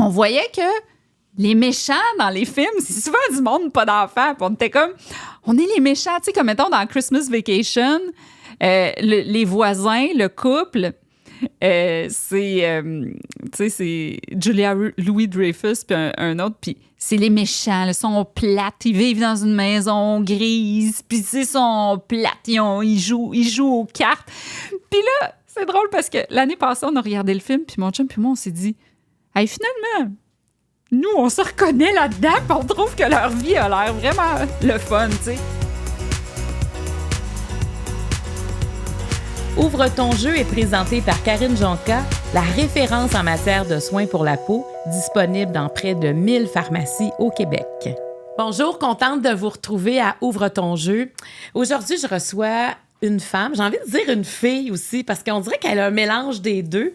on voyait que les méchants dans les films, c'est souvent du monde pas d'enfants. Puis on était comme, on est les méchants, tu sais, comme mettons dans Christmas Vacation, les voisins, le couple, c'est Julia Louis-Dreyfus puis un autre, puis c'est les méchants, ils sont plates, ils vivent dans une maison grise, puis ils sont plates, ils jouent aux cartes. Puis là, c'est drôle parce que l'année passée, on a regardé le film, puis mon chum puis moi, on s'est dit, hey, finalement, nous, on se reconnaît là-dedans, puis on trouve que leur vie a l'air vraiment le fun, tu sais. Ouvre ton jeu est présenté par Karine Jonca, la référence en matière de soins pour la peau, disponible dans près de 1000 pharmacies au Québec. Bonjour, contente de vous retrouver à Ouvre ton jeu. Aujourd'hui, je reçois une femme, j'ai envie de dire une fille aussi, parce qu'on dirait qu'elle a un mélange des deux.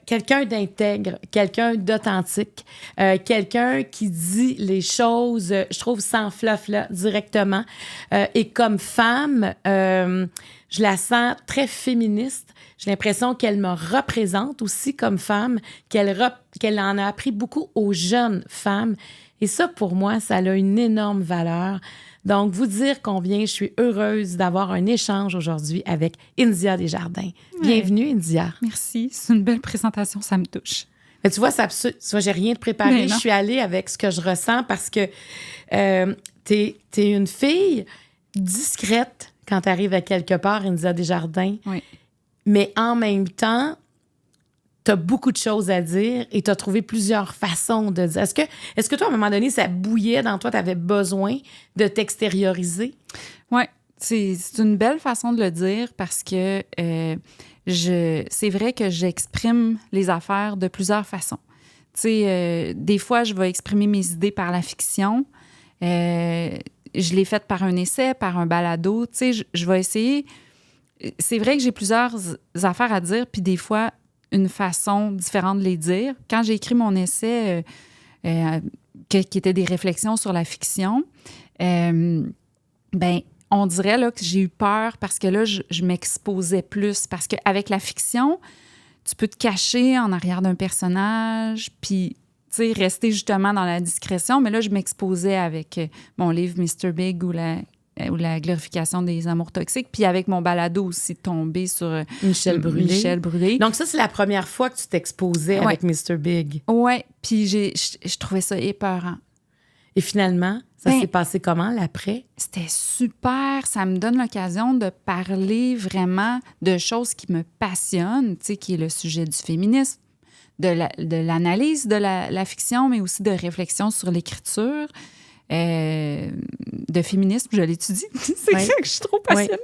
Quelqu'un d'intègre, quelqu'un d'authentique, quelqu'un qui dit les choses, je trouve, sans fluff, là, directement. Et comme femme, je la sens très féministe. J'ai l'impression qu'elle me représente aussi comme femme, qu'elle en a appris beaucoup aux jeunes femmes. Et ça, pour moi, ça a une énorme valeur. Donc, vous dire combien je suis heureuse d'avoir un échange aujourd'hui avec India Desjardins. Bienvenue, India. Merci, c'est une belle présentation, ça me touche. Mais tu vois, j'ai rien de préparé. Je suis allée avec ce que je ressens parce que t'es une fille discrète quand tu arrives à quelque part, India Desjardins. Oui. Mais en même temps, tu as beaucoup de choses à dire et tu as trouvé plusieurs façons de dire. Est-ce que toi, à un moment donné, ça bouillait dans toi, tu avais besoin de t'extérioriser? Oui, c'est une belle façon de le dire parce que c'est vrai que j'exprime les affaires de plusieurs façons. Tu sais, des fois, je vais exprimer mes idées par la fiction. Je l'ai faite par un essai, par un balado. Tu sais, je vais essayer. C'est vrai que j'ai plusieurs affaires à dire, puis des fois, une façon différente de les dire. Quand j'ai écrit mon essai, qui était des réflexions sur la fiction, on dirait là, que j'ai eu peur parce que là, je m'exposais plus. Parce qu'avec la fiction, tu peux te cacher en arrière d'un personnage, puis rester justement dans la discrétion. Mais là, je m'exposais avec mon livre Mr. Big ou la glorification des amours toxiques, puis avec mon balado aussi tombé sur Michel Brûlé. Donc ça, c'est la première fois que tu t'exposais avec Mr. Big. Oui, puis je trouvais ça épeurant. Et finalement, ça s'est passé comment, l'après? C'était super. Ça me donne l'occasion de parler vraiment de choses qui me passionnent, tu sais, qui est le sujet du féminisme, de l'analyse de la fiction, mais aussi de réflexion sur l'écriture. De féminisme, je l'étudie. C'est ça que je suis trop passionnée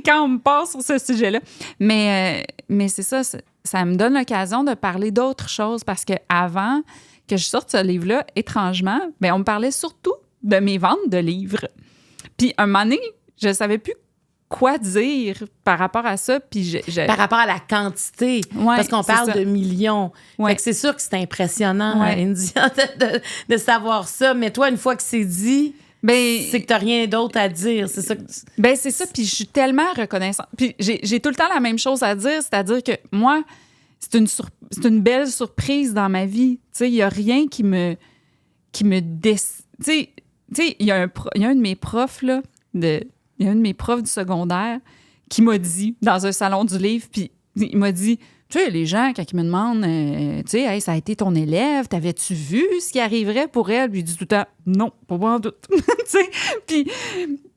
quand on me parle sur ce sujet-là. Mais c'est ça, ça me donne l'occasion de parler d'autres choses parce qu'avant que je sorte ce livre-là, étrangement, on me parlait surtout de mes ventes de livres. Puis un moment donné, je ne savais plus quoi dire par rapport à ça. Puis par rapport à la quantité, parce qu'on parle de millions. Fait que c'est sûr que c'est impressionnant, India, de savoir ça. Mais toi, une fois que c'est dit, c'est que tu n'as rien d'autre à dire. C'est ça que c'est ça. Puis je suis tellement reconnaissante. Puis j'ai tout le temps la même chose à dire, c'est-à-dire que moi, c'est une belle surprise dans ma vie. Tu sais, il n'y a rien qui me tu sais, il y a un de mes profs, là, il y a un de mes profs du secondaire qui m'a dit, dans un salon du livre, puis il m'a dit, tu sais, les gens, quand ils me demandent, tu sais, hey, ça a été ton élève, t'avais-tu vu ce qui arriverait pour elle? Puis il dit tout le temps, non, pas en doute. Puis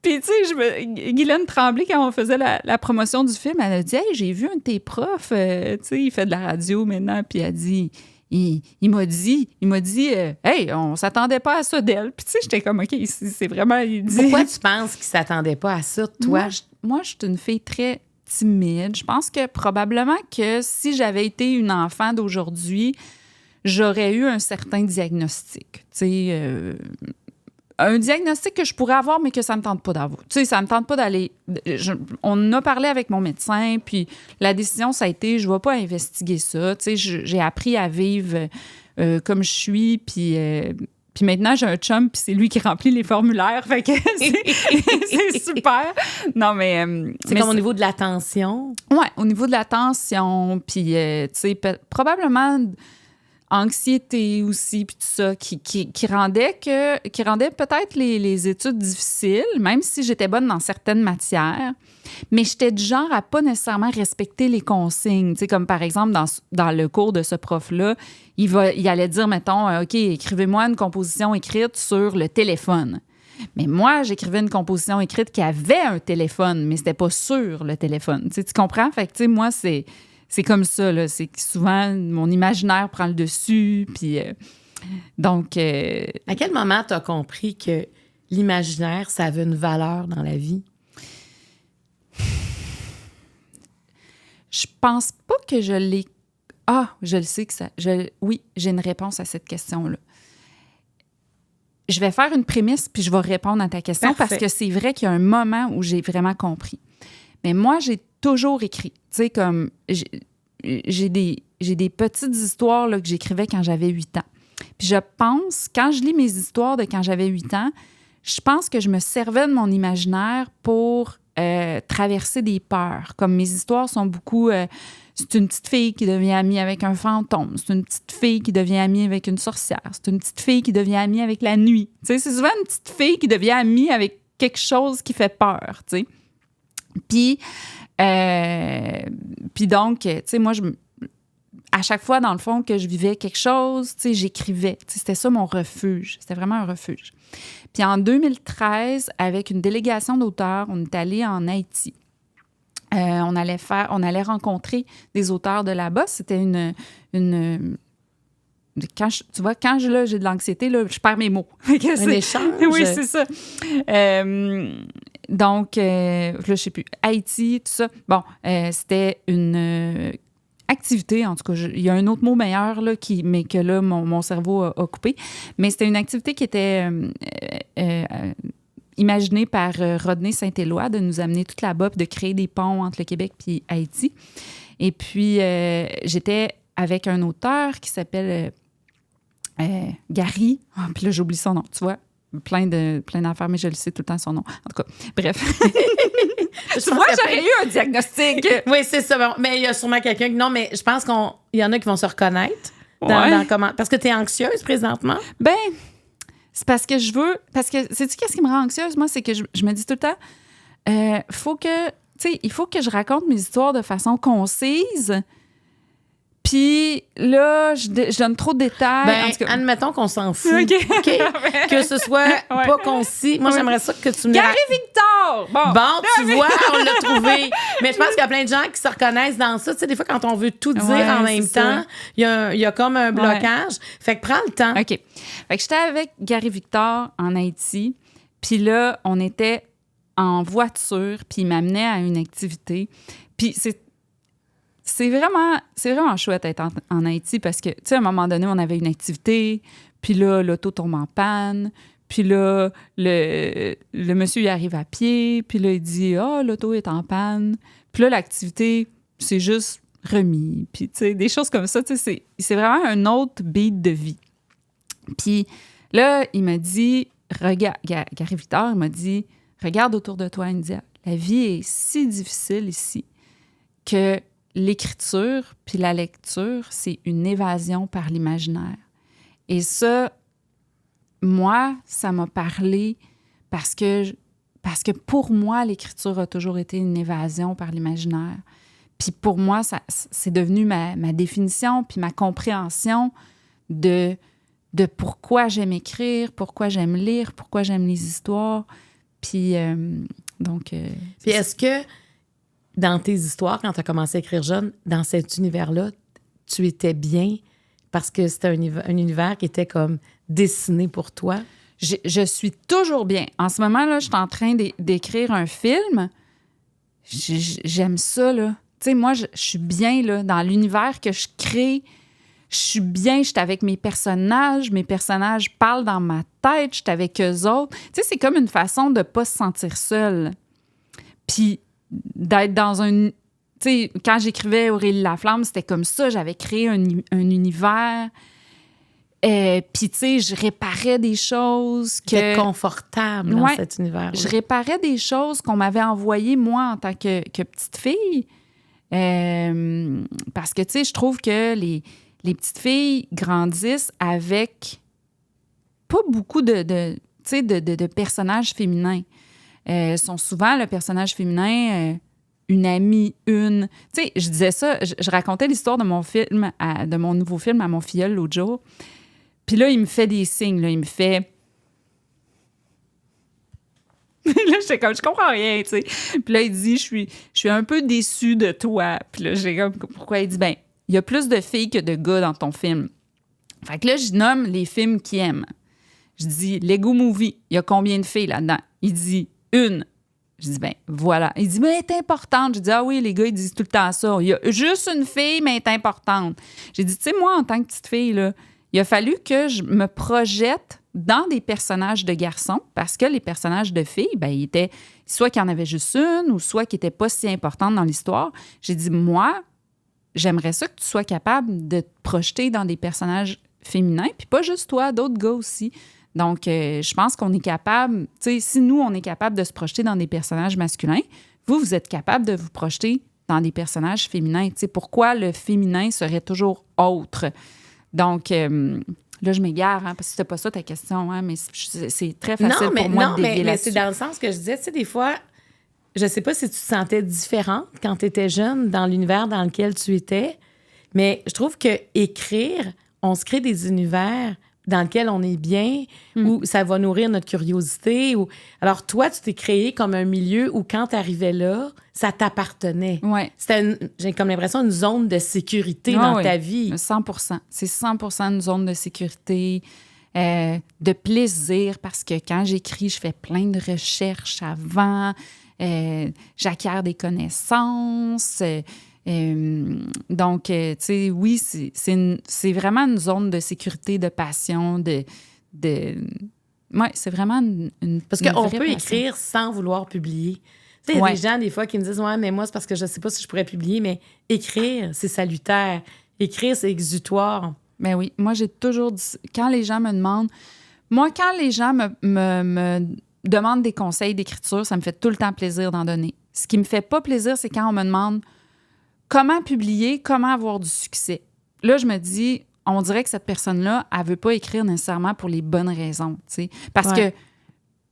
tu sais, Guylaine Tremblay, quand on faisait la promotion du film, elle a dit, hey, j'ai vu un de tes profs, tu sais, il fait de la radio maintenant, puis elle a dit... Il m'a dit, hey, on s'attendait pas à ça d'elle. Puis tu sais, j'étais comme, OK, c'est vraiment... Pourquoi tu penses qu'il s'attendait pas à ça, toi? Moi, je suis une fille très timide. Je pense que probablement que si j'avais été une enfant d'aujourd'hui, j'aurais eu un certain diagnostic. Tu sais, un diagnostic que je pourrais avoir, mais que ça me tente pas d'avoir. Tu sais, ça me tente pas d'aller... On a parlé avec mon médecin, puis la décision, ça a été, je vais pas investiguer ça. Tu sais, j'ai appris à vivre comme je suis, puis maintenant, j'ai un chum, puis c'est lui qui remplit les formulaires. Fait que c'est super. Non, mais... c'est comme au niveau de l'attention? Oui, au niveau de l'attention, puis, tu sais, probablement... anxiété aussi, puis tout ça, qui rendait peut-être les études difficiles, même si j'étais bonne dans certaines matières. Mais j'étais du genre à pas nécessairement respecter les consignes. Tu sais, comme par exemple, dans le cours de ce prof-là, il allait dire, mettons, OK, écrivez-moi une composition écrite sur le téléphone. Mais moi, j'écrivais une composition écrite qui avait un téléphone, mais c'était pas sur le téléphone. Tu comprends? Fait que, tu sais, moi, c'est comme ça, là. C'est que souvent, mon imaginaire prend le dessus, puis... donc... À quel moment tu as compris que l'imaginaire, ça avait une valeur dans la vie? Je pense pas que je l'ai... Ah, je le sais que ça... Oui, j'ai une réponse à cette question-là. Je vais faire une prémisse, puis je vais répondre à ta question. Parfait. Parce que c'est vrai qu'il y a un moment où j'ai vraiment compris. Mais moi, j'ai toujours écrit. Tu sais, comme... J'ai des petites histoires là, que j'écrivais quand j'avais 8 ans. Puis je pense, quand je lis mes histoires de quand j'avais 8 ans, je pense que je me servais de mon imaginaire pour traverser des peurs. Comme mes histoires sont beaucoup... c'est une petite fille qui devient amie avec un fantôme. C'est une petite fille qui devient amie avec une sorcière. C'est une petite fille qui devient amie avec la nuit. Tu sais, c'est souvent une petite fille qui devient amie avec quelque chose qui fait peur, tu sais. Puis donc, tu sais, moi, à chaque fois, dans le fond, que je vivais quelque chose, tu sais, j'écrivais. Tu sais, c'était ça mon refuge. C'était vraiment un refuge. Puis en 2013, avec une délégation d'auteurs, on est allé en Haïti. On allait rencontrer des auteurs de là-bas. C'était une tu vois, quand j'ai de l'anxiété, là, je perds mes mots. Un échange. Oui, c'est ça. Donc, là, je sais plus, Haïti, tout ça. Bon, c'était une activité, en tout cas, il y a un autre mot meilleur, là, mais que là, mon cerveau a coupé. Mais c'était une activité qui était imaginée par Rodney Saint-Éloi, de nous amener toute là-bas, puis de créer des ponts entre le Québec et Haïti. Et puis, j'étais avec un auteur qui s'appelle Gary. Oh, puis là, j'oublie son nom, tu vois. Plein d'affaires, mais je le sais tout le temps son nom. En tout cas, bref. Tu vois, j'aurais eu un diagnostic. Oui, c'est ça. Bon, mais il y a sûrement quelqu'un qui... Non, mais je pense qu'il y en a qui vont se reconnaître dans comment... Parce que tu es anxieuse présentement. Ben, c'est parce que je veux... Parce que, sais-tu qu'est-ce qui me rend anxieuse? Moi, c'est que je me dis tout le temps, il faut que je raconte mes histoires de façon concise. Puis là, je donne trop de détails. Ben, en tout cas, admettons qu'on s'en fout. Okay. Que ce soit pas concis. Moi, j'aimerais ça que tu me... Gary Victor! Bon, tu vois, on l'a trouvé. Mais je pense qu'il y a plein de gens qui se reconnaissent dans ça. Tu sais, des fois, quand on veut tout dire en même temps, il y a comme un blocage. Fait que prends le temps. OK. Fait que j'étais avec Gary Victor en Haïti. Puis là, on était en voiture. Puis il m'amenait à une activité. Puis c'est vraiment chouette d'être en Haïti parce que, tu sais, à un moment donné, on avait une activité, puis là, l'auto tombe en panne, puis là, le monsieur, il arrive à pied, puis là, il dit « Ah, l'auto est en panne », puis là, l'activité, c'est juste remis, puis tu sais, des choses comme ça, tu sais, c'est vraiment un autre beat de vie. Puis là, il m'a dit, regarde, Gary Victor, il m'a dit « Regarde autour de toi, India, la vie est si difficile ici que l'écriture puis la lecture, c'est une évasion par l'imaginaire. » Et ça, moi, ça m'a parlé parce que pour moi, l'écriture a toujours été une évasion par l'imaginaire. Puis pour moi, c'est devenu ma définition puis ma compréhension de pourquoi j'aime écrire, pourquoi j'aime lire, pourquoi j'aime les histoires. Puis donc... Puis est-ce que dans tes histoires, quand tu as commencé à écrire jeune, dans cet univers-là, tu étais bien parce que c'était un univers qui était comme dessiné pour toi? Je suis toujours bien. En ce moment, là, je suis en train d'écrire un film. J'aime ça, là. Tu sais, moi, je suis bien, là, dans l'univers que je crée. Je suis bien, je suis avec mes personnages parlent dans ma tête, je suis avec eux autres. Tu sais, c'est comme une façon de ne pas se sentir seule. Puis d'être dans un... Tu sais, quand j'écrivais Aurélie Laflamme, c'était comme ça. J'avais créé un univers. Puis, tu sais, je réparais des choses que... T'étais confortable dans cet univers. Je réparais des choses qu'on m'avait envoyées, moi, en tant que petite fille. Parce que, tu sais, je trouve que les petites filles grandissent avec pas beaucoup de personnages féminins. Sont souvent le personnage féminin, une amie, une... Tu sais, je disais ça, je racontais l'histoire de mon film, de mon nouveau film à mon filleul l'autre jour. Puis là, il me fait des signes, là, il me fait... là, j'étais comme, je comprends rien, tu sais. Puis là, il dit, je suis un peu déçue de toi. Puis là, j'ai comme, pourquoi? Il dit, ben, il y a plus de filles que de gars dans ton film. Fait que là, je nomme les films qu'il aime. Je dis, Lego Movie, il y a combien de filles là-dedans? Il dit, une. Je dis, ben, voilà. Il dit, mais elle est importante. Je dis, ah oui, les gars, ils disent tout le temps ça. Il y a juste une fille, mais elle est importante. J'ai dit, tu sais, moi, en tant que petite fille, là, il a fallu que je me projette dans des personnages de garçons, parce que les personnages de filles, ben, ils étaient soit qu'il y en avait juste une, ou soit qui n'étaient pas si importantes dans l'histoire. J'ai dit, moi, j'aimerais ça que tu sois capable de te projeter dans des personnages féminins, puis pas juste toi, d'autres gars aussi. Donc, je pense qu'on est capable, tu sais, si nous, on est capable de se projeter dans des personnages masculins, vous êtes capable de vous projeter dans des personnages féminins. Tu sais, pourquoi le féminin serait toujours autre? Donc, là, je m'égare, hein, parce que c'était pas ça ta question, hein, mais c'est très facile pour moi de dévier là-dessus. Mais c'est dans le sens que je disais, tu sais, des fois, je sais pas si tu te sentais différente quand tu étais jeune dans l'univers dans lequel tu étais, mais je trouve que écrire, on se crée des univers dans lesquels on est bien, où ça va nourrir notre curiosité. Alors, toi, tu t'es créé comme un milieu où, quand tu arrivais là, ça t'appartenait. Ouais. C'était, j'ai comme l'impression, une zone de sécurité dans ta vie. 100%. C'est 100% une zone de sécurité, de plaisir, parce que quand j'écris, je fais plein de recherches avant, j'acquiers des connaissances. Donc, tu sais, oui, c'est vraiment une zone de sécurité, de passion, ouais, c'est vraiment une parce qu'on peut passion. écrire sans vouloir publier. Tu sais, il y a des gens, des fois, qui me disent « Ouais, mais moi, c'est parce que je sais pas si je pourrais publier. » Mais écrire, c'est salutaire. Écrire, c'est exutoire. Ben oui, moi, j'ai toujours dit... Quand les gens me demandent... Moi, quand les gens me demandent des conseils d'écriture, ça me fait tout le temps plaisir d'en donner. Ce qui me fait pas plaisir, c'est quand on me demande comment publier, comment avoir du succès. Là, je me dis, on dirait que cette personne-là, elle veut pas écrire nécessairement pour les bonnes raisons, tu sais. Parce que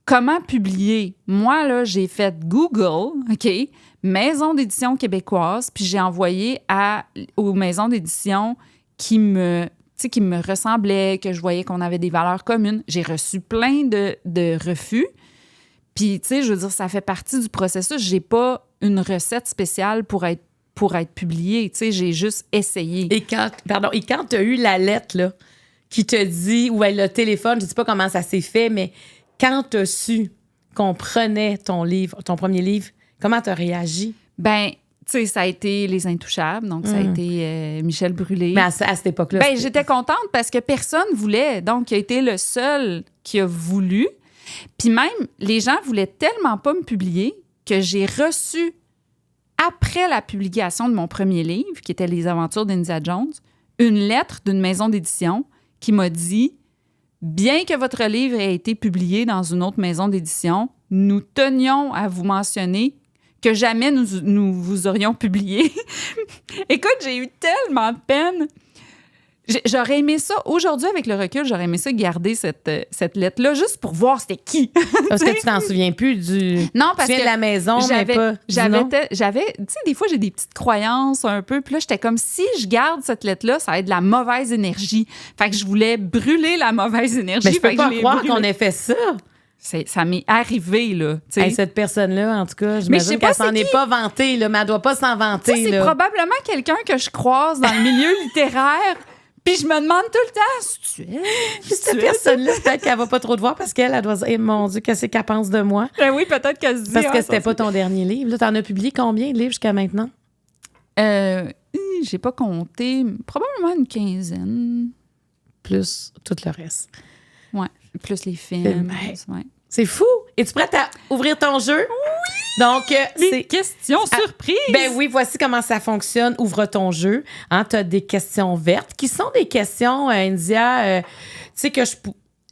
comment publier? Moi, là, j'ai fait Google, OK, maison d'édition québécoise, puis j'ai envoyé aux maisons d'édition qui me ressemblaient, que je voyais qu'on avait des valeurs communes. J'ai reçu plein de refus. Puis, tu sais, je veux dire, ça fait partie du processus. J'ai pas une recette spéciale pour être publié. Tu sais, j'ai juste essayé. Et quand tu as eu la lettre, là, qui te dit, ou le téléphone, je ne sais pas comment ça s'est fait, mais quand tu as su qu'on prenait ton premier livre, comment tu as réagi? Ben, tu sais, ça a été Les Intouchables, donc ça a été Michel Brûlé. Mais à cette époque-là... Ben, j'étais contente parce que personne voulait. Donc, il a été le seul qui a voulu. Puis même, les gens voulaient tellement pas me publier que j'ai reçu, après la publication de mon premier livre, qui était Les Aventures d'Indiana Jones, une lettre d'une maison d'édition qui m'a dit « Bien que votre livre ait été publié dans une autre maison d'édition, nous tenions à vous mentionner que jamais nous vous aurions publié. » Écoute, j'ai eu tellement de peine. J'aurais aimé ça, aujourd'hui, avec le recul, j'aurais aimé ça garder cette lettre-là juste pour voir c'était qui. Parce que tu t'en souviens plus du... Non, parce que de la maison, mais pas j'avais, tu sais, des fois, j'ai des petites croyances un peu. Puis là, j'étais comme, si je garde cette lettre-là, ça va être de la mauvaise énergie. Fait que je voulais brûler la mauvaise énergie. Mais je peux pas croire qu'on ait fait ça. Ça m'est arrivé, là. Hey, cette personne-là, en tout cas, j'imagine qu'elle s'en est pas vantée, là, mais elle doit pas s'en vanter. Ça, c'est probablement quelqu'un que je croise dans le milieu littéraire. Puis je me demande tout le temps, si tu es. Cette personne-là, peut-être qu'elle va pas trop te voir parce qu'elle doit dire, mon Dieu, qu'est-ce qu'elle pense de moi? Ben oui, peut-être qu'elle se dit. Parce que c'était pas ton dernier livre. Là, t'en as publié combien de livres jusqu'à maintenant? J'ai pas compté. Probablement une quinzaine. Plus tout le reste. Ouais, plus les films. Ouais. C'est fou! Es-tu prête à ouvrir ton jeu? Oui! Donc, c'est questions surprises! Ben oui, voici comment ça fonctionne. Ouvre ton jeu. Hein, tu as des questions vertes qui sont des questions, India, tu sais, que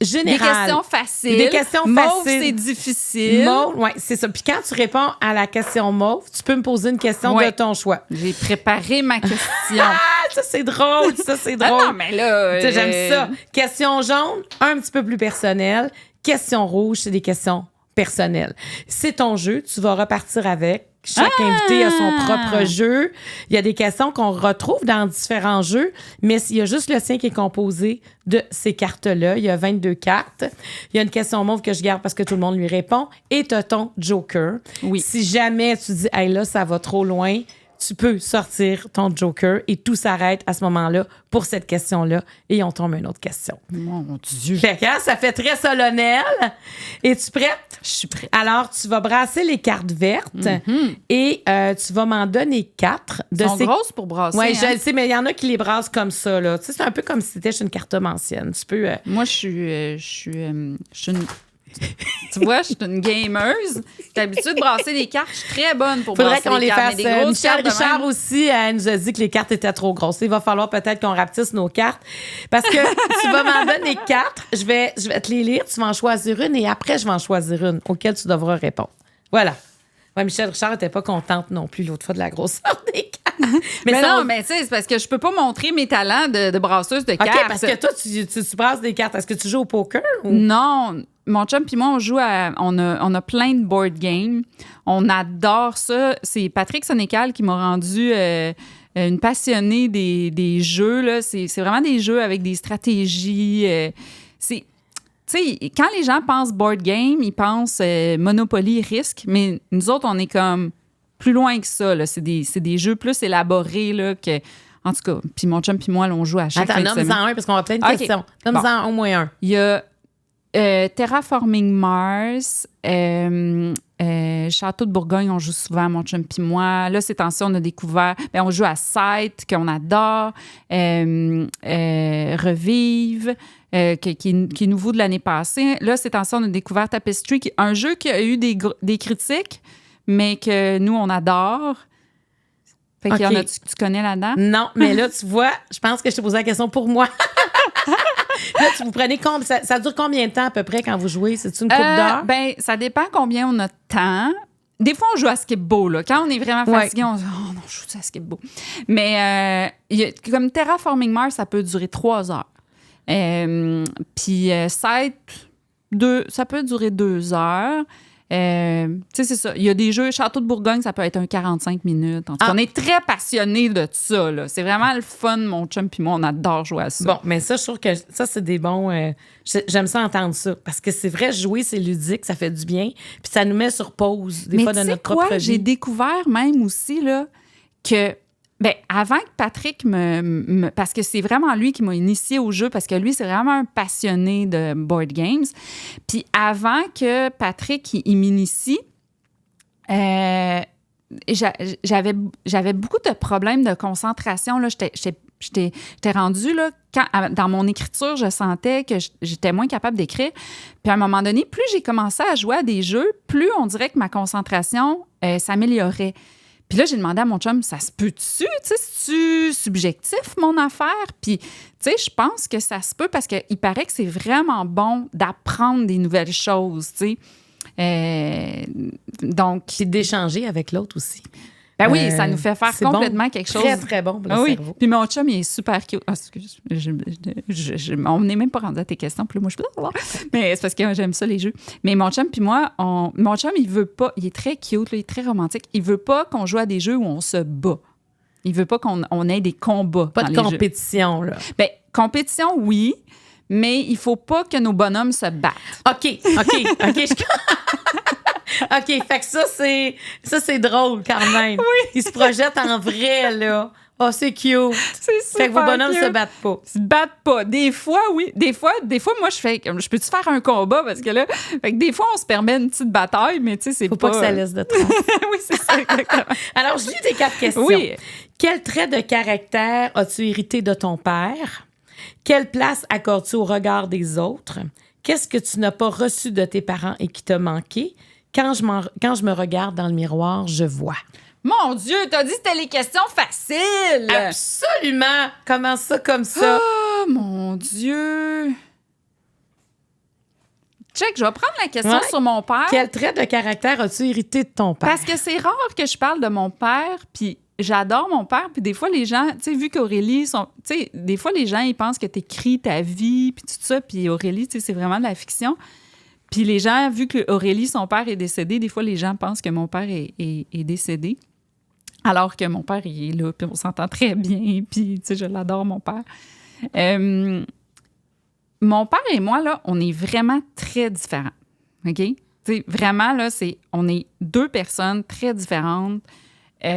générales. Des questions faciles. Des questions Mauve, faciles. c'est difficile. Mauve, oui, c'est ça. Puis quand tu réponds à la question mauve, tu peux me poser une question de ton choix. J'ai préparé ma question. Ah, ça, c'est drôle. Ça, c'est drôle. Ah non, mais là... Tu sais, j'aime ça. Question jaune, un petit peu plus personnelle. Question rouge, c'est des questions personnelles. C'est ton jeu. Tu vas repartir avec. Chaque invité a son propre jeu. Il y a des questions qu'on retrouve dans différents jeux, mais il y a juste le sien qui est composé de ces cartes-là. Il y a 22 cartes. Il y a une question mauve que je garde parce que tout le monde lui répond. Et tu as ton joker. Oui. Si jamais tu dis « Hey, là, ça va trop loin », tu peux sortir ton joker et tout s'arrête à ce moment-là pour cette question-là et on tombe à une autre question. Mon Dieu. Fait que, ça fait très solennel. Es-tu prête? Je suis prête. Alors, tu vas brasser les cartes vertes et tu vas m'en donner 4. Elles sont grosses pour brasser. Oui, je hein? le sais, mais il y en a qui les brassent comme ça. Là. Tu sais, c'est un peu comme si c'était une cartomancienne. Tu peux... Moi, je suis une... Tu vois, je suis une gameuse. J'ai l'habitude de brasser des cartes. Je suis très bonne pour Faudrait brasser qu'on des les cartes. fasse. Mais des grosses Michel cartes de Richard même. aussi, elle nous a dit que les cartes étaient trop grosses. Il va falloir peut-être qu'on rapetisse nos cartes. Parce que tu vas m'en donner 4. Je vais te les lire. Tu vas en choisir une et après, je vais en choisir une auquel tu devras répondre. Voilà. Ouais, Michel Richard n'était pas contente non plus l'autre fois de la grosseur des cartes. Mais non, mais tu sais, c'est parce que je peux pas montrer mes talents de brasseuse de cartes. OK, parce que toi, tu brasses des cartes. Est-ce que tu joues au poker? Ou? Non. Mon chum puis moi, on joue on a plein de board games. On adore ça. C'est Patrick Sénécal qui m'a rendu une passionnée des jeux. Là. C'est vraiment des jeux avec des stratégies. Tu sais, quand les gens pensent board game, ils pensent Monopoly, risque, mais nous autres, on est comme plus loin que ça. Là. C'est des jeux plus élaborés là, que... En tout cas, puis mon chum puis moi, là, on joue à chaque fin de semaine. Nomme-en un parce qu'on a plein de questions. Nomme-en au moins un. Il y a Terraforming Mars, Château de Bourgogne, on joue souvent, mon chum puis moi. Là, ces temps-ci, on a découvert... on joue à Sight, qu'on adore. Revive, qui est nouveau de l'année passée. Là, ces temps-ci, on a découvert Tapestry, un jeu qui a eu des critiques, mais que nous, on adore. Fait qu'il y en a tu connais là-dedans? Non, mais là, tu vois, je pense que je t'ai posé la question pour moi. Là, vous prenez compte, ça dure combien de temps à peu près quand vous jouez? C'est-tu une couple d'heures? Ben, ça dépend combien on a de temps. Des fois, on joue à Skip-Bo. Là. Quand on est vraiment fatigué, on se dit « Oh non, je joue à Skip-Bo ». Mais comme Terraforming Mars, ça peut durer 3 heures. Puis ça peut durer 2 heures. Tu sais, c'est ça. Il y a des jeux, Château de Bourgogne, ça peut être un 45 minutes. En tout cas, on est très passionnés de ça. Là. C'est vraiment le fun, mon chum puis moi, on adore jouer à ça. Bon, mais ça, je trouve que ça, c'est des bons... j'aime ça entendre ça. Parce que c'est vrai, jouer, c'est ludique, ça fait du bien. Puis ça nous met sur pause, des fois, de notre propre vie. J'ai découvert même aussi là, que... Ben, avant que Patrick parce que c'est vraiment lui qui m'a initié au jeu, parce que lui, c'est vraiment un passionné de board games. Puis avant que Patrick il m'initie, j'avais beaucoup de problèmes de concentration. Là. J'étais rendue, là, dans mon écriture, je sentais que j'étais moins capable d'écrire. Puis à un moment donné, plus j'ai commencé à jouer à des jeux, plus on dirait que ma concentration s'améliorait. Puis là, j'ai demandé à mon chum, ça se peut-tu? Tu sais, c'est-tu subjectif, mon affaire? Puis, tu sais, je pense que ça se peut parce qu'il paraît que c'est vraiment bon d'apprendre des nouvelles choses, tu sais. Donc... Puis d'échanger avec l'autre aussi. Ben oui, ça nous fait faire complètement quelque chose. Très, très bon pour le cerveau. Puis mon chum, il est super cute. Ah, excuse, on n'est même pas rendu à tes questions. Puis là, moi, mais c'est parce que j'aime ça, les jeux. Mais mon chum, puis moi, mon chum, il veut pas... Il est très cute, là, il est très romantique. Il veut pas qu'on joue à des jeux où on se bat. Il veut pas qu'on ait des combats. Pas de compétition, là. Ben, compétition, oui, mais il faut pas que nos bonhommes se battent. OK. OK, fait que ça, c'est drôle quand même. Oui. Ils se projettent en vrai, là. Oh, c'est cute. C'est super fait que vos bonhommes cute. se battent pas. Se battent pas. Des fois, oui. Des fois, moi, je peux-tu faire un combat? Parce que là, fait que des fois, on se permet une petite bataille, mais tu sais, c'est Faut pas que ça laisse de traces. Oui, c'est ça, exactement. Alors, je lis tes 4 questions. Oui. Quel trait de caractère as-tu hérité de ton père? Quelle place accordes-tu au regard des autres? Qu'est-ce que tu n'as pas reçu de tes parents et qui t'a manqué? Quand je me regarde dans le miroir, je vois. Mon Dieu, t'as dit que c'était les questions faciles! Absolument! Comment ça, comme ça? Oh, mon Dieu! check, je vais prendre la question sur mon père. Quel trait de caractère as-tu hérité de ton père? Parce que c'est rare que je parle de mon père, puis j'adore mon père, puis des fois, les gens, tu sais, vu qu'Aurélie, tu sais, des fois, les gens, ils pensent que t'écris ta vie, puis tout ça, puis Aurélie, tu sais, c'est vraiment de la fiction. Puis les gens, vu que Aurélie, son père est décédé, des fois, les gens pensent que mon père est décédé, alors que mon père, il est là, puis on s'entend très bien, puis, tu sais, je l'adore, mon père. Mon père et moi, là, on est vraiment très différents, OK? Tu sais, vraiment, là, on est deux personnes très différentes. Tu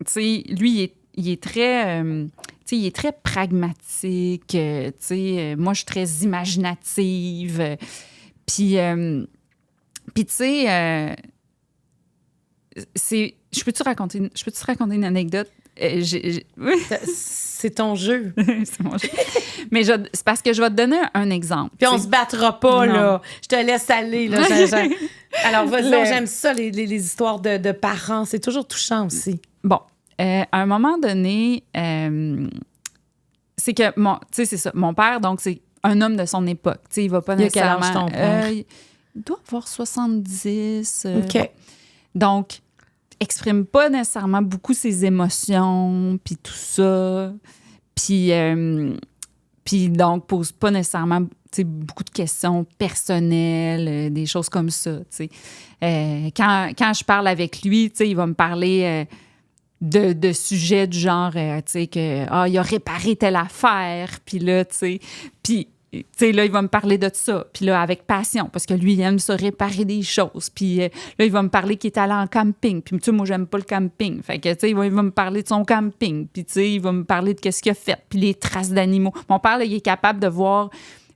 sais, lui, il est très... tu sais, il est très pragmatique. Tu sais, moi, je suis très imaginative. Puis, tu sais, je peux-tu raconter une anecdote? C'est ton jeu. C'est mon jeu. Mais c'est parce que je vais te donner un exemple. Puis on se battra pas, non. Là. Je te laisse aller, là. Alors, vas-y, j'aime ça, les histoires de parents. C'est toujours touchant aussi. Bon, à un moment donné, c'est que, tu sais, c'est ça. Mon père, donc, c'est un homme de son époque. Tu sais, il va pas nécessairement... Il a quel âge ton père? Il doit avoir 70. OK. Bon. Donc, exprime pas nécessairement beaucoup ses émotions, puis tout ça. Puis donc, pose pas nécessairement beaucoup de questions personnelles, des choses comme ça. Quand je parle avec lui, il va me parler de sujets du genre, il a réparé telle affaire, puis là, puis... là, il va me parler de ça. Puis là, avec passion, parce que lui, il aime ça réparer des choses. Puis là, il va me parler qu'il est allé en camping. Puis, tu sais, moi, j'aime pas le camping. Fait que, tu sais, il va me parler de son camping. Puis, tu sais, il va me parler de qu'est-ce qu'il a fait. Puis les traces d'animaux. Mon père, là, il est capable de voir...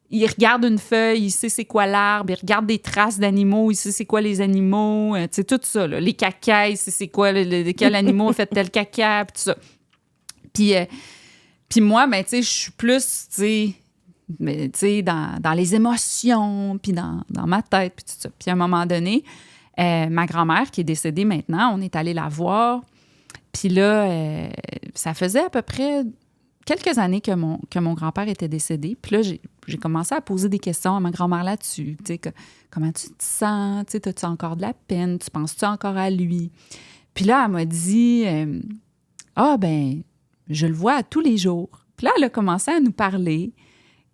Il regarde une feuille, il sait c'est quoi l'arbre. Il regarde des traces d'animaux, il sait c'est quoi les animaux. Tu sais, tout ça, là. Les cacas, il sait c'est quoi, quel animal a fait tel caca, puis tout ça. Puis moi, ben, tu sais, je suis plus, tu sais... Mais tu sais, dans les émotions, puis dans ma tête, puis tout ça. Puis à un moment donné, ma grand-mère, qui est décédée maintenant, on est allé la voir. Puis là, ça faisait à peu près quelques années que mon grand-père était décédé. Puis là, j'ai commencé à poser des questions à ma grand-mère là-dessus. Tu sais, comment tu te sens? Tu sais, as-tu encore de la peine? Tu penses-tu encore à lui? Puis là, elle m'a dit, ben, je le vois tous les jours. Puis là, elle a commencé à nous parler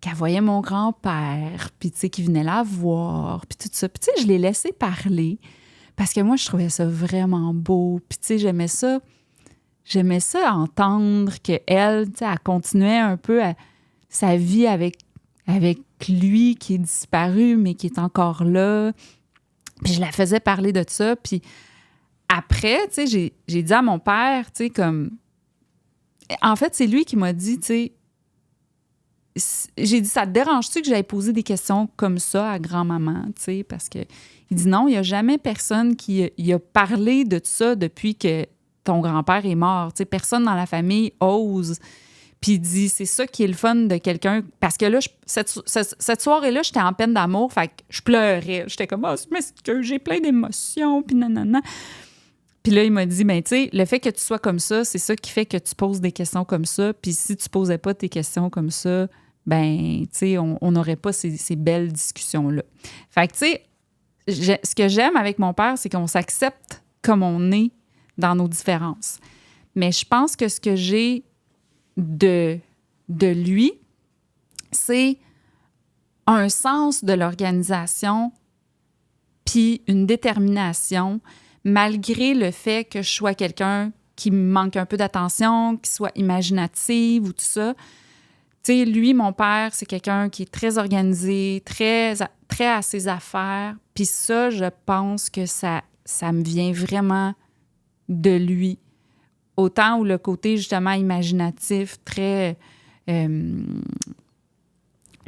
qu'elle voyait mon grand-père, puis tu sais, qu'il venait la voir, puis tout ça. Puis tu sais, je l'ai laissé parler parce que moi, je trouvais ça vraiment beau. Puis tu sais, j'aimais ça entendre qu'elle, tu sais, elle continuait un peu sa vie avec lui qui est disparu, mais qui est encore là. Puis je la faisais parler de ça. Puis après, tu sais, j'ai dit à mon père, tu sais, comme... En fait, c'est lui qui m'a dit, tu sais, j'ai dit, ça te dérange-tu que j'aille poser des questions comme ça à grand-maman, tu sais, parce que il dit non, il n'y a jamais personne qui a parlé de ça depuis que ton grand-père est mort, tu sais, personne dans la famille ose. Puis il dit, c'est ça qui est le fun de quelqu'un, parce que là, cette soirée-là, j'étais en peine d'amour, fait que je pleurais, j'étais comme, mais que j'ai plein d'émotions, puis nanana. Puis là, il m'a dit, ben tu sais, le fait que tu sois comme ça, c'est ça qui fait que tu poses des questions comme ça. Puis si tu posais pas tes questions comme ça, ben tu sais, on n'aurait pas ces belles discussions-là. Fait que tu sais, ce que j'aime avec mon père, c'est qu'on s'accepte comme on est dans nos différences. Mais je pense que ce que j'ai de lui, c'est un sens de l'organisation puis une détermination, malgré le fait que je sois quelqu'un qui me manque un peu d'attention, qui soit imaginative ou tout ça. Tu sais, lui, mon père, c'est quelqu'un qui est très organisé, très à ses affaires. Puis ça, je pense que ça me vient vraiment de lui. Autant où le côté, justement, imaginatif, très... je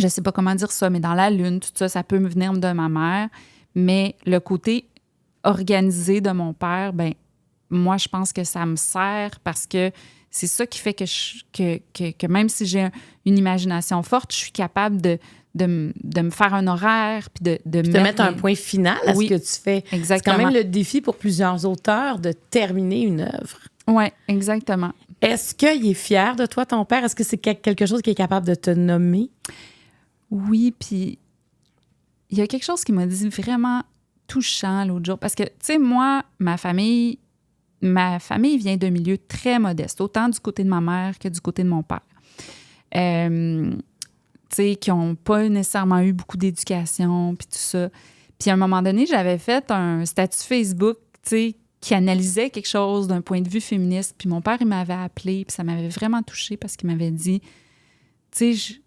sais pas comment dire ça, mais dans la lune, tout ça, ça peut me venir de ma mère. Mais le côté organisé de mon père, ben moi, je pense que ça me sert parce que c'est ça qui fait que même si j'ai une imagination forte, je suis capable de me faire un horaire puis de mettre un point final à ce que tu fais. Exactement. C'est quand même le défi pour plusieurs auteurs de terminer une œuvre. Oui, exactement. Est-ce qu'il est fier de toi, ton père? Est-ce que c'est quelque chose qu'il est capable de te nommer? Oui, puis il y a quelque chose qui m'a dit vraiment touchant l'autre jour. Parce que, tu sais, moi, ma famille vient d'un milieu très modeste, autant du côté de ma mère que du côté de mon père. Tu sais, qui n'ont pas nécessairement eu beaucoup d'éducation, puis tout ça. Puis à un moment donné, j'avais fait un statut Facebook, tu sais, qui analysait quelque chose d'un point de vue féministe. Puis mon père, il m'avait appelé, puis ça m'avait vraiment touchée parce qu'il m'avait dit, tu sais,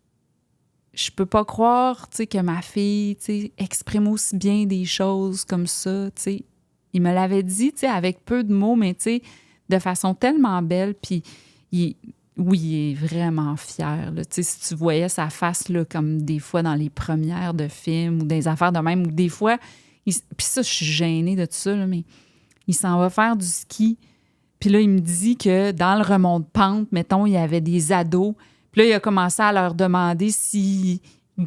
je peux pas croire, tu sais, que ma fille, tu sais, exprime aussi bien des choses comme ça, tu sais. Il me l'avait dit, tu sais, avec peu de mots, mais tu sais, de façon tellement belle. Puis il est vraiment fier, là. Tu sais, si tu voyais sa face, là, comme des fois dans les premières de films ou des affaires de même, ou des fois, puis ça, je suis gênée de tout ça, là, mais il s'en va faire du ski. Puis là, il me dit que dans le remont-de-pente, mettons, il y avait des ados. Puis là, il a commencé à leur demander s'ils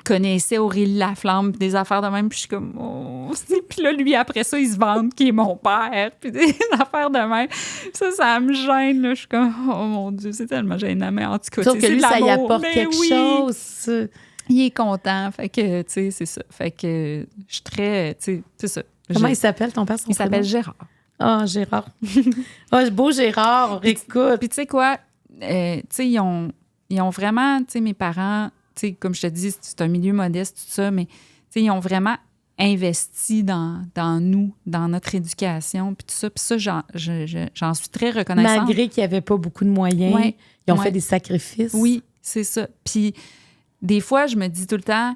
connaissaient Aurélie Laflamme, puis des affaires de même. Puis je suis comme, oh. Puis là, lui, après ça, il se vante qui est mon père, puis des affaires de même. Ça me gêne, là. Je suis comme, oh mon Dieu, c'est tellement gênant. Mais en tout cas, sauf que lui, ça y apporte mais quelque chose. Il est content. Fait que, tu sais, c'est ça. Fait que je suis très, tu sais, c'est ça. Comment il s'appelle, ton père? Il s'appelle Gérard. Ah, Gérard. Beau Gérard, écoute. Puis tu sais quoi, tu sais, ils ont vraiment, tu sais, mes parents, tu sais, comme je te dis, c'est un milieu modeste, tout ça, mais tu sais, ils ont vraiment investi dans nous, dans notre éducation, puis tout ça. Puis ça, j'en suis très reconnaissante. Malgré qu'il n'y avait pas beaucoup de moyens, ouais, ils ont fait des sacrifices. Oui, c'est ça. Puis des fois, je me dis tout le temps,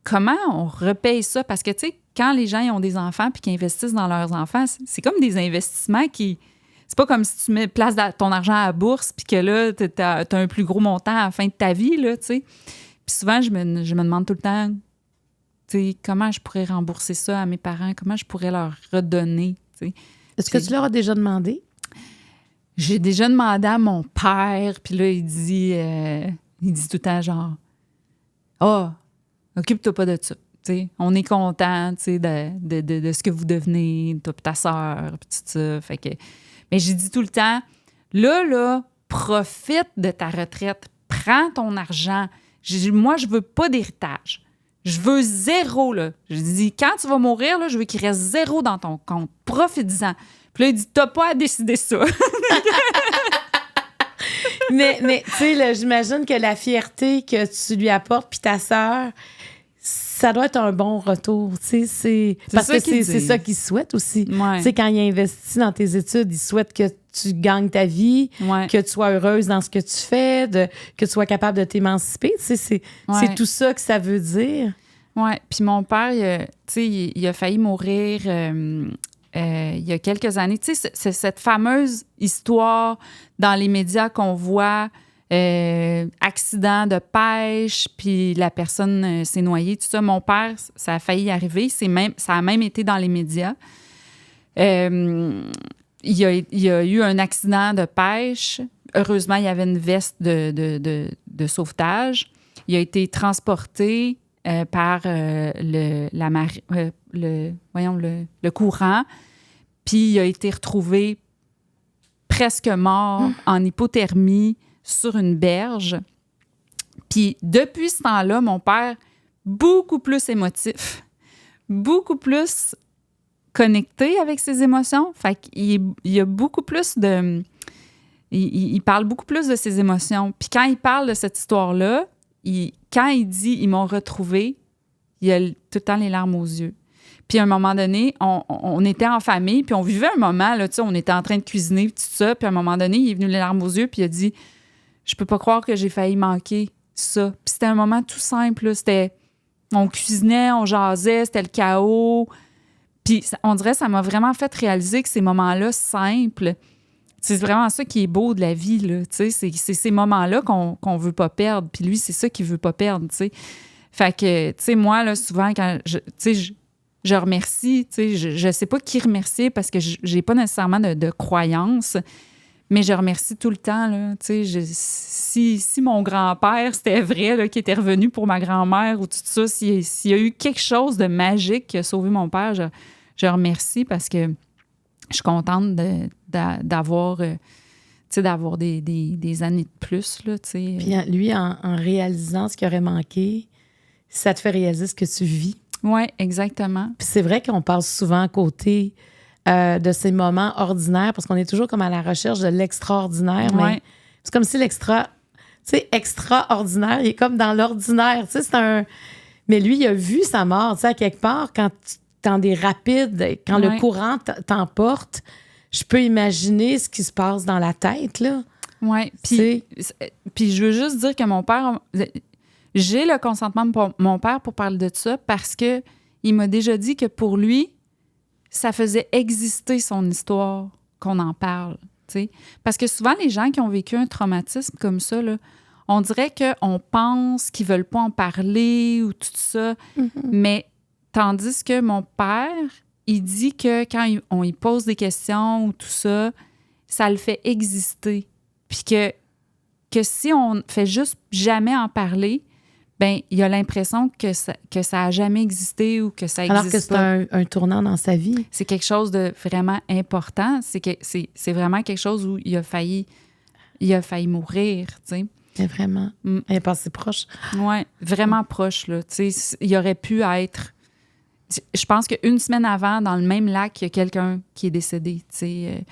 comment on repaye ça? Parce que, tu sais, quand les gens ils ont des enfants puis qu'ils investissent dans leurs enfants, c'est comme des investissements qui... C'est pas comme si tu mets place ton argent à la bourse puis que là, t'as un plus gros montant à la fin de ta vie, là, tu sais. Puis souvent, je me demande tout le temps, tu sais, comment je pourrais rembourser ça à mes parents? Comment je pourrais leur redonner, tu sais. Est-ce que tu leur as déjà demandé? J'ai déjà demandé à mon père, puis là, il dit tout le temps genre, « Ah, occupe-toi pas de ça. » T'sais, on est content de ce que vous devenez, toi et ta sœur, puis tout ça. Fait que... Mais j'ai dit tout le temps, là, profite de ta retraite, prends ton argent. Moi, je veux pas d'héritage. Je veux 0, là. Je dis, quand tu vas mourir, là, je veux qu'il reste 0 dans ton compte. Profite-en. Puis là, il dit, t'as pas à décider ça. mais tu sais, j'imagine que la fierté que tu lui apportes, puis ta sœur, ça doit être un bon retour, tu sais, parce que c'est ça qu'il souhaite aussi. Ouais. Tu sais, quand il investit dans tes études, il souhaite que tu gagnes ta vie, que tu sois heureuse dans ce que tu fais, que tu sois capable de t'émanciper. Tu sais, c'est tout ça que ça veut dire. Oui, puis mon père, tu sais, il a failli mourir il y a quelques années. Tu sais, c'est cette fameuse histoire dans les médias qu'on voit... accident de pêche, puis la personne s'est noyée, tout ça. Mon père, ça a failli arriver. Ça a même été dans les médias. Il y a eu un accident de pêche. Heureusement, il y avait une veste de sauvetage. Il a été transporté par le courant, puis il a été retrouvé presque mort en hypothermie sur une berge. Puis depuis ce temps-là, mon père, beaucoup plus émotif, beaucoup plus connecté avec ses émotions. Fait qu'il y a beaucoup plus de... Il parle beaucoup plus de ses émotions. Puis quand il parle de cette histoire-là, quand il dit « ils m'ont retrouvé », il a tout le temps les larmes aux yeux. Puis à un moment donné, on était en famille, puis on vivait un moment, là, tu sais, on était en train de cuisiner, tout ça, puis à un moment donné, il est venu les larmes aux yeux, puis il a dit « je peux pas croire que j'ai failli manquer ça ». Puis c'était un moment tout simple, là, c'était... On cuisinait, on jasait, c'était le chaos. Puis on dirait que ça m'a vraiment fait réaliser que ces moments-là simples, c'est vraiment ça qui est beau de la vie, là, tu sais, c'est ces moments-là qu'on veut pas perdre. Puis lui, c'est ça qu'il veut pas perdre, tu sais. Fait que, tu sais, moi, là, souvent, quand je remercie, tu sais, je sais pas qui remercier parce que j'ai pas nécessairement de croyance, mais je remercie tout le temps, là, tu sais, si mon grand-père, c'était vrai, là, qu'il était revenu pour ma grand-mère ou tout ça, s'il y a eu quelque chose de magique qui a sauvé mon père, je remercie parce que je suis contente d'avoir, tu sais, d'avoir des années de plus, là, tu sais. Puis lui, en réalisant ce qui aurait manqué, ça te fait réaliser ce que tu vis. Oui, exactement. Puis c'est vrai qu'on passe souvent à côté de ces moments ordinaires parce qu'on est toujours comme à la recherche de l'extraordinaire, mais c'est comme si extraordinaire, il est comme dans l'ordinaire, c'est un... Mais lui, il a vu sa mort, à quelque part, quand des rapides, quand le courant t'emporte, je peux imaginer ce qui se passe dans la tête, là. Oui, puis je veux juste dire que mon père... J'ai le consentement de mon père pour parler de ça parce que il m'a déjà dit que pour lui, ça faisait exister son histoire qu'on en parle, t'sais. Parce que souvent, les gens qui ont vécu un traumatisme comme ça, là, on dirait qu'on pense qu'ils veulent pas en parler ou tout ça, mais tandis que mon père, il dit que quand on y pose des questions ou tout ça, ça le fait exister. Puis que si on fait juste jamais en parler, ben il a l'impression que ça a jamais existé ou que ça existe alors que c'est pas. un tournant dans sa vie. C'est quelque chose de vraiment important. C'est vraiment quelque chose où il a failli mourir, tu sais. Mais vraiment. Il est passé proche. Oui, vraiment proche, là. Tu sais, il aurait pu être... Je pense qu'une semaine avant, dans le même lac, il y a quelqu'un qui est décédé, tu sais.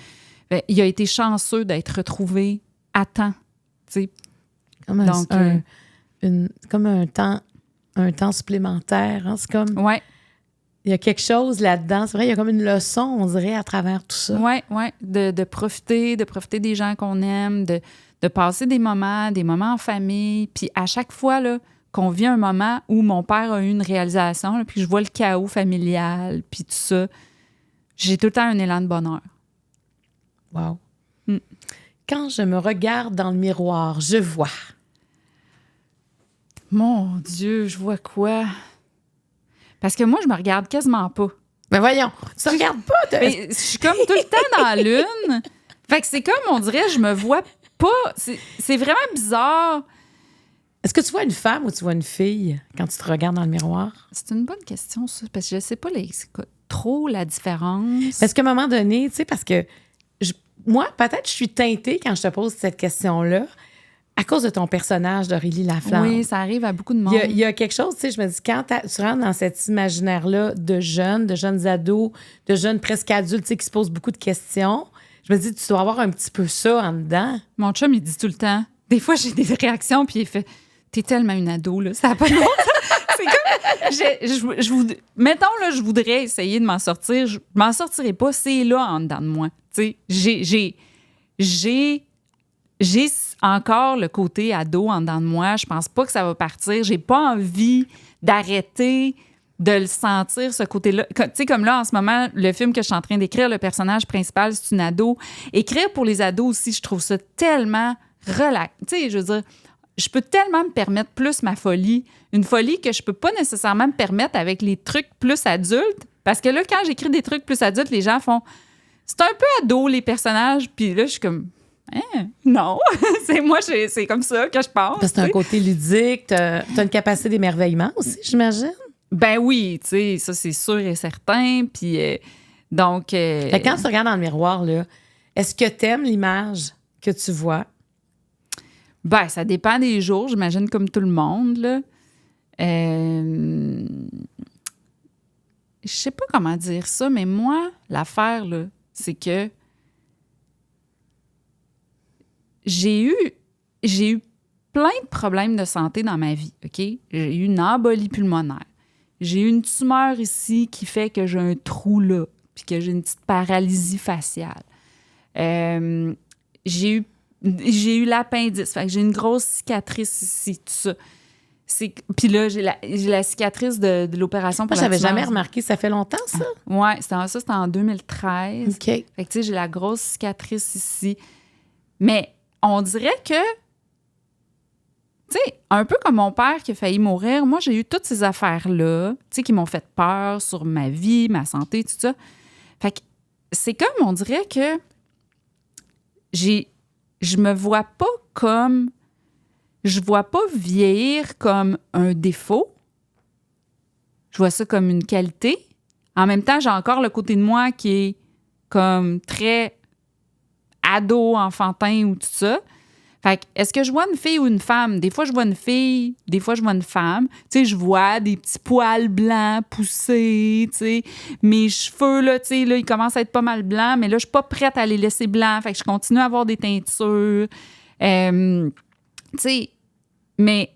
Il a été chanceux d'être retrouvé à temps, tu sais. Comme comme un temps supplémentaire. Hein? C'est comme... Ouais. Il y a quelque chose là-dedans. C'est vrai, il y a comme une leçon, on dirait, à travers tout ça. Oui, oui. De profiter des gens qu'on aime, de passer des moments en famille. Puis à chaque fois là, qu'on vit un moment où mon père a eu une réalisation, là, puis je vois le chaos familial, puis tout ça, j'ai tout le temps un élan de bonheur. Wow. Quand je me regarde dans le miroir, je vois... Mon Dieu, je vois quoi? Parce que moi, je me regarde quasiment pas. Mais voyons, tu te regardes pas. Mais je suis comme tout le temps dans la lune. Fait que c'est comme, on dirait, je me vois pas. C'est vraiment bizarre. Est-ce que tu vois une femme ou tu vois une fille quand tu te regardes dans le miroir? C'est une bonne question, ça, parce que je sais pas trop la différence. Est-ce qu'à un moment donné, tu sais, parce que moi, peut-être je suis teintée quand je te pose cette question-là, à cause de ton personnage d'Aurélie Laflamme. Oui, ça arrive à beaucoup de monde. Il y a quelque chose, tu sais, je me dis, quand tu rentres dans cet imaginaire-là de jeunes ados, de jeunes presque adultes, tu sais, qui se posent beaucoup de questions, je me dis, tu dois avoir un petit peu ça en dedans. Mon chum, il dit tout le temps. Des fois, j'ai des réactions, puis il fait « T'es tellement une ado, là, ça n'a pas de bon sens. » C'est comme... mettons, là, je voudrais essayer de m'en sortir. Je m'en sortirai pas. C'est là, en dedans de moi. Tu sais, j'ai encore le côté ado en dedans de moi. Je pense pas que ça va partir. J'ai pas envie d'arrêter de le sentir, ce côté-là. Tu sais, comme là, en ce moment, le film que je suis en train d'écrire, le personnage principal, c'est une ado. Écrire pour les ados aussi, je trouve ça tellement relax. Tu sais, je veux dire, je peux tellement me permettre plus ma folie. Une folie que je peux pas nécessairement me permettre avec les trucs plus adultes. Parce que là, quand j'écris des trucs plus adultes, les gens font... C'est un peu ado, les personnages. Puis là, je suis comme... non, c'est comme ça que je pense. Parce que t'as un côté ludique, t'as une capacité d'émerveillement aussi, j'imagine. Ben oui, tu sais, ça c'est sûr et certain. Puis donc... Quand tu regardes dans le miroir, là, est-ce que t'aimes l'image que tu vois? Ben, ça dépend des jours, j'imagine, comme tout le monde, là. Je sais pas comment dire ça, mais moi, l'affaire, là, c'est que j'ai eu plein de problèmes de santé dans ma vie, OK? J'ai eu une embolie pulmonaire. J'ai eu une tumeur ici qui fait que j'ai un trou là, puis que j'ai une petite paralysie faciale. J'ai eu l'appendice, fait que j'ai une grosse cicatrice ici, tout ça. Puis là, j'ai la cicatrice de l'opération pour la tumeur. J'avais jamais remarqué, ça fait longtemps, ça? Oui, c'était en 2013. OK. Fait que tu sais, j'ai la grosse cicatrice ici. Mais on dirait que, tu sais, un peu comme mon père qui a failli mourir, moi, j'ai eu toutes ces affaires-là, tu sais, qui m'ont fait peur sur ma vie, ma santé, tout ça. Fait que c'est comme, on dirait que je me vois pas comme... Je vois pas vieillir comme un défaut. Je vois ça comme une qualité. En même temps, j'ai encore le côté de moi qui est comme très ado, enfantin ou tout ça. Fait que, est-ce que je vois une fille ou une femme? Des fois, je vois une fille, des fois, je vois une femme. Tu sais, je vois des petits poils blancs poussés, tu sais. Mes cheveux, là, tu sais, là, ils commencent à être pas mal blancs, mais là, je suis pas prête à les laisser blancs. Fait que je continue à avoir des teintures. Tu sais, mais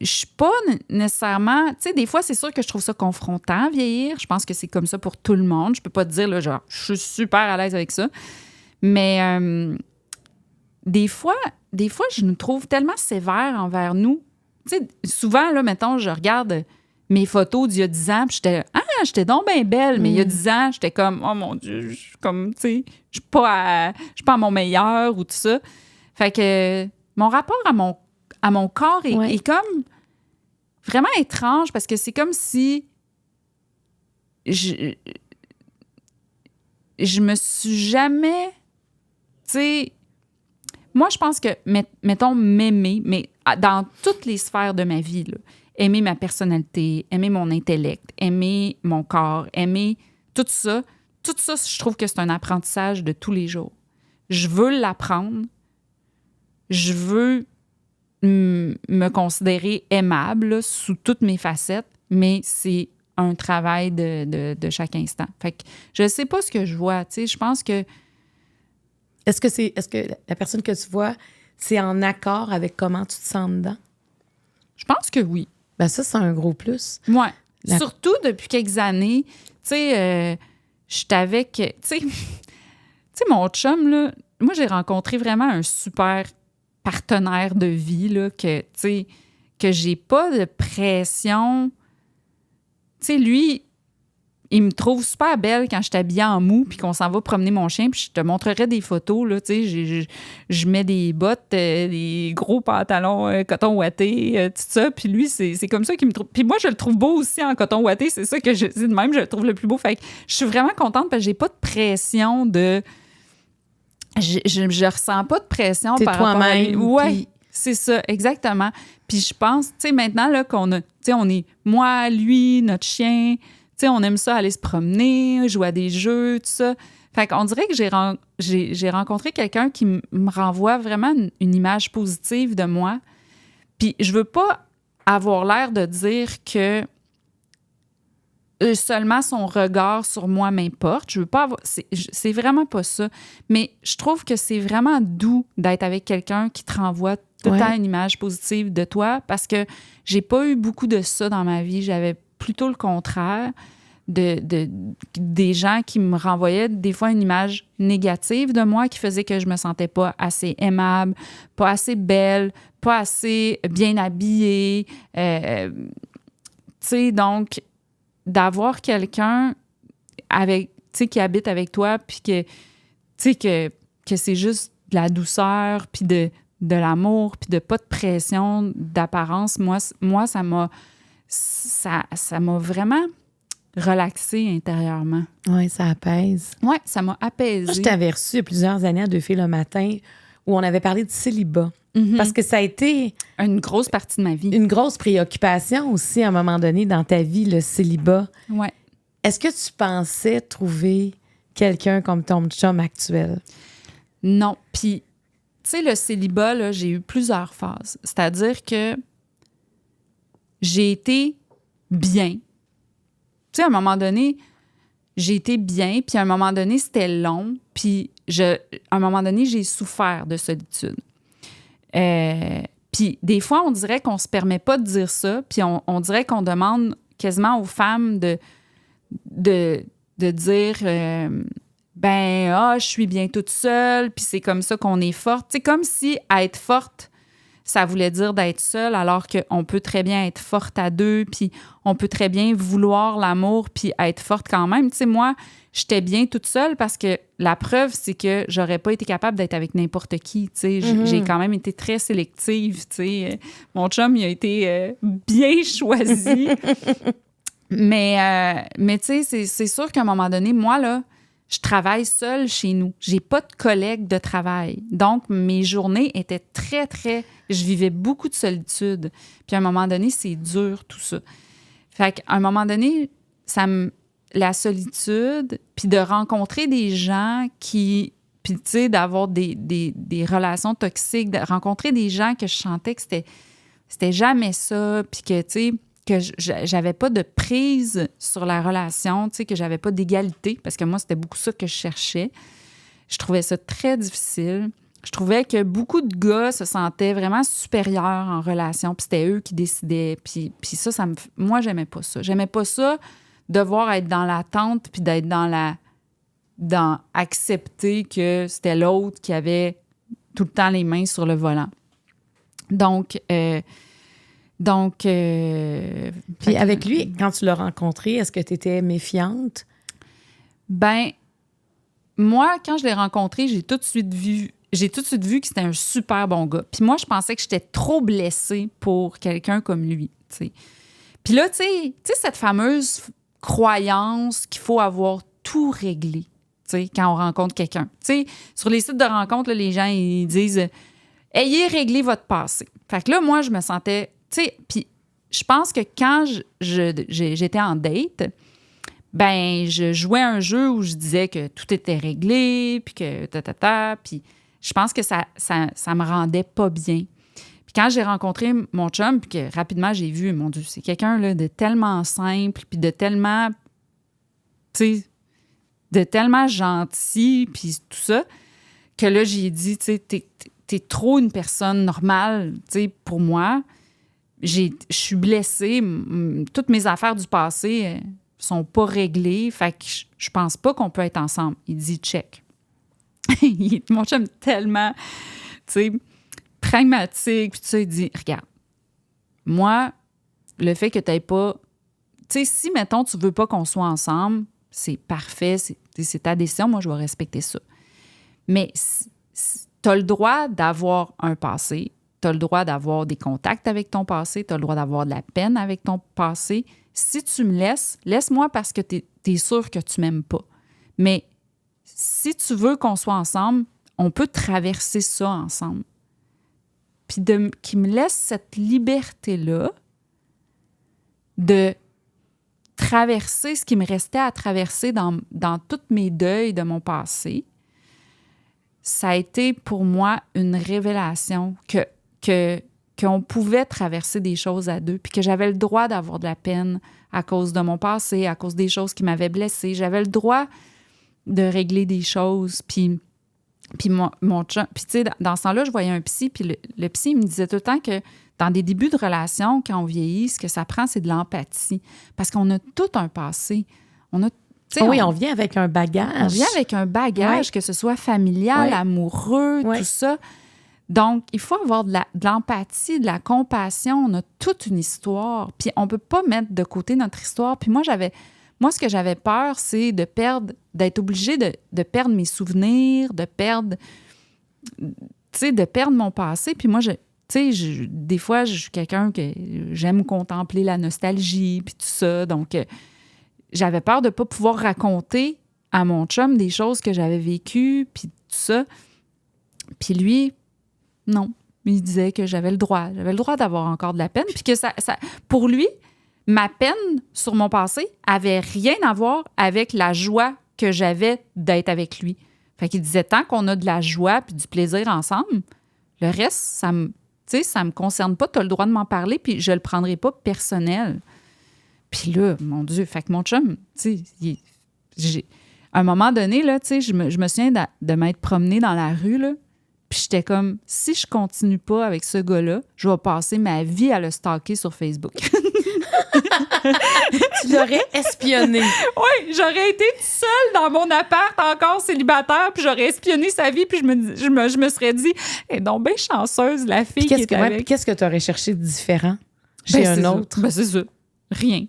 je suis pas nécessairement... Tu sais, des fois, c'est sûr que je trouve ça confrontant, vieillir. Je pense que c'est comme ça pour tout le monde. Je peux pas te dire, là, genre, je suis super à l'aise avec ça. Mais... Des fois, je nous trouve tellement sévères envers nous. Tu sais, souvent, là, mettons, je regarde mes photos d'il y a 10 ans, puis j'étais donc bien belle, mais il y a 10 ans, j'étais comme, oh mon Dieu, je suis comme, tu sais, je suis pas à mon meilleur ou tout ça. Fait que mon rapport à mon corps est comme vraiment étrange parce que c'est comme si je me suis jamais, tu sais, moi, je pense que, mettons, m'aimer, mais dans toutes les sphères de ma vie, là, aimer ma personnalité, aimer mon intellect, aimer mon corps, aimer tout ça, je trouve que c'est un apprentissage de tous les jours. Je veux l'apprendre. Je veux me considérer aimable là, sous toutes mes facettes, mais c'est un travail de chaque instant. Fait que je sais pas ce que je vois, tu sais, je pense que Est-ce que la personne que tu vois, c'est en accord avec comment tu te sens dedans? je pense que oui. Ben ça, c'est un gros plus. Oui. Surtout depuis quelques années. Tu sais, je suis avec... Tu sais, mon chum, là, moi, j'ai rencontré vraiment un super partenaire de vie, là, que, tu sais, que j'ai pas de pression. Tu sais, lui... Il me trouve super belle quand je suis habillée en mou puis qu'on s'en va promener mon chien. Puis je te montrerai des photos. Là, tu sais, je mets des bottes, des gros pantalons coton ouaté, tout ça. Puis lui, c'est comme ça qu'il me trouve. Puis moi, je le trouve beau aussi en coton ouaté. C'est ça que c'est de même, je le trouve le plus beau. Fait que je suis vraiment contente parce que j'ai pas de pression de... Je ressens pas de pression T'es par rapport à lui. toi-même. Ouais, Puis... c'est ça, exactement. Puis je pense, tu sais, maintenant là, qu'on a... Tu sais, on est moi, lui, notre chien... Tu sais, on aime ça aller se promener, jouer à des jeux, tout ça. Fait qu'on dirait que j'ai rencontré quelqu'un qui me renvoie vraiment une image positive de moi. Puis je veux pas avoir l'air de dire que seulement son regard sur moi m'importe. Je veux pas avoir... C'est vraiment pas ça. Mais je trouve que c'est vraiment doux d'être avec quelqu'un qui te renvoie tout le temps une image positive de toi parce que j'ai pas eu beaucoup de ça dans ma vie. J'avais plutôt le contraire des gens qui me renvoyaient des fois une image négative de moi qui faisait que je me sentais pas assez aimable, pas assez belle, pas assez bien habillée. Tu sais, donc, d'avoir quelqu'un avec, tu sais, qui habite avec toi puis que, tu sais, que c'est juste de la douceur puis de l'amour puis de pas de pression d'apparence, moi ça m'a vraiment relaxée intérieurement. Oui, ça apaise. Oui, ça m'a apaisée. Moi, je t'avais reçu il y a plusieurs années à Deux filles le matin où on avait parlé de célibat. Mm-hmm. Parce que ça a été... Une grosse partie de ma vie. Une grosse préoccupation aussi à un moment donné dans ta vie, le célibat. Oui. Est-ce que tu pensais trouver quelqu'un comme ton chum actuel? Non. Puis, tu sais, le célibat, là, j'ai eu plusieurs phases. C'est-à-dire que j'ai été bien. Tu sais, à un moment donné, j'ai été bien, puis à un moment donné, c'était long, puis à un moment donné, j'ai souffert de solitude. Puis des fois, on dirait qu'on se permet pas de dire ça, puis on dirait qu'on demande quasiment aux femmes de dire je suis bien toute seule, puis c'est comme ça qu'on est forte. C'est comme si être forte, ça voulait dire d'être seule, alors qu'on peut très bien être forte à deux, puis on peut très bien vouloir l'amour, puis être forte quand même. Tu sais, moi, j'étais bien toute seule parce que la preuve, c'est que j'aurais pas été capable d'être avec n'importe qui. Tu sais, j'ai quand même été très sélective. Tu sais, mon chum, il a été bien choisi. Mais tu sais, c'est sûr qu'à un moment donné, moi, là, je travaille seule chez nous. J'ai pas de collègues de travail. Donc, mes journées étaient très, très... Je vivais beaucoup de solitude. Puis à un moment donné, c'est dur, tout ça. Fait qu'à un moment donné, la solitude, puis de rencontrer des gens qui Puis, tu sais, d'avoir des relations toxiques, de rencontrer des gens que je sentais que c'était jamais ça, puis que, tu sais, que j'avais pas de prise sur la relation, tu sais, que j'avais pas d'égalité, parce que moi, c'était beaucoup ça que je cherchais. Je trouvais ça très difficile. Je trouvais que beaucoup de gars se sentaient vraiment supérieurs en relation, puis c'était eux qui décidaient. Puis ça moi, j'aimais pas ça. J'aimais pas ça, devoir être dans l'attente, puis d'être dans accepter que c'était l'autre qui avait tout le temps les mains sur le volant. Donc, puis avec lui, quand tu l'as rencontré, est-ce que tu étais méfiante? Ben, moi, quand je l'ai rencontré, j'ai tout de suite vu que c'était un super bon gars. Puis moi, je pensais que j'étais trop blessée pour quelqu'un comme lui, tu sais. Puis là, tu sais, cette fameuse croyance qu'il faut avoir tout réglé, tu sais, quand on rencontre quelqu'un. Tu sais, sur les sites de rencontres, là, les gens, ils disent « Ayez réglé votre passé ». Fait que là, moi, je me sentais... Tu sais, puis je pense que quand j'étais en date, ben je jouais un jeu où je disais que tout était réglé, puis que puis je pense que ça me rendait pas bien. Puis quand j'ai rencontré mon chum, puis que rapidement j'ai vu, mon Dieu, c'est quelqu'un là, de tellement simple, puis de tellement, tu sais, de tellement gentil, puis tout ça, que là, j'ai dit, tu sais, t'es trop une personne normale, tu sais, pour moi. Je suis blessée. Toutes mes affaires du passé sont pas réglées. Fait que je pense pas qu'on peut être ensemble. Il dit check. Mon chum est tellement, tu sais, pragmatique. Puis tu sais, il dit regarde, moi, le fait que tu n'aies pas. Tu sais, si, mettons, tu veux pas qu'on soit ensemble, c'est parfait. C'est ta décision. Moi, je vais respecter ça. Mais tu as le droit d'avoir un passé. Tu as le droit d'avoir des contacts avec ton passé, tu as le droit d'avoir de la peine avec ton passé. Si tu me laisse-moi parce que tu es sûr que tu m'aimes pas. Mais si tu veux qu'on soit ensemble, on peut traverser ça ensemble. Puis qu'il me laisse cette liberté-là de traverser ce qui me restait à traverser dans tous mes deuils de mon passé, ça a été pour moi une révélation qu'on pouvait traverser des choses à deux, puis que j'avais le droit d'avoir de la peine à cause de mon passé, à cause des choses qui m'avaient blessée. J'avais le droit de régler des choses, puis mon chum... Puis tu sais, dans ce temps-là, je voyais un psy, puis le psy, il me disait tout le temps que dans des débuts de relation, quand on vieillit, ce que ça prend, c'est de l'empathie. Parce qu'on a tout un passé. On vient avec un bagage. On vient avec un bagage, que ce soit familial, amoureux, tout ça. Donc, il faut avoir de l'empathie, de la compassion. On a toute une histoire. Puis, on ne peut pas mettre de côté notre histoire. Puis moi, ce que j'avais peur, c'est d'être obligée de perdre mes souvenirs, de perdre mon passé. Puis moi, des fois, je suis quelqu'un que j'aime contempler la nostalgie, puis tout ça. Donc, j'avais peur de ne pas pouvoir raconter à mon chum des choses que j'avais vécues, puis tout ça. Puis lui... Non, il disait que j'avais le droit d'avoir encore de la peine, puis que ça pour lui, ma peine sur mon passé avait rien à voir avec la joie que j'avais d'être avec lui. Fait qu'il disait, tant qu'on a de la joie puis du plaisir ensemble, le reste, ça me concerne pas, tu as le droit de m'en parler, puis je le prendrai pas personnel. Puis là, mon Dieu, fait que mon chum, tu sais, à un moment donné, là, tu sais, je me souviens de m'être promenée dans la rue, là. Puis j'étais comme, si je continue pas avec ce gars-là, je vais passer ma vie à le stalker sur Facebook. Tu l'aurais espionné. Oui, j'aurais été seule dans mon appart, encore célibataire, puis j'aurais espionné sa vie, puis je me serais dit, elle est donc bien chanceuse, la fille qui est avec. Qu'est-ce que tu aurais cherché de différent chez un autre? Ben c'est ça. Rien.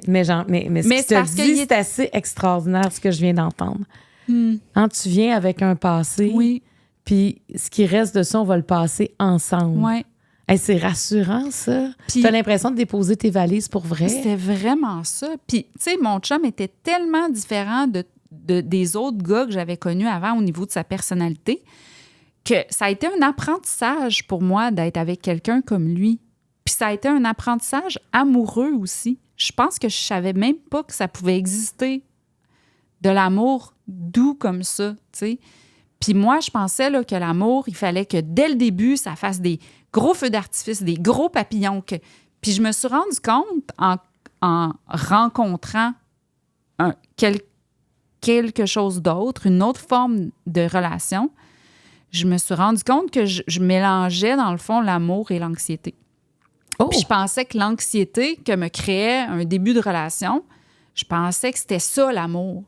Mais ce que tu as dit, c'est assez extraordinaire, ce que je viens d'entendre. Quand tu viens avec un passé... Oui. Puis ce qui reste de ça, on va le passer ensemble. Oui. Hey, c'est rassurant, ça. Tu as l'impression de déposer tes valises pour vrai. C'était vraiment ça. Puis, tu sais, mon chum était tellement différent des autres gars que j'avais connus avant au niveau de sa personnalité que ça a été un apprentissage pour moi d'être avec quelqu'un comme lui. Puis ça a été un apprentissage amoureux aussi. Je pense que je savais même pas que ça pouvait exister de l'amour doux comme ça, tu sais. Puis moi, je pensais là, que l'amour, il fallait que dès le début, ça fasse des gros feux d'artifice, des gros papillons. Puis je me suis rendu compte en rencontrant quelque chose d'autre, une autre forme de relation, je me suis rendu compte que je mélangeais, dans le fond, l'amour et l'anxiété. Oh. Puis je pensais que l'anxiété que me créait un début de relation, je pensais que c'était ça, l'amour.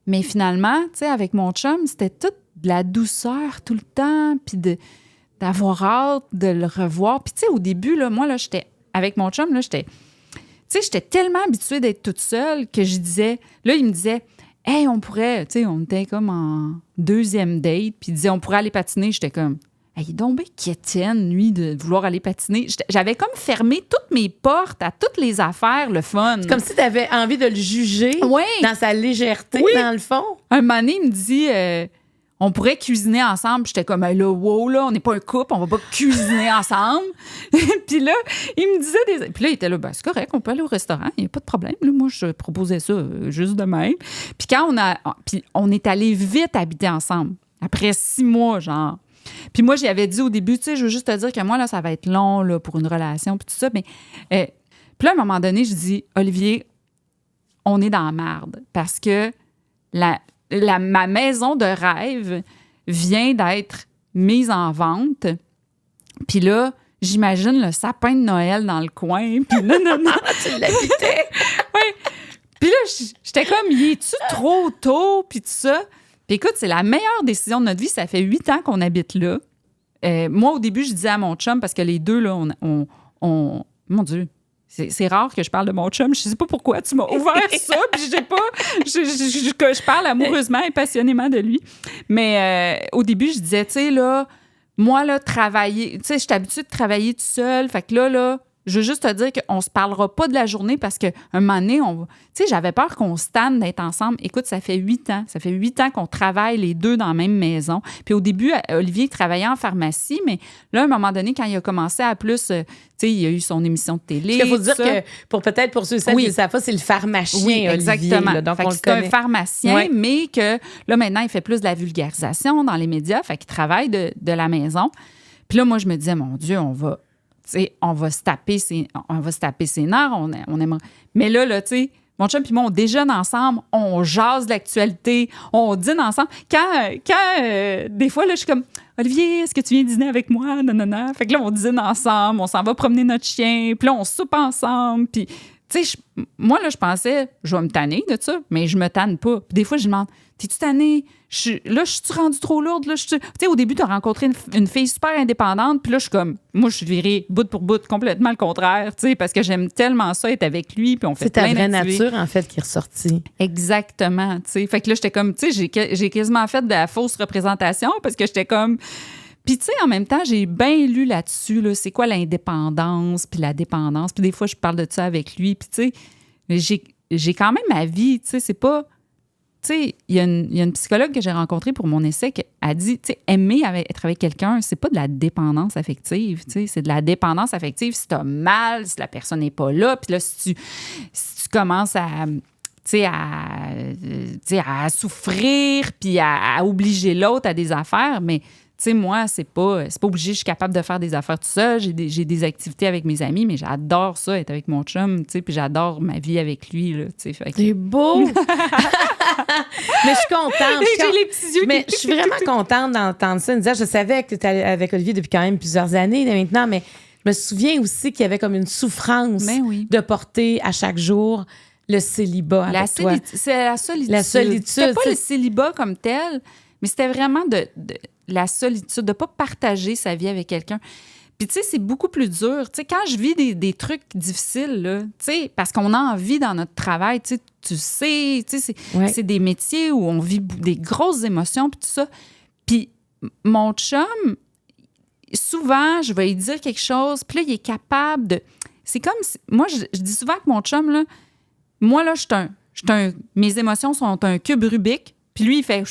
Mais finalement, tu sais, avec mon chum, c'était toute de la douceur tout le temps, puis d'avoir hâte de le revoir. Puis tu sais, au début, là, moi, là, avec mon chum, là, j'étais tellement habituée d'être toute seule que je disais, là, il me disait, « Hey, on pourrait, tu sais, on était comme en deuxième date, puis il disait, on pourrait aller patiner. » J'étais comme, « Hey, il est donc bien quétaine, lui, de vouloir aller patiner. » J'avais comme fermé toutes mes portes à toutes les affaires, le fun. C'est comme si tu avais envie de le juger dans sa légèreté, dans le fond. Un moment donné, il me dit, on pourrait cuisiner ensemble. J'étais comme, hey, là, wow, là, on n'est pas un couple, on va pas cuisiner ensemble. Puis là, il me disait Puis là, il était là, ben, c'est correct, on peut aller au restaurant, il n'y a pas de problème. Là, moi, je proposais ça juste de même. Puis quand on est allé vite habiter ensemble, après 6 mois, genre. Puis moi, j'y avais dit au début, tu sais, je veux juste te dire que moi, là, ça va être long, là, pour une relation, puis tout ça. Mais, puis là, à un moment donné, je dis, Olivier, on est dans la merde parce que ma maison de rêve vient d'être mise en vente. Puis là, j'imagine le sapin de Noël dans le coin. Puis là, non. Tu l'habitais. Oui. Puis là, j'étais comme, y est-tu trop tôt? Puis tout ça. Puis écoute, c'est la meilleure décision de notre vie. Ça fait 8 ans qu'on habite là. Moi, au début, je disais à mon chum, parce que les deux, là, on mon Dieu, c'est rare que je parle de mon chum. Je sais pas pourquoi tu m'as ouvert ça, puis je parle amoureusement et passionnément de lui. Mais au début, je disais, tu sais, là, moi, là, travailler, tu sais, je suis habituée de travailler tout seul. Fait que là, je veux juste te dire qu'on se parlera pas de la journée parce qu'un moment donné, tu sais, j'avais peur qu'on se tanne d'être ensemble. Écoute, ça fait 8 ans. Ça fait 8 ans qu'on travaille les deux dans la même maison. Puis au début, Olivier travaillait en pharmacie, mais là, à un moment donné, quand il a commencé à plus, tu sais, il a eu son émission de télé. Il faut dire que, pour ceux qui ne savent pas, c'est le pharmacien, oui, Olivier. Exactement. Là, donc fait on que le c'est connaît. un pharmacien, mais que là, maintenant, il fait plus de la vulgarisation dans les médias. Fait qu'il travaille de la maison. Puis là, moi, je me disais, mon Dieu, on va se taper ses nerfs, on aimerait. Mais là, tu sais, mon chum et moi, on déjeune ensemble, on jase de l'actualité, on dîne ensemble. Quand des fois, là, je suis comme, Olivier, est-ce que tu viens dîner avec moi? Non. Fait que là, on dîne ensemble, on s'en va promener notre chien, puis là, on soupe ensemble. Puis, tu sais, moi, là, je pensais, je vais me tanner de ça, mais je me tanne pas. Puis des fois, je demande, t'es-tu tannée? Là, je suis rendue trop lourde? Tu sais, au début, tu as rencontré une fille super indépendante, puis là, je suis comme, moi, je suis virée bout pour bout, complètement le contraire, tu sais, parce que j'aime tellement ça, être avec lui, puis on fait plein d'activités. C'est ta vraie nature, en fait, qui est ressortie. Exactement, tu sais. Fait que là, j'étais comme, tu sais, j'ai quasiment fait de la fausse représentation, parce que j'étais comme... Puis, tu sais, en même temps, j'ai bien lu là-dessus, là, c'est quoi l'indépendance, puis la dépendance, puis des fois, je parle de ça avec lui, puis tu sais, j'ai quand même ma vie, tu sais, c'est pas... Tu sais, il y a une psychologue que j'ai rencontrée pour mon essai qui a dit, tu sais, aimer être avec quelqu'un, c'est pas de la dépendance affective, tu sais, c'est de la dépendance affective si t'as mal, si la personne n'est pas là, puis là, si tu commences à souffrir, puis à obliger l'autre à des affaires, mais... Tu sais, moi, c'est pas obligé, je suis capable de faire des affaires tout seul. J'ai des activités avec mes amis, mais j'adore ça, être avec mon chum, tu sais, puis j'adore ma vie avec lui, là, tu sais. C'est beau! Mais je suis contente. J'ai les petits yeux. Mais je suis vraiment contente d'entendre ça. Je savais que tu étais avec Olivier depuis quand même plusieurs années maintenant, mais je me souviens aussi qu'il y avait comme une souffrance de porter à chaque jour le célibat avec toi. C'est la solitude. La solitude. C'était pas le célibat comme tel, mais c'était vraiment de la solitude, de ne pas partager sa vie avec quelqu'un. Puis, tu sais, c'est beaucoup plus dur. Tu sais, quand je vis des trucs difficiles, là, tu sais, parce qu'on a envie dans notre travail, tu sais, c'est des métiers où on vit des grosses émotions, puis tout ça. Puis, mon chum, souvent, je vais lui dire quelque chose, puis là, il est capable de... C'est comme... Moi, je dis souvent que mon chum, là, moi, là, mes émotions sont un cube Rubik, puis lui, il fait...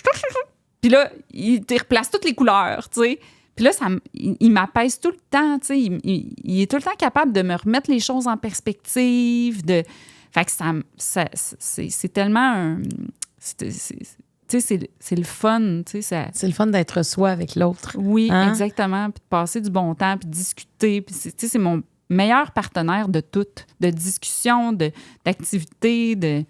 Puis là, il replace toutes les couleurs, tu sais. Puis là, il m'apaise tout le temps, tu sais. Il est tout le temps capable de me remettre les choses en perspective. Fait que c'est tellement c'est le fun. C'est le fun d'être soi avec l'autre. Oui, exactement. Puis de passer du bon temps, puis de discuter. Puis c'est mon meilleur partenaire de tout, de discussion, d'activité, de...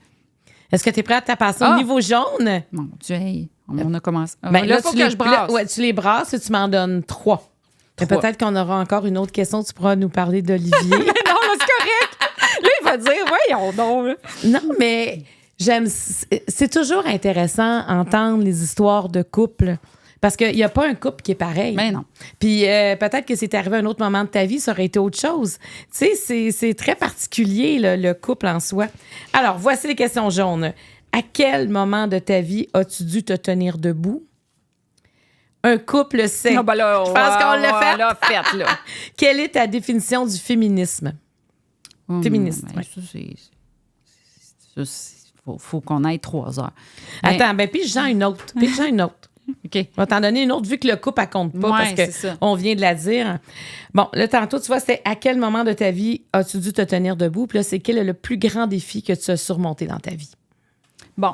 Est-ce que tu es prête à passer au niveau jaune? Mon Dieu, hey, on a commencé. Ben, là, il faut que je brasse. Ouais, tu les brasses et tu m'en donnes 3. Peut-être qu'on aura encore une autre question. Tu pourras nous parler d'Olivier. Non, là, c'est correct. Là, il va dire, voyons donc. Non, mais c'est toujours intéressant d'entendre les histoires de couple. Parce qu'il n'y a pas un couple qui est pareil. Mais non. Puis peut-être que c'est arrivé à un autre moment de ta vie, ça aurait été autre chose. Tu sais, c'est très particulier, le couple en soi. Alors, voici les questions jaunes. À quel moment de ta vie as-tu dû te tenir debout? Un couple sait. Non, ben là, je pense qu'on l'a fait. On l'a fait, là. Quelle est ta définition du féminisme? Féministe, ben, oui. Faut qu'on aille 3 heures. Attends, pige-en une autre. OK. On va t'en donner une autre, vu que le couple, elle compte pas, parce qu'on vient de la dire. Bon, là, tantôt, tu vois, c'était à quel moment de ta vie as-tu dû te tenir debout? Puis là, c'est quel est le plus grand défi que tu as surmonté dans ta vie? Bon.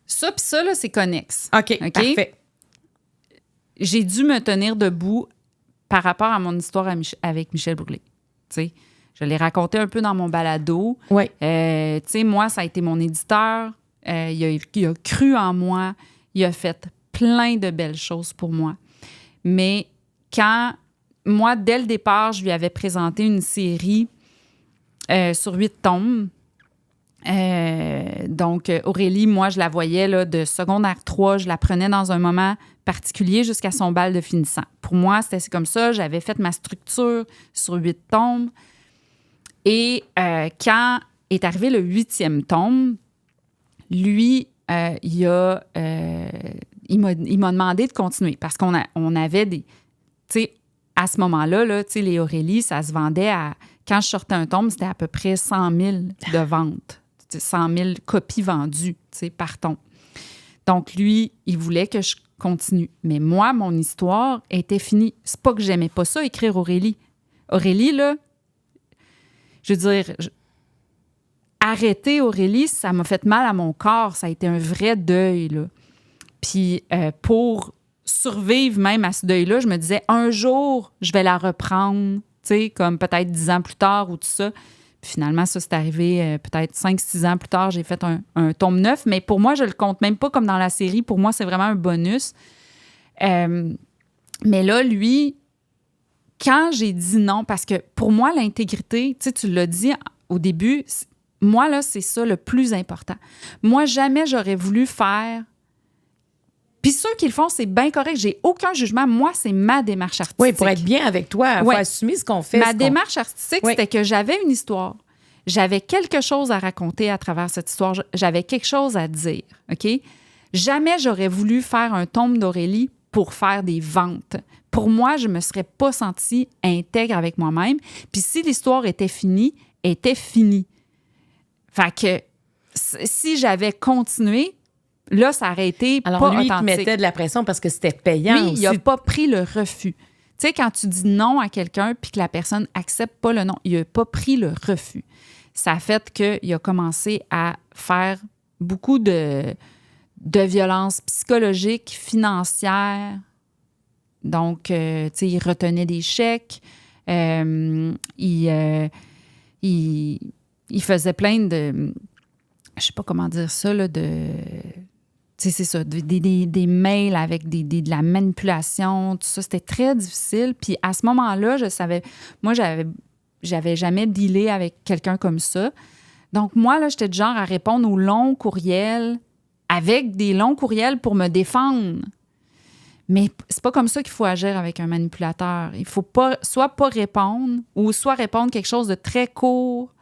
Ça, puis ça, là, c'est connexe. OK, parfait. J'ai dû me tenir debout par rapport à mon histoire avec Michel Brûlé. Tu sais, je l'ai raconté un peu dans mon balado. Oui. Tu sais, moi, ça a été mon éditeur. Il a cru en moi. Il a fait plein de belles choses pour moi. Mais quand, moi, dès le départ, je lui avais présenté une série sur 8 tomes. Donc, Aurélie, moi, je la voyais là, de secondaire 3. Je la prenais dans un moment particulier jusqu'à son bal de finissant. Pour moi, c'était comme ça. J'avais fait ma structure sur 8 tomes. Et quand est arrivé le 8e tome, lui, il m'a demandé de continuer parce qu'on avait des... Tu sais, à ce moment-là, là, tu sais, les Aurélie, ça se vendait à... Quand je sortais un tome, c'était à peu près 100 000 de ventes. 100 000 copies vendues, tu sais, par tome. Donc, lui, il voulait que je continue. Mais moi, mon histoire était finie. C'est pas que j'aimais pas ça, écrire Aurélie. Aurélie, là, je veux dire... Arrêter Aurélie, ça m'a fait mal à mon corps. Ça a été un vrai deuil, là. Puis pour survivre même à ce deuil-là, je me disais, un jour, je vais la reprendre, tu sais, comme peut-être 10 ans plus tard ou tout ça. Puis finalement, ça, c'est arrivé peut-être 5-6 ans plus tard. J'ai fait un tome 9, mais pour moi, je le compte même pas comme dans la série. Pour moi, c'est vraiment un bonus. Mais là, lui, quand j'ai dit non, parce que pour moi, l'intégrité, tu sais, tu l'as dit au début, moi, là, c'est ça le plus important. Moi, jamais j'aurais voulu faire... Puis ceux qui le font, c'est bien correct. J'ai aucun jugement. Moi, c'est ma démarche artistique. Oui, pour être bien avec toi, il faut assumer ce qu'on fait. Ma démarche artistique, c'était que j'avais une histoire. J'avais quelque chose à raconter à travers cette histoire. J'avais quelque chose à dire, OK? Jamais j'aurais voulu faire un tome d'Aurélie pour faire des ventes. Pour moi, je ne me serais pas sentie intègre avec moi-même. Puis si l'histoire était finie, était finie. Fait que si j'avais continué, là, ça aurait été alors, pas lui, authentique. Il mettait de la pression parce que c'était payant lui, aussi. Il n'a pas pris le refus. Tu sais, quand tu dis non à quelqu'un puis que la personne accepte pas le non, il n'a pas pris le refus. Ça a fait qu'il a commencé à faire beaucoup de violences psychologiques, financières. Donc, tu sais, il retenait des chèques. Il faisait plein de... Je sais pas comment dire ça, là, de... Tu sais, c'est ça, des mails avec de la manipulation, tout ça. C'était très difficile. Puis à ce moment-là, je savais... Moi, j'avais jamais dealé avec quelqu'un comme ça. Donc, moi, là, j'étais du genre à répondre aux longs courriels avec des longs courriels pour me défendre. Mais c'est pas comme ça qu'il faut agir avec un manipulateur. Il faut pas, soit pas répondre ou soit répondre quelque chose de très court,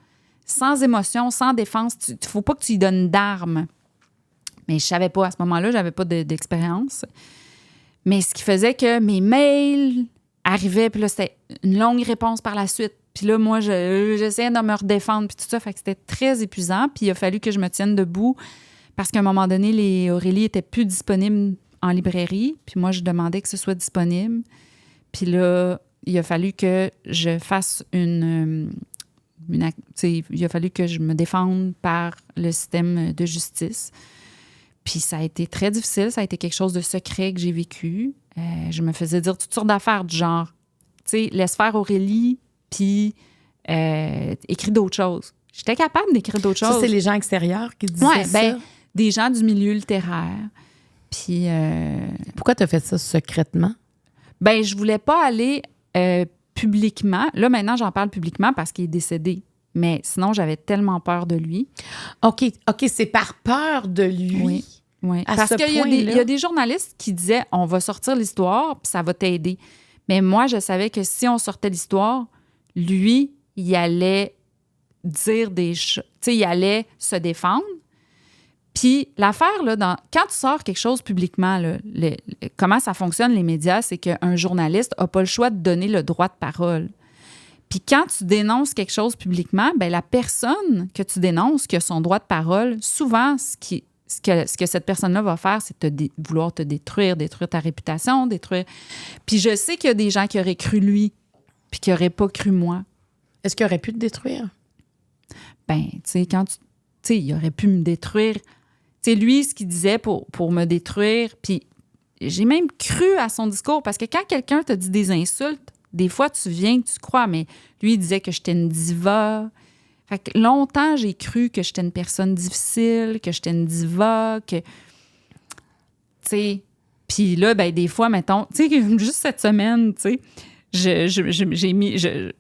sans émotion, sans défense. Il ne faut pas que tu lui donnes d'armes. Mais je savais pas, à ce moment-là, j'avais pas d'expérience. Mais ce qui faisait que mes mails arrivaient, puis là, c'était une longue réponse par la suite. Puis là, moi, j'essayais de me redéfendre, puis tout ça. Fait que c'était très épuisant. Puis il a fallu que je me tienne debout parce qu'à un moment donné, les Aurélie n'étaient plus disponibles en librairie. Puis moi, je demandais que ce soit disponible. Puis là, il a fallu que je fasse il a fallu que je me défende par le système de justice. Puis ça a été très difficile. Ça a été quelque chose de secret que j'ai vécu. Je me faisais dire toutes sortes d'affaires du genre, tu sais, laisse faire Aurélie, puis écris d'autres choses. J'étais capable d'écrire d'autres choses. Ça, c'est les gens extérieurs qui disaient ça? Ben, des gens du milieu littéraire. Puis... Pourquoi tu as fait ça secrètement? Ben, je voulais pas aller publiquement. Là, maintenant, j'en parle publiquement parce qu'il est décédé. Mais sinon, j'avais tellement peur de lui. OK, c'est par peur de lui. Oui. À Parce ce qu'il y a des journalistes qui disaient on va sortir l'histoire, puis ça va t'aider. Mais moi, je savais que si on sortait l'histoire, lui, il allait dire des choses. Tu sais, il allait se défendre. Puis l'affaire, là, quand tu sors quelque chose publiquement, là, comment ça fonctionne, les médias, c'est qu'un journaliste n'a pas le choix de donner le droit de parole. Puis quand tu dénonces quelque chose publiquement, bien, la personne que tu dénonces, qui a son droit de parole, souvent, ce que cette personne-là va faire, c'est vouloir te détruire ta réputation, détruire... Puis je sais qu'il y a des gens qui auraient cru lui, puis qui n'auraient pas cru moi. Est-ce qu'il aurait pu te détruire? Ben, tu sais, il aurait pu me détruire. Tu sais, lui, ce qu'il disait pour me détruire, puis j'ai même cru à son discours, parce que quand quelqu'un te dit des insultes, des fois, tu viens, tu crois, mais lui, il disait que j'étais une diva. Fait que longtemps, j'ai cru que j'étais une personne difficile, que j'étais une diva, que... Tu sais... Puis là, ben des fois, mettons... Tu sais, juste cette semaine, tu sais,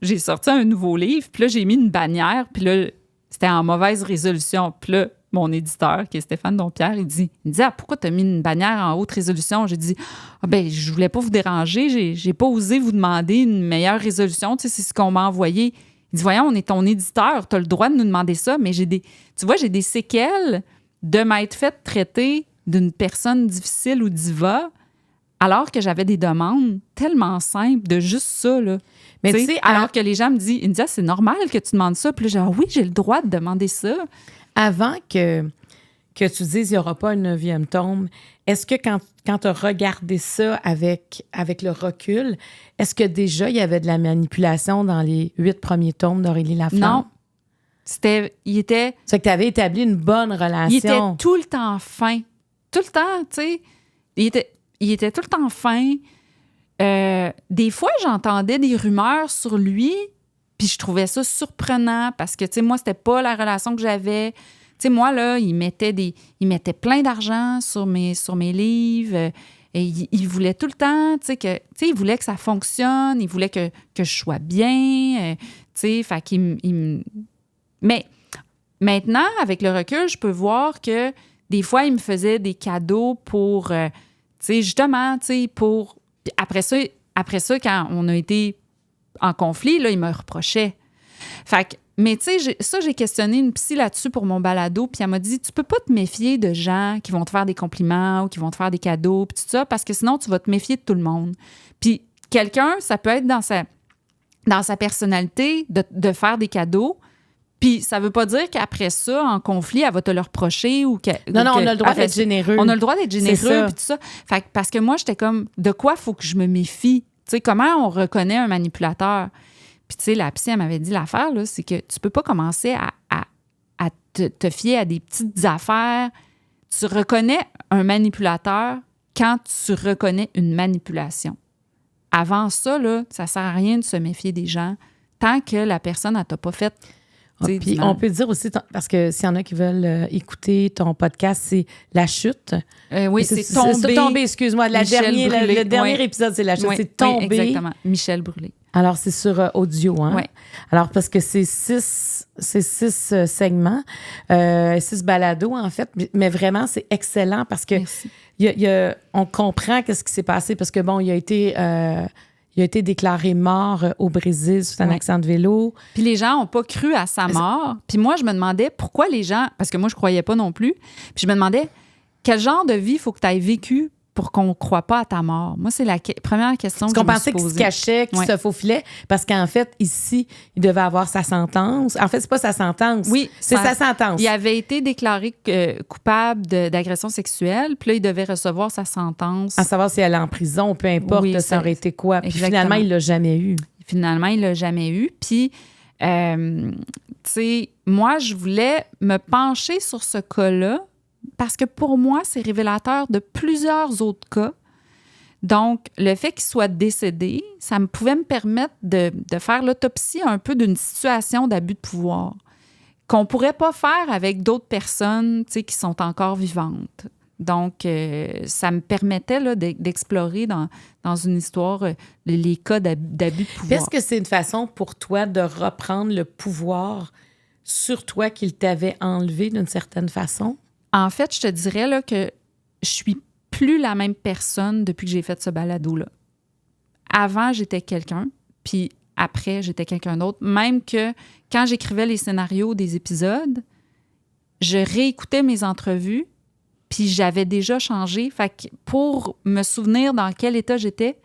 j'ai sorti un nouveau livre, puis là, j'ai mis une bannière, puis là, c'était en mauvaise résolution. Puis là, mon éditeur, qui est Stéphane Dompierre, il dit pourquoi tu as mis une bannière en haute résolution? J'ai dit je voulais pas vous déranger, j'ai pas osé vous demander une meilleure résolution, tu sais, c'est ce qu'on m'a envoyé. Il dit voyons, on est ton éditeur, tu as le droit de nous demander ça, mais j'ai des séquelles de m'être fait traiter d'une personne difficile ou diva, alors que j'avais des demandes tellement simples de juste ça, là. Mais tu sais, alors que les gens me disent, c'est normal que tu demandes ça. Puis là, genre, oui, j'ai le droit de demander ça. Avant que tu dises il n'y aura pas une 9e tombe, est-ce que quand tu as regardé ça avec le recul, est-ce que déjà il y avait de la manipulation dans les 8 premiers tomes d'Aurélie Laflamme? Non. C'est que tu avais établi une bonne relation. Il était tout le temps fin. Tout le temps, tu sais. Il était tout le temps fin. Des fois, j'entendais des rumeurs sur lui, puis je trouvais ça surprenant parce que, tu sais, moi, c'était pas la relation que j'avais. Tu sais, moi, là, il mettait plein d'argent sur mes livres. Et il voulait tout le temps, tu sais, il voulait que ça fonctionne, il voulait que je sois bien, tu sais, fait qu'il Mais maintenant, avec le recul, je peux voir que des fois, il me faisait des cadeaux pour, tu sais, justement, tu sais, pour... Après ça, quand on a été en conflit, là, il me reprochait. Fait que, mais tu sais, j'ai questionné une psy là-dessus pour mon balado, puis elle m'a dit, tu peux pas te méfier de gens qui vont te faire des compliments ou qui vont te faire des cadeaux, puis tout ça, parce que sinon, tu vas te méfier de tout le monde. Puis quelqu'un, ça peut être dans sa personnalité de faire des cadeaux, puis ça veut pas dire qu'après ça, en conflit, elle va te le reprocher ou que... Non, on a le droit d'être généreux. On a le droit d'être généreux, puis tout ça. Fait que, parce que moi, j'étais comme, de quoi faut que je me méfie? Tu sais, comment on reconnaît un manipulateur? Puis, tu sais, la psy, elle m'avait dit l'affaire, là, c'est que tu peux pas commencer à te fier à des petites affaires. Tu reconnais un manipulateur quand tu reconnais une manipulation. Avant ça, là, ça sert à rien de se méfier des gens tant que la personne, elle t'a pas fait... Puis on peut dire aussi, parce que s'il y en a qui veulent écouter ton podcast, c'est La Chute. Oui, c'est Tombé. Excuse-moi. Le dernier épisode, c'est La Chute. C'est Tombé. Oui, exactement. Michel Brûlé. Alors, c'est sur audio, hein? Oui. Alors, parce que c'est 6 segments, 6 balados, en fait. Mais vraiment, c'est excellent parce que on comprend qu'est-ce qui s'est passé parce que, bon, il a été déclaré mort au Brésil sous un accident de vélo. Puis les gens n'ont pas cru à sa mort. Puis moi, je me demandais pourquoi les gens... Parce que moi, je ne croyais pas non plus. Puis je me demandais, quel genre de vie il faut que tu aies vécu pour qu'on ne croie pas à ta mort? Moi, c'est la première question que je me suis posée. Parce qu'on pensait qu'il se cachait, qu'il se faufilait. Parce qu'en fait, ici, il devait avoir sa sentence. En fait, c'est pas sa sentence. Oui. C'est sa sentence. Il avait été déclaré coupable d'agression sexuelle. Puis là, il devait recevoir sa sentence. À savoir si elle est en prison, peu importe, ça aurait été quoi. Puis finalement, il l'a jamais eu. Puis, tu sais, moi, je voulais me pencher sur ce cas-là parce que pour moi, c'est révélateur de plusieurs autres cas. Donc, le fait qu'il soit décédé, ça pouvait me permettre de faire l'autopsie un peu d'une situation d'abus de pouvoir qu'on ne pourrait pas faire avec d'autres personnes qui sont encore vivantes. Donc, ça me permettait là, d'explorer dans une histoire les cas d'abus de pouvoir. Est-ce que c'est une façon pour toi de reprendre le pouvoir sur toi qu'il t'avait enlevé d'une certaine façon? En fait, je te dirais là, que je suis plus la même personne depuis que j'ai fait ce balado-là. Avant, j'étais quelqu'un, puis après, j'étais quelqu'un d'autre. Même que quand j'écrivais les scénarios des épisodes, je réécoutais mes entrevues, puis j'avais déjà changé. Fait que pour me souvenir dans quel état j'étais,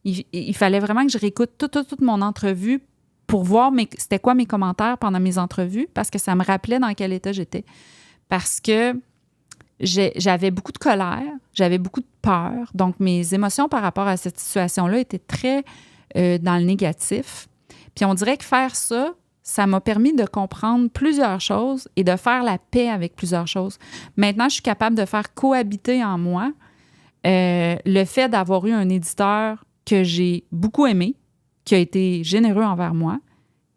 il fallait vraiment que je réécoute toute mon entrevue pour voir c'était quoi mes commentaires pendant mes entrevues, parce que ça me rappelait dans quel état j'étais. Parce que j'avais beaucoup de colère, j'avais beaucoup de peur. Donc, mes émotions par rapport à cette situation-là étaient très dans le négatif. Puis on dirait que faire ça, ça m'a permis de comprendre plusieurs choses et de faire la paix avec plusieurs choses. Maintenant, je suis capable de faire cohabiter en moi le fait d'avoir eu un éditeur que j'ai beaucoup aimé, qui a été généreux envers moi,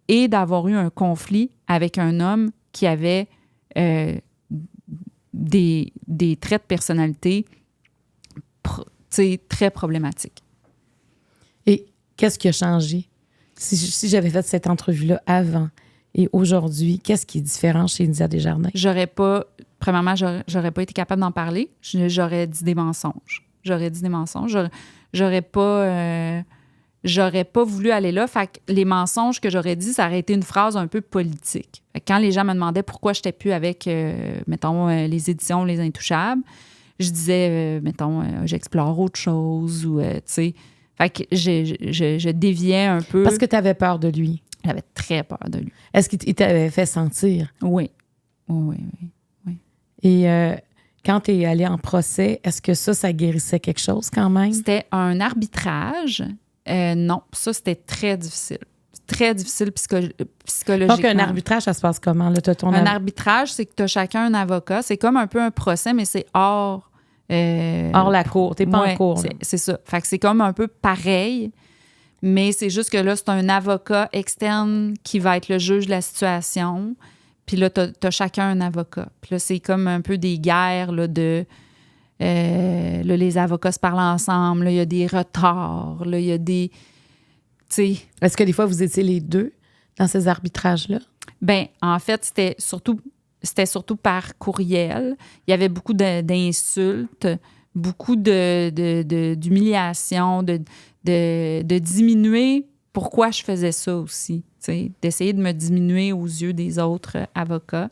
et d'avoir eu un conflit avec un homme qui avait des traits de personnalité très problématiques. Et qu'est-ce qui a changé? Si j'avais fait cette entrevue-là avant et aujourd'hui, qu'est-ce qui est différent chez Lydia Desjardins? Premièrement, j'aurais pas été capable d'en parler. J'aurais dit des mensonges. J'aurais pas voulu aller là. Fait que les mensonges que j'aurais dit, ça aurait été une phrase un peu politique. Fait que quand les gens me demandaient pourquoi je n'étais plus avec, mettons, les éditions Les Intouchables, je disais, j'explore autre chose ou, tu sais. Fait que je déviais un peu. Parce que tu avais peur de lui. J'avais très peur de lui. Est-ce qu'il t'avait fait sentir? Oui. Et quand tu es allé en procès, est-ce que ça guérissait quelque chose quand même? C'était un arbitrage. Non, ça, c'était très difficile. Très difficile psychologiquement. Donc, un arbitrage, ça se passe comment? Là, un arbitrage, c'est que tu as chacun un avocat. C'est comme un peu un procès, mais c'est hors la cour. T'es pas en cour. C'est ça. Fait que c'est comme un peu pareil, mais c'est juste que là, c'est un avocat externe qui va être le juge de la situation. Puis là, t'as chacun un avocat. Puis là, c'est comme un peu des guerres là, là, les avocats se parlent ensemble. Là, il y a des retards. Là, il y a des... Est-ce que des fois, vous étiez les deux dans ces arbitrages-là? Bien, en fait, c'était surtout par courriel. Il y avait beaucoup d'insultes, beaucoup d'humiliation, de diminuer pourquoi je faisais ça aussi, d'essayer de me diminuer aux yeux des autres avocats.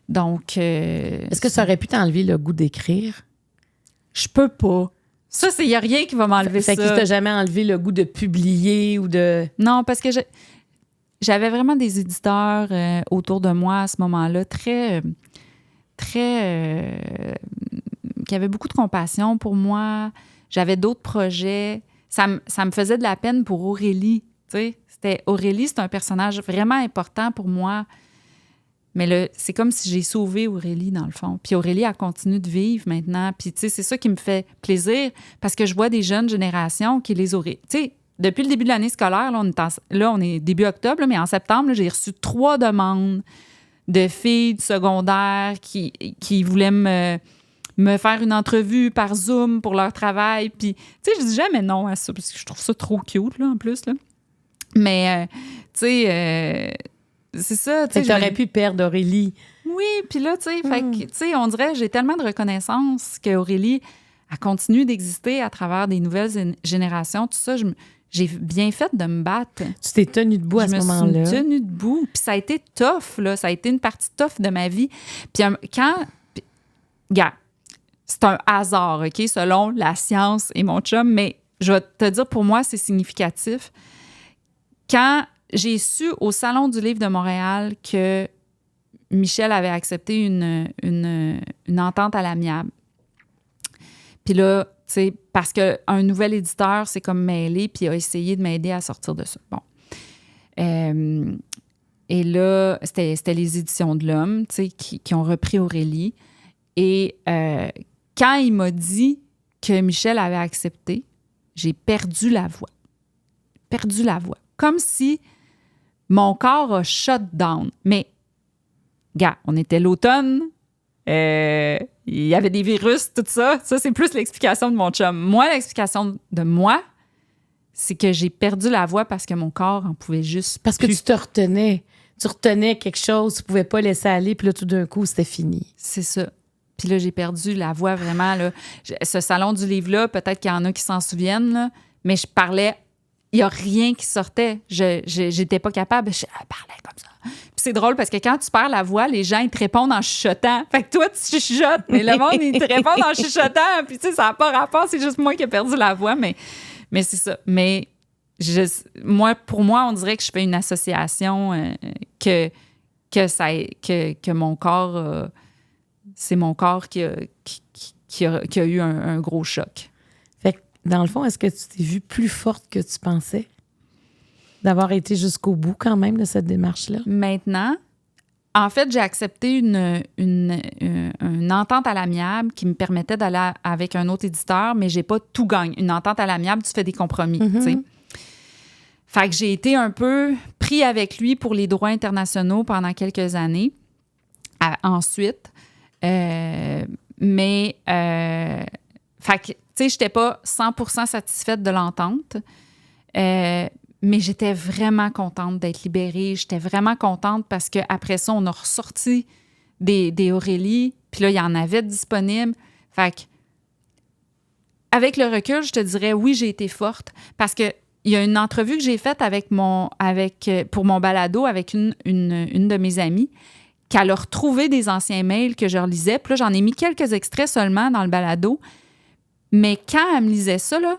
Donc... Est-ce que ça aurait pu t'enlever le goût d'écrire? Je peux pas. Ça, il n'y a rien qui va m'enlever ça. Fait qu'il t'a jamais enlevé le goût de publier ou de... Non, parce que j'avais vraiment des éditeurs autour de moi à ce moment-là, très qui avaient beaucoup de compassion pour moi. J'avais d'autres projets. Ça me faisait de la peine pour Aurélie. Aurélie, c'est un personnage vraiment important pour moi. Mais c'est comme si j'ai sauvé Aurélie, dans le fond. Puis Aurélie, elle continue de vivre maintenant. Puis, c'est ça qui me fait plaisir parce que je vois des jeunes générations qui les auraient... Depuis le début de l'année scolaire, là, on est début octobre, là, mais en septembre, là, j'ai reçu 3 demandes de filles du secondaire qui voulaient me faire une entrevue par Zoom pour leur travail. Puis, je dis jamais non à ça parce que je trouve ça trop cute, là, en plus. Là. Mais, c'est ça. Tu aurais pu perdre Aurélie. Oui, puis là, on dirait j'ai tellement de reconnaissance qu'Aurélie a continué d'exister à travers des nouvelles générations. Tout ça, j'ai bien fait de me battre. Tu t'es tenue debout à ce moment-là. Je me suis tenue debout. Puis ça a été tough, là. Ça a été une partie tough de ma vie. Puis regarde, c'est un hasard, OK, selon la science et mon chum, mais je vais te dire, pour moi, c'est significatif. Quand j'ai su au Salon du livre de Montréal que Michel avait accepté une entente à l'amiable. Puis là, tu sais, parce qu'un nouvel éditeur s'est comme mêlé puis a essayé de m'aider à sortir de ça. Bon. Et là, c'était les Éditions de l'Homme, tu sais, qui ont repris Aurélie. Et quand il m'a dit que Michel avait accepté, j'ai perdu la voix. Perdu la voix. Comme si mon corps a shut down. Mais, gars, on était l'automne, il y avait des virus, tout ça. Ça, c'est plus l'explication de mon chum. Moi, l'explication de moi, c'est que j'ai perdu la voix parce que mon corps en pouvait juste Parce que tu te retenais. Tu retenais quelque chose, tu pouvais pas laisser aller, puis là, tout d'un coup, c'était fini. C'est ça. Puis là, j'ai perdu la voix vraiment. Là. Ce salon du livre-là, peut-être qu'il y en a qui s'en souviennent, là, mais je parlais, il n'y a rien qui sortait. J'étais pas capable. Je parlais comme ça. Puis c'est drôle parce que quand tu perds la voix, les gens, ils te répondent en chuchotant. Fait que toi, tu chuchotes, mais le monde, il te répond en chuchotant. Puis tu sais, ça n'a pas rapport, c'est juste moi qui ai perdu la voix, mais c'est ça. Mais pour moi, on dirait que je fais une association que mon corps, c'est mon corps qui a eu un gros choc. Fait que, dans le fond, est-ce que tu t'es vue plus forte que tu pensais? D'avoir été jusqu'au bout quand même de cette démarche-là? Maintenant, en fait, j'ai accepté une entente à l'amiable qui me permettait d'aller avec un autre éditeur, mais j'ai pas tout gagné. Une entente à l'amiable, tu fais des compromis, tu sais. Fait que j'ai été un peu pris avec lui pour les droits internationaux pendant quelques années. Ensuite, fait que, tu sais, j'étais pas 100% satisfaite de l'entente, mais j'étais vraiment contente d'être libérée. J'étais vraiment contente parce qu'après ça, on a ressorti des Aurélie, puis là, il y en avait disponibles. Fait que, avec le recul, je te dirais, oui, j'ai été forte parce que il y a une entrevue que j'ai faite pour mon balado avec une de mes amies, qu'elle a retrouvé des anciens mails que je relisais. Puis là, j'en ai mis quelques extraits seulement dans le balado. Mais quand elle me lisait ça, là,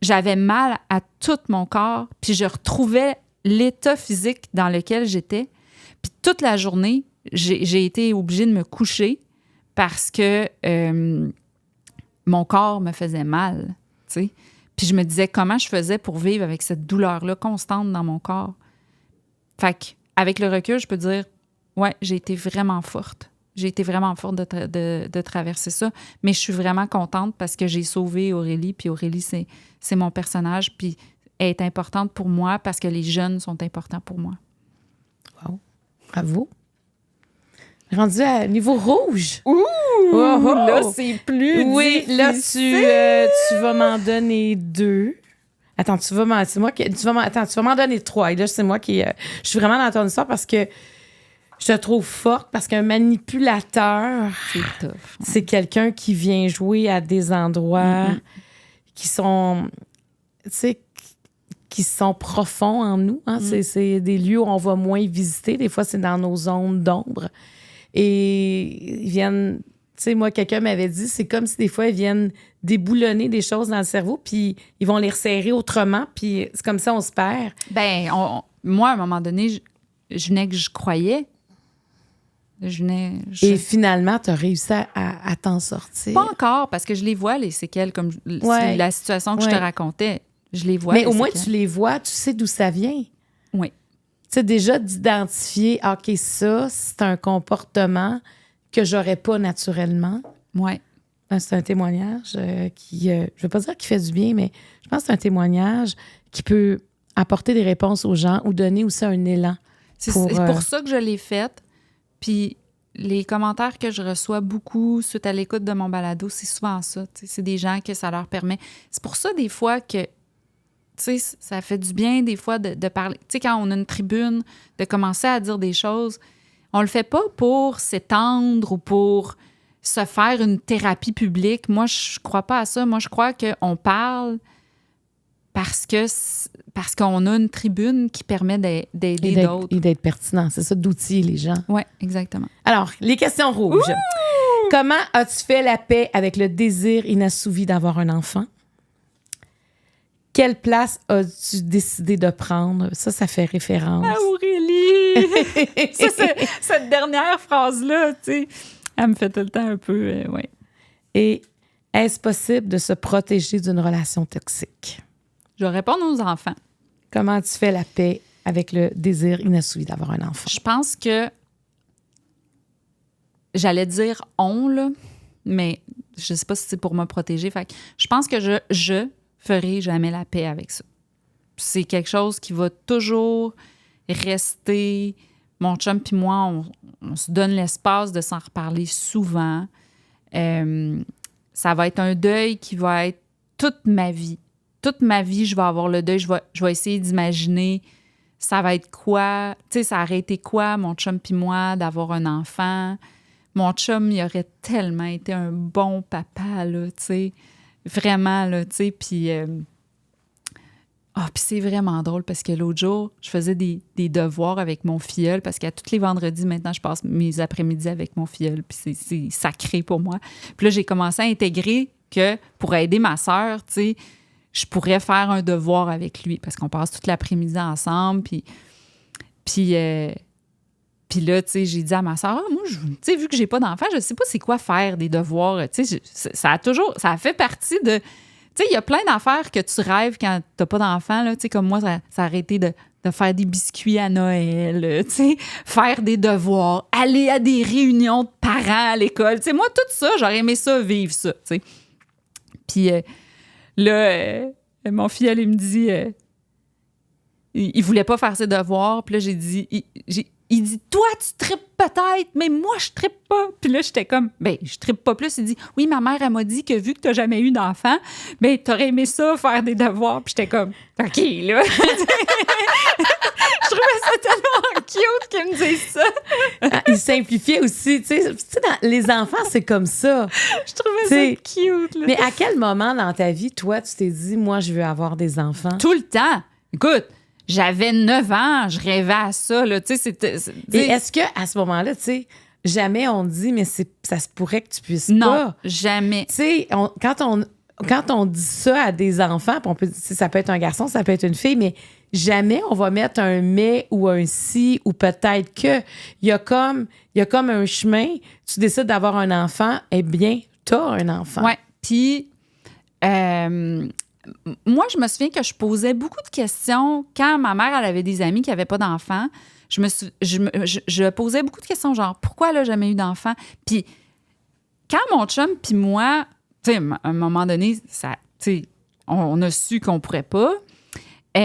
j'avais mal à tout mon corps. Puis je retrouvais l'état physique dans lequel j'étais. Puis toute la journée, j'ai été obligée de me coucher parce que mon corps me faisait mal, tu sais. Puis je me disais comment je faisais pour vivre avec cette douleur-là constante dans mon corps. Fait qu'avec le recul, je peux dire, ouais, j'ai été vraiment forte. J'ai été vraiment forte de traverser ça. Mais je suis vraiment contente parce que j'ai sauvé Aurélie. Puis Aurélie, c'est mon personnage. Puis elle est importante pour moi parce que les jeunes sont importants pour moi. Wow. Bravo. Rendu à niveau rouge. Ouh! Oh, là, c'est plus difficile. Là, tu vas m'en donner 2. Attends, tu vas m'en donner 3. Et là, c'est moi qui... je suis vraiment dans ton histoire parce que je te trouve forte, parce qu'un manipulateur, c'est tough. C'est quelqu'un qui vient jouer à des endroits qui sont... Tu sais, qui sont profonds en nous. Hein? C'est des lieux où on va moins visiter. Des fois, c'est dans nos zones d'ombre. Et ils viennent... Tu sais, moi, quelqu'un m'avait dit, c'est comme si des fois, ils viennent déboulonner des choses dans le cerveau, puis ils vont les resserrer autrement, puis c'est comme ça, on se perd. Ben, moi, à un moment donné, je venais que je croyais. Et finalement, tu as réussi à t'en sortir. Pas encore, parce que je les vois, les séquelles, comme la situation que je te racontais. Je les vois. Mais au moins, tu les vois, tu sais d'où ça vient. Oui. Tu sais, déjà d'identifier, OK, ça, c'est un comportement que j'aurais pas naturellement. Oui. C'est un témoignage qui, je veux pas dire qu'il fait du bien, mais je pense que c'est un témoignage qui peut apporter des réponses aux gens ou donner aussi un élan. C'est pour ça que je l'ai faite. Puis les commentaires que je reçois beaucoup suite à l'écoute de mon balado, c'est souvent ça. C'est des gens que ça leur permet. C'est pour ça, des fois, que ça fait du bien, des fois, de parler. Tu sais, quand on a une tribune, de commencer à dire des choses, on le fait pas pour s'étendre ou pour se faire une thérapie publique. Moi, je crois pas à ça. Moi, je crois qu'on parle parce qu'on a une tribune qui permet d'aider d'autres. Et d'être pertinent. C'est ça, d'outiller les gens. Oui, exactement. Alors, les questions rouges. Ouh! Comment as-tu fait la paix avec le désir inassouvi d'avoir un enfant? Quelle place as-tu décidé de prendre? Ça fait référence. Ah, Aurélie! Cette dernière phrase-là, tu sais, elle me fait tout le temps un peu... ouais. Et est-ce possible de se protéger d'une relation toxique? Je vais répondre aux enfants. Comment tu fais la paix avec le désir inassouvi d'avoir un enfant? Je pense que j'allais dire « on », là, mais je sais pas si c'est pour me protéger. Fait que je pense que je ferai jamais la paix avec ça. C'est quelque chose qui va toujours rester. Mon chum puis moi, on se donne l'espace de s'en reparler souvent. Ça va être un deuil qui va être toute ma vie. Toute ma vie, je vais avoir le deuil. Je vais essayer d'imaginer ça va être quoi. Tu sais, ça aurait été quoi, mon chum puis moi, d'avoir un enfant. Mon chum, il aurait tellement été un bon papa, là, tu sais. Vraiment, là, tu sais. Puis puis c'est vraiment drôle parce que l'autre jour, je faisais des devoirs avec mon filleul parce qu'à tous les vendredis, maintenant, je passe mes après-midi avec mon filleul. Puis c'est sacré pour moi. Puis là, j'ai commencé à intégrer que pour aider ma sœur, tu sais, je pourrais faire un devoir avec lui parce qu'on passe toute l'après-midi ensemble. Puis là, tu sais, j'ai dit à ma sœur, moi, tu sais, vu que j'ai pas d'enfant, je sais pas c'est quoi faire des devoirs. Tu sais, ça a fait partie de... Tu sais, il y a plein d'affaires que tu rêves quand t'as pas d'enfant, là. Tu sais, comme moi, ça a arrêté de faire des biscuits à Noël, tu sais, faire des devoirs, aller à des réunions de parents à l'école. Tu sais, moi, tout ça, j'aurais aimé ça, vivre ça, tu sais. Puis là, mon fils, il me dit... il voulait pas faire ses devoirs. Puis là, j'ai dit... Il dit, toi, tu tripes peut-être, mais moi, je trippe pas. Puis là, j'étais comme, je trippe pas plus. Il dit, oui, ma mère, elle m'a dit que vu que t'as jamais eu d'enfant, t'aurais aimé ça, faire des devoirs. Puis j'étais comme, OK, là. Je trouvais ça tellement cute qu'il me dise ça. Il simplifiait aussi. Tu sais, les enfants, c'est comme ça. Je trouvais ça cute, là. Mais à quel moment dans ta vie, toi, tu t'es dit, moi, je veux avoir des enfants? Tout le temps. Écoute, j'avais 9 ans, je rêvais à ça, là, tu sais, Et est-ce qu'à ce moment-là, tu sais, jamais on dit, mais ça se pourrait que tu puisses pas? Non, jamais. Tu sais, quand on dit ça à des enfants, ça peut être un garçon, ça peut être une fille, mais jamais on va mettre un mais ou un si ou peut-être que. Il y a comme un chemin, tu décides d'avoir un enfant, eh bien, t'as un enfant. Ouais, puis... moi, je me souviens que je posais beaucoup de questions quand ma mère elle avait des amis qui n'avaient pas d'enfants. Je posais beaucoup de questions, genre, pourquoi elle n'a jamais eu d'enfant? Puis, quand mon chum puis moi, tu sais, à un moment donné, ça, tu sais, on a su qu'on ne pourrait pas. Tu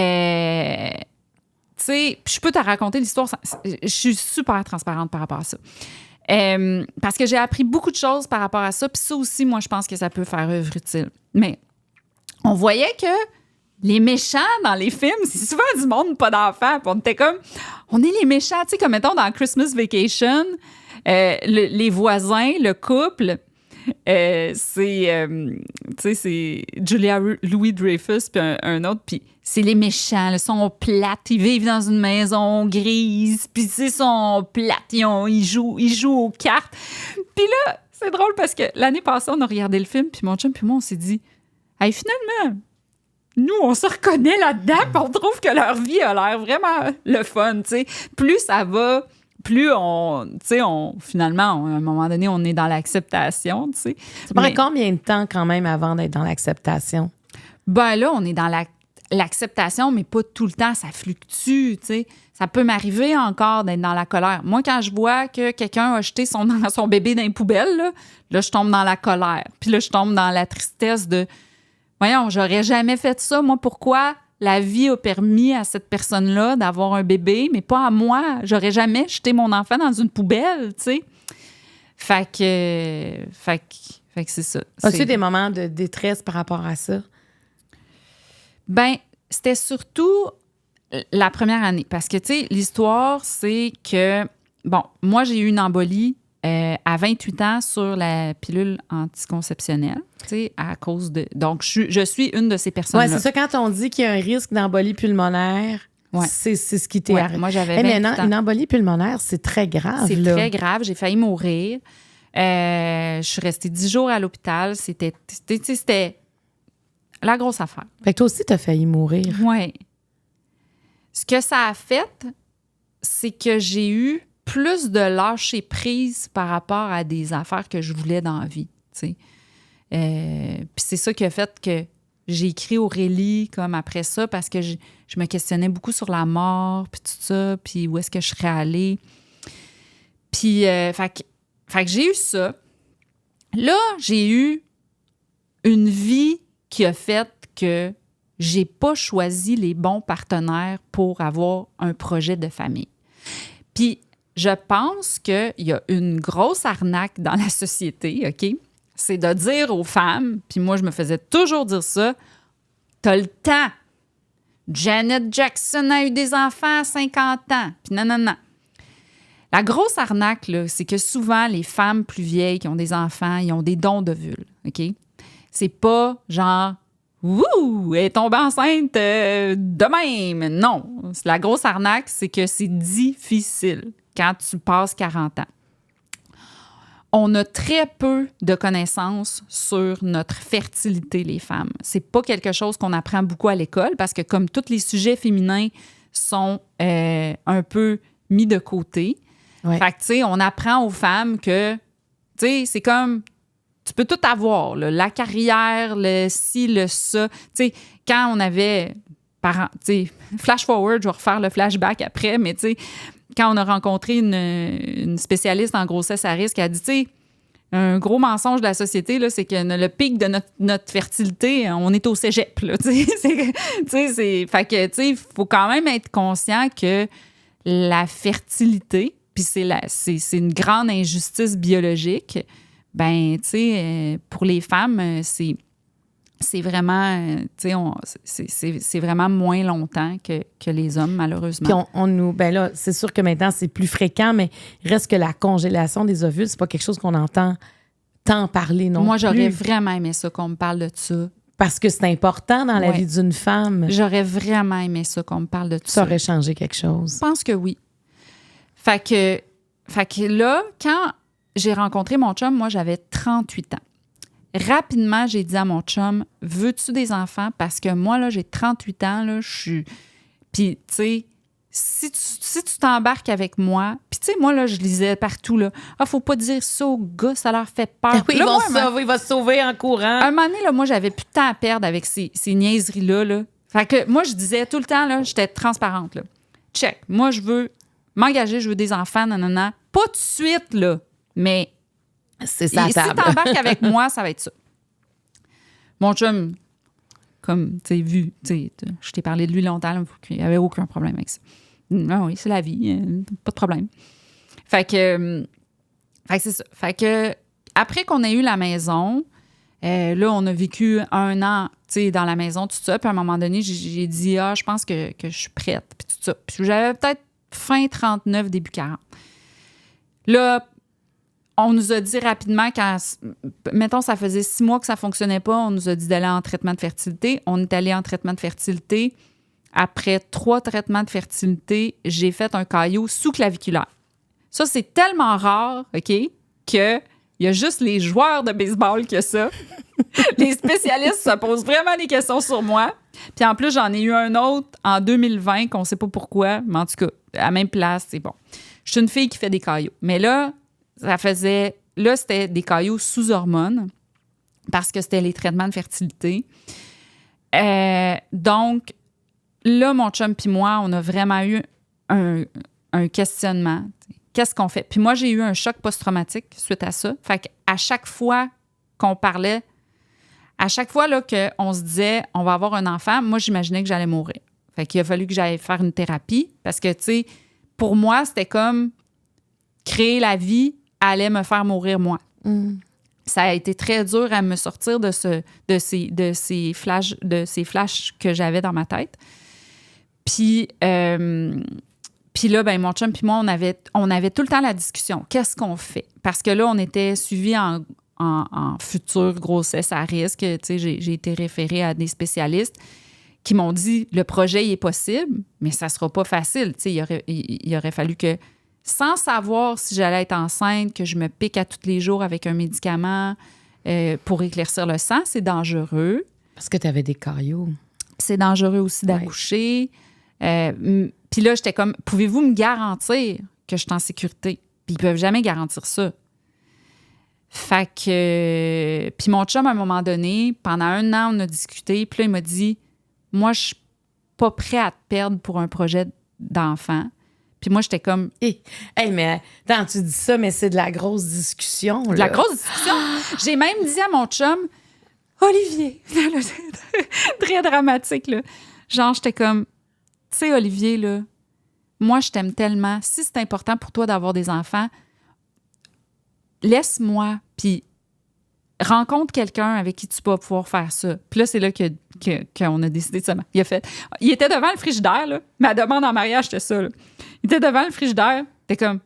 sais, je peux te raconter l'histoire. Je suis super transparente par rapport à ça. Parce que j'ai appris beaucoup de choses par rapport à ça. Puis ça aussi, moi, je pense que ça peut faire œuvre utile. Mais on voyait que les méchants dans les films, c'est souvent du monde pas d'enfants. Puis on était comme, on est les méchants. Tu sais, comme mettons dans Christmas Vacation, les voisins, le couple, c'est Julia Louis-Dreyfus puis un autre. Puis c'est les méchants. Ils sont plates. Ils vivent dans une maison grise. Puis ils sont plates. Ils jouent aux cartes. Puis là, c'est drôle parce que l'année passée, on a regardé le film. Puis mon chum puis moi, on s'est dit... Hey, finalement, nous, on se reconnaît là-dedans, puis on trouve que leur vie a l'air vraiment le fun, tu sais. Plus ça va, plus finalement, à un moment donné, on est dans l'acceptation, tu sais. Ça prend combien de temps quand même avant d'être dans l'acceptation? Ben là, on est dans l'acceptation, mais pas tout le temps, ça fluctue, tu sais. Ça peut m'arriver encore d'être dans la colère. Moi, quand je vois que quelqu'un a jeté son bébé dans les poubelles, là, je tombe dans la colère. Puis là, je tombe dans la tristesse de... Voyons, j'aurais jamais fait ça. Moi, pourquoi la vie a permis à cette personne-là d'avoir un bébé, mais pas à moi? J'aurais jamais jeté mon enfant dans une poubelle, tu sais. Fait que c'est ça. As-tu des moments de détresse par rapport à ça? Ben, c'était surtout la première année. Parce que, tu sais, l'histoire, c'est que, bon, moi, j'ai eu une embolie à 28 ans sur la pilule anticonceptionnelle, tu sais, à cause de... Donc, je suis une de ces personnes-là. Oui, c'est ça, quand on dit qu'il y a un risque d'embolie pulmonaire, c'est ce qui t'est arrivé. Moi, j'avais 28 ans. Une embolie pulmonaire, c'est très grave. C'est très grave. J'ai failli mourir. Je suis restée 10 jours à l'hôpital. C'était la grosse affaire. Fait que toi aussi, t'as failli mourir. Oui. Ce que ça a fait, c'est que j'ai eu plus de lâcher prise par rapport à des affaires que je voulais dans la vie, tu sais. Puis c'est ça qui a fait que j'ai écrit Aurélie comme après ça parce que je me questionnais beaucoup sur la mort puis tout ça, puis où est-ce que je serais allée. Puis, fait Fait que j'ai eu ça. Là, j'ai eu une vie qui a fait que j'ai pas choisi les bons partenaires pour avoir un projet de famille. Puis, je pense qu'il y a une grosse arnaque dans la société, OK? C'est de dire aux femmes, puis moi, je me faisais toujours dire ça, t'as le temps. Janet Jackson a eu des enfants à 50 ans. Puis non. La grosse arnaque, là, c'est que souvent, les femmes plus vieilles qui ont des enfants, ils ont des dons d'ovules, OK? C'est pas genre, wouh, elle est tombée enceinte de même. Non. La grosse arnaque, c'est que c'est difficile quand tu passes 40 ans. On a très peu de connaissances sur notre fertilité, les femmes. C'est pas quelque chose qu'on apprend beaucoup à l'école parce que comme tous les sujets féminins sont un peu mis de côté, fait que, tu sais, on apprend aux femmes que, tu sais, c'est comme, tu peux tout avoir, là, la carrière, le ci, le ça. Tu sais, quand on avait, tu sais, flash forward, je vais refaire le flashback après, mais tu sais, quand on a rencontré une spécialiste en grossesse à risque, elle a dit, tu sais, un gros mensonge de la société, là, c'est que le pic de notre fertilité, on est au cégep. Là, fait que, tu sais, il faut quand même être conscient que la fertilité, puis c'est une grande injustice biologique, ben, tu sais, pour les femmes, c'est vraiment, tu sais, c'est vraiment moins longtemps que les hommes, malheureusement. Puis ben là, c'est sûr que maintenant, c'est plus fréquent, mais il reste que la congélation des ovules, c'est pas quelque chose qu'on entend tant parler non plus. Moi, j'aurais vraiment aimé ça, qu'on me parle de ça. Parce que c'est important dans la vie d'une femme. J'aurais vraiment aimé ça, qu'on me parle de tout ça. Ça aurait changé quelque chose. Je pense que oui. Fait que là, quand j'ai rencontré mon chum, moi, j'avais 38 ans. Rapidement, j'ai dit à mon chum, veux-tu des enfants? Parce que moi, là, j'ai 38 ans, là, je suis... Puis, tu sais, si tu t'embarques avec moi... Puis, tu sais, moi, là, je lisais partout, là, « Ah, faut pas dire ça aux gars, ça leur fait peur. » Oui, là, il va se sauver en courant. Un moment donné, là, moi, j'avais plus de temps à perdre avec ces niaiseries-là, là. Fait que moi, je disais tout le temps, là, j'étais transparente, là. Check, moi, je veux m'engager, je veux des enfants, nanana. Pas tout de suite, là, mais... C'est ça, si t'embarques avec moi, ça va être ça. Mon chum, comme tu sais, je t'ai parlé de lui longtemps, là, il n'y avait aucun problème avec ça. Non, oui, c'est la vie, pas de problème. Fait que c'est ça. Fait que après qu'on ait eu la maison, là, on a vécu 1 an, tu sais, dans la maison, tout ça. Puis à un moment donné, j'ai dit, je pense que je suis prête, puis tout ça. Puis j'avais peut-être fin 39, début 40. Là, on nous a dit rapidement, mettons, ça faisait 6 mois que ça ne fonctionnait pas, on nous a dit d'aller en traitement de fertilité. On est allé en traitement de fertilité. Après 3 traitements de fertilité, j'ai fait un caillot sous-claviculaire. Ça, c'est tellement rare, OK, qu'il y a juste les joueurs de baseball que ça. Les spécialistes se posent vraiment des questions sur moi. Puis en plus, j'en ai eu un autre en 2020 qu'on ne sait pas pourquoi, mais en tout cas, à la même place, c'est bon. Je suis une fille qui fait des caillots. Mais là, c'était des caillots sous hormones parce que c'était les traitements de fertilité. Donc, là, mon chum puis moi, on a vraiment eu un questionnement. Qu'est-ce qu'on fait? Puis moi, j'ai eu un choc post-traumatique suite à ça. Fait qu'à chaque fois qu'on parlait, à chaque fois là, qu'on se disait on va avoir un enfant, moi, j'imaginais que j'allais mourir. Fait qu'il a fallu que j'aille faire une thérapie parce que, tu sais, pour moi, c'était comme créer la vie allait me faire mourir moi. Ça a été très dur à me sortir de ces flashs que j'avais dans ma tête. Puis là, ben mon chum puis moi, on avait tout le temps la discussion. Qu'est-ce qu'on fait? Parce que là, on était suivis en future grossesse à risque. Tu sais, j'ai été référée à des spécialistes qui m'ont dit, le projet, il est possible, mais ça sera pas facile. Tu sais, il aurait fallu que, sans savoir si j'allais être enceinte, que je me pique à tous les jours avec un médicament pour éclaircir le sang, c'est dangereux. Parce que tu avais des caillots. C'est dangereux aussi d'accoucher. Puis là, j'étais comme, pouvez-vous me garantir que je suis en sécurité? Puis ils peuvent jamais garantir ça. Fait que... Puis mon chum, à un moment donné, pendant 1 an, on a discuté. Puis là, il m'a dit, moi, je suis pas prêt à te perdre pour un projet d'enfant. Puis moi, j'étais comme... Hey, mais attends, tu dis ça, mais c'est de la grosse discussion. De la grosse discussion. J'ai même dit à mon chum, Olivier, très dramatique, là. Genre, j'étais comme, tu sais, Olivier, là, moi, je t'aime tellement. Si c'est important pour toi d'avoir des enfants, laisse-moi, puis rencontre quelqu'un avec qui tu vas pouvoir faire ça. Puis là, c'est là qu'on a décidé de ça. Il était devant le frigidaire, là. Ma demande en mariage, c'était ça, là. Il était devant le frigidaire. T'es comme,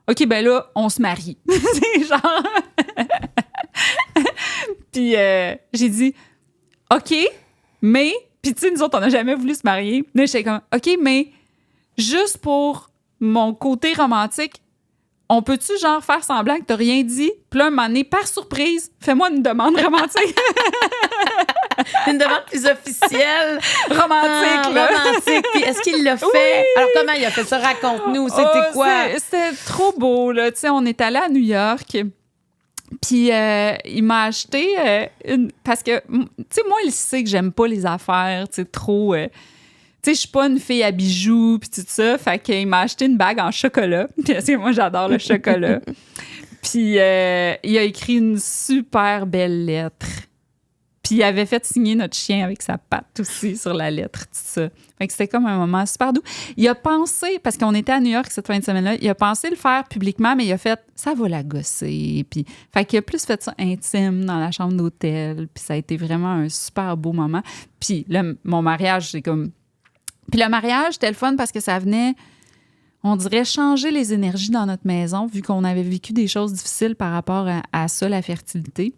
OK, ben là, on se marie. C'est genre... Puis j'ai dit, OK, mais... Puis tu sais, nous autres, on n'a jamais voulu se marier. Mais j'étais comme, OK, mais juste pour mon côté romantique, on peut-tu genre faire semblant que t'as rien dit? Puis là, un moment donné, par surprise, fais-moi une demande romantique. Une demande plus officielle. Romantique, là. Romantique. Puis est-ce qu'il l'a fait? Oui! Alors, comment il a fait ça? Raconte-nous. C'était quoi? C'était trop beau, là. Tu sais, on est allé à New York. Puis il m'a acheté une... Parce que, tu sais, moi, il sait que j'aime pas les affaires, tu sais, trop... tu sais, je suis pas une fille à bijoux, puis tout ça. Fait qu'il m'a acheté une bague en chocolat. Parce que moi, j'adore le chocolat. Puis il a écrit une super belle lettre. Puis il avait fait signer notre chien avec sa patte aussi sur la lettre, tout ça. Fait que c'était comme un moment super doux. Il a pensé, parce qu'on était à New York cette fin de semaine-là, il a pensé le faire publiquement, mais il a fait « ça va la gosser ». Puis, fait qu'il a plus fait ça intime dans la chambre d'hôtel. Puis ça a été vraiment un super beau moment. Puis là, mon mariage, c'est comme... Puis le mariage, c'était le fun parce que ça venait, on dirait, changer les énergies dans notre maison, vu qu'on avait vécu des choses difficiles par rapport à ça, la fertilité.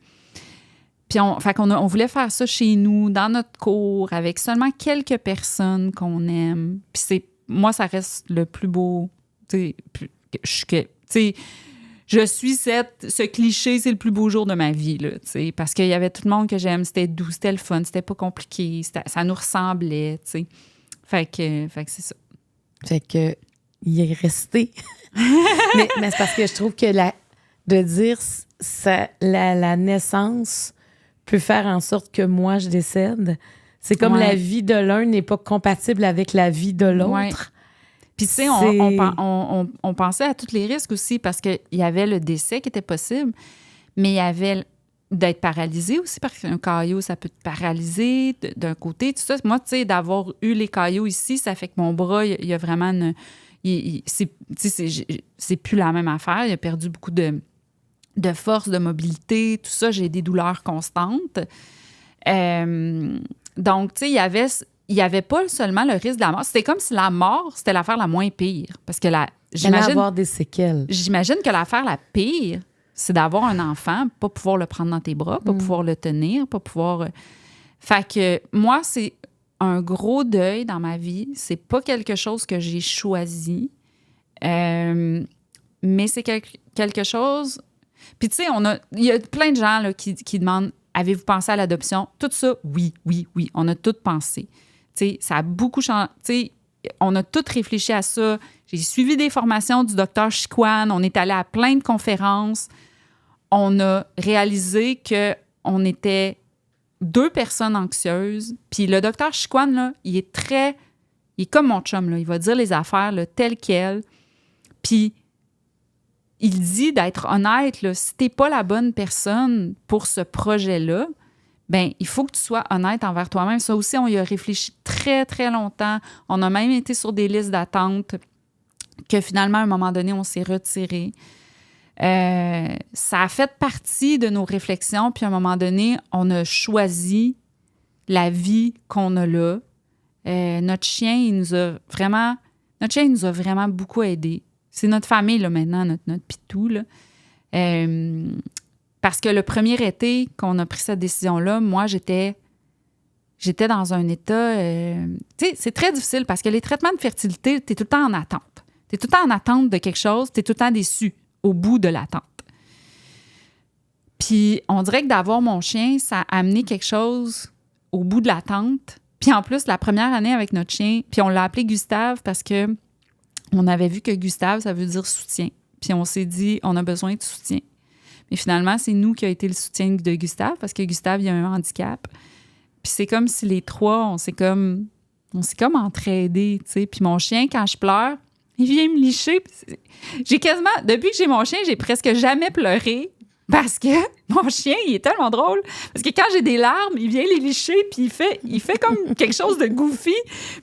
Puis on voulait faire ça chez nous, dans notre cour, avec seulement quelques personnes qu'on aime. Puis moi, ça reste le plus beau. Tu sais, je suis ce cliché, c'est le plus beau jour de ma vie, là, tu sais, parce qu'il y avait tout le monde que j'aime, c'était doux, c'était le fun, c'était pas compliqué, ça nous ressemblait, tu sais. Fait que c'est ça. Fait que il est resté. mais c'est parce que je trouve que de dire la naissance peut faire en sorte que moi, je décède. C'est comme la vie de l'un n'est pas compatible avec la vie de l'autre. Ouais. Puis, tu sais, on pensait à tous les risques aussi parce qu'il y avait le décès qui était possible, mais il y avait d'être paralysé aussi parce qu'un caillot, ça peut te paralyser d'un côté, tout ça. Moi, tu sais, d'avoir eu les caillots ici, ça fait que mon bras, il y a vraiment c'est plus la même affaire. Il a perdu beaucoup de force, de mobilité, tout ça. J'ai des douleurs constantes. Donc, tu sais, il y avait pas seulement le risque de la mort. C'était comme si la mort, c'était l'affaire la moins pire. Parce que j'imagine avoir des séquelles. J'imagine que l'affaire la pire, c'est d'avoir un enfant, pas pouvoir le prendre dans tes bras, pas pouvoir le tenir, pas pouvoir... Fait que moi, c'est un gros deuil dans ma vie. C'est pas quelque chose que j'ai choisi. Mais c'est quelque chose... Puis, tu sais, il y a plein de gens là, qui demandent « Avez-vous pensé à l'adoption? » Tout ça, oui. On a tout pensé. Tu sais, ça a beaucoup changé. Tu sais, on a tout réfléchi à ça. J'ai suivi des formations du docteur Chiquan. On est allé à plein de conférences. On a réalisé qu'on était 2 personnes anxieuses. Puis le docteur Chiquan, là, il est comme mon chum, là. Il va dire les affaires là, telles quelles. Puis il dit d'être honnête, là, si t'es pas la bonne personne pour ce projet-là, ben il faut que tu sois honnête envers toi-même. Ça aussi, on y a réfléchi très, très longtemps. On a même été sur des listes d'attente que finalement, à un moment donné, on s'est retiré. Ça a fait partie de nos réflexions, puis à un moment donné, on a choisi la vie qu'on a là. Notre chien, il nous a vraiment beaucoup aidés. C'est notre famille, là, maintenant, notre pitou, là. Parce que le premier été qu'on a pris cette décision-là, moi, j'étais dans un état... tu sais, c'est très difficile parce que les traitements de fertilité, t'es tout le temps en attente. T'es tout le temps en attente de quelque chose, t'es tout le temps déçu au bout de l'attente. Puis, on dirait que d'avoir mon chien, ça a amené quelque chose au bout de l'attente. Puis, en plus, la première année avec notre chien, puis on l'a appelé Gustave parce que on avait vu que Gustave, ça veut dire soutien. Puis on s'est dit, on a besoin de soutien. Mais finalement, c'est nous qui a été le soutien de Gustave parce que Gustave, il a un handicap. Puis c'est comme si les 3, on s'est comme entraidés, tu sais. Puis mon chien, quand je pleure, il vient me licher. J'ai quasiment, depuis que j'ai mon chien, j'ai presque jamais pleuré parce que mon chien, il est tellement drôle. Parce que quand j'ai des larmes, il vient les licher, puis il fait comme quelque chose de goofy.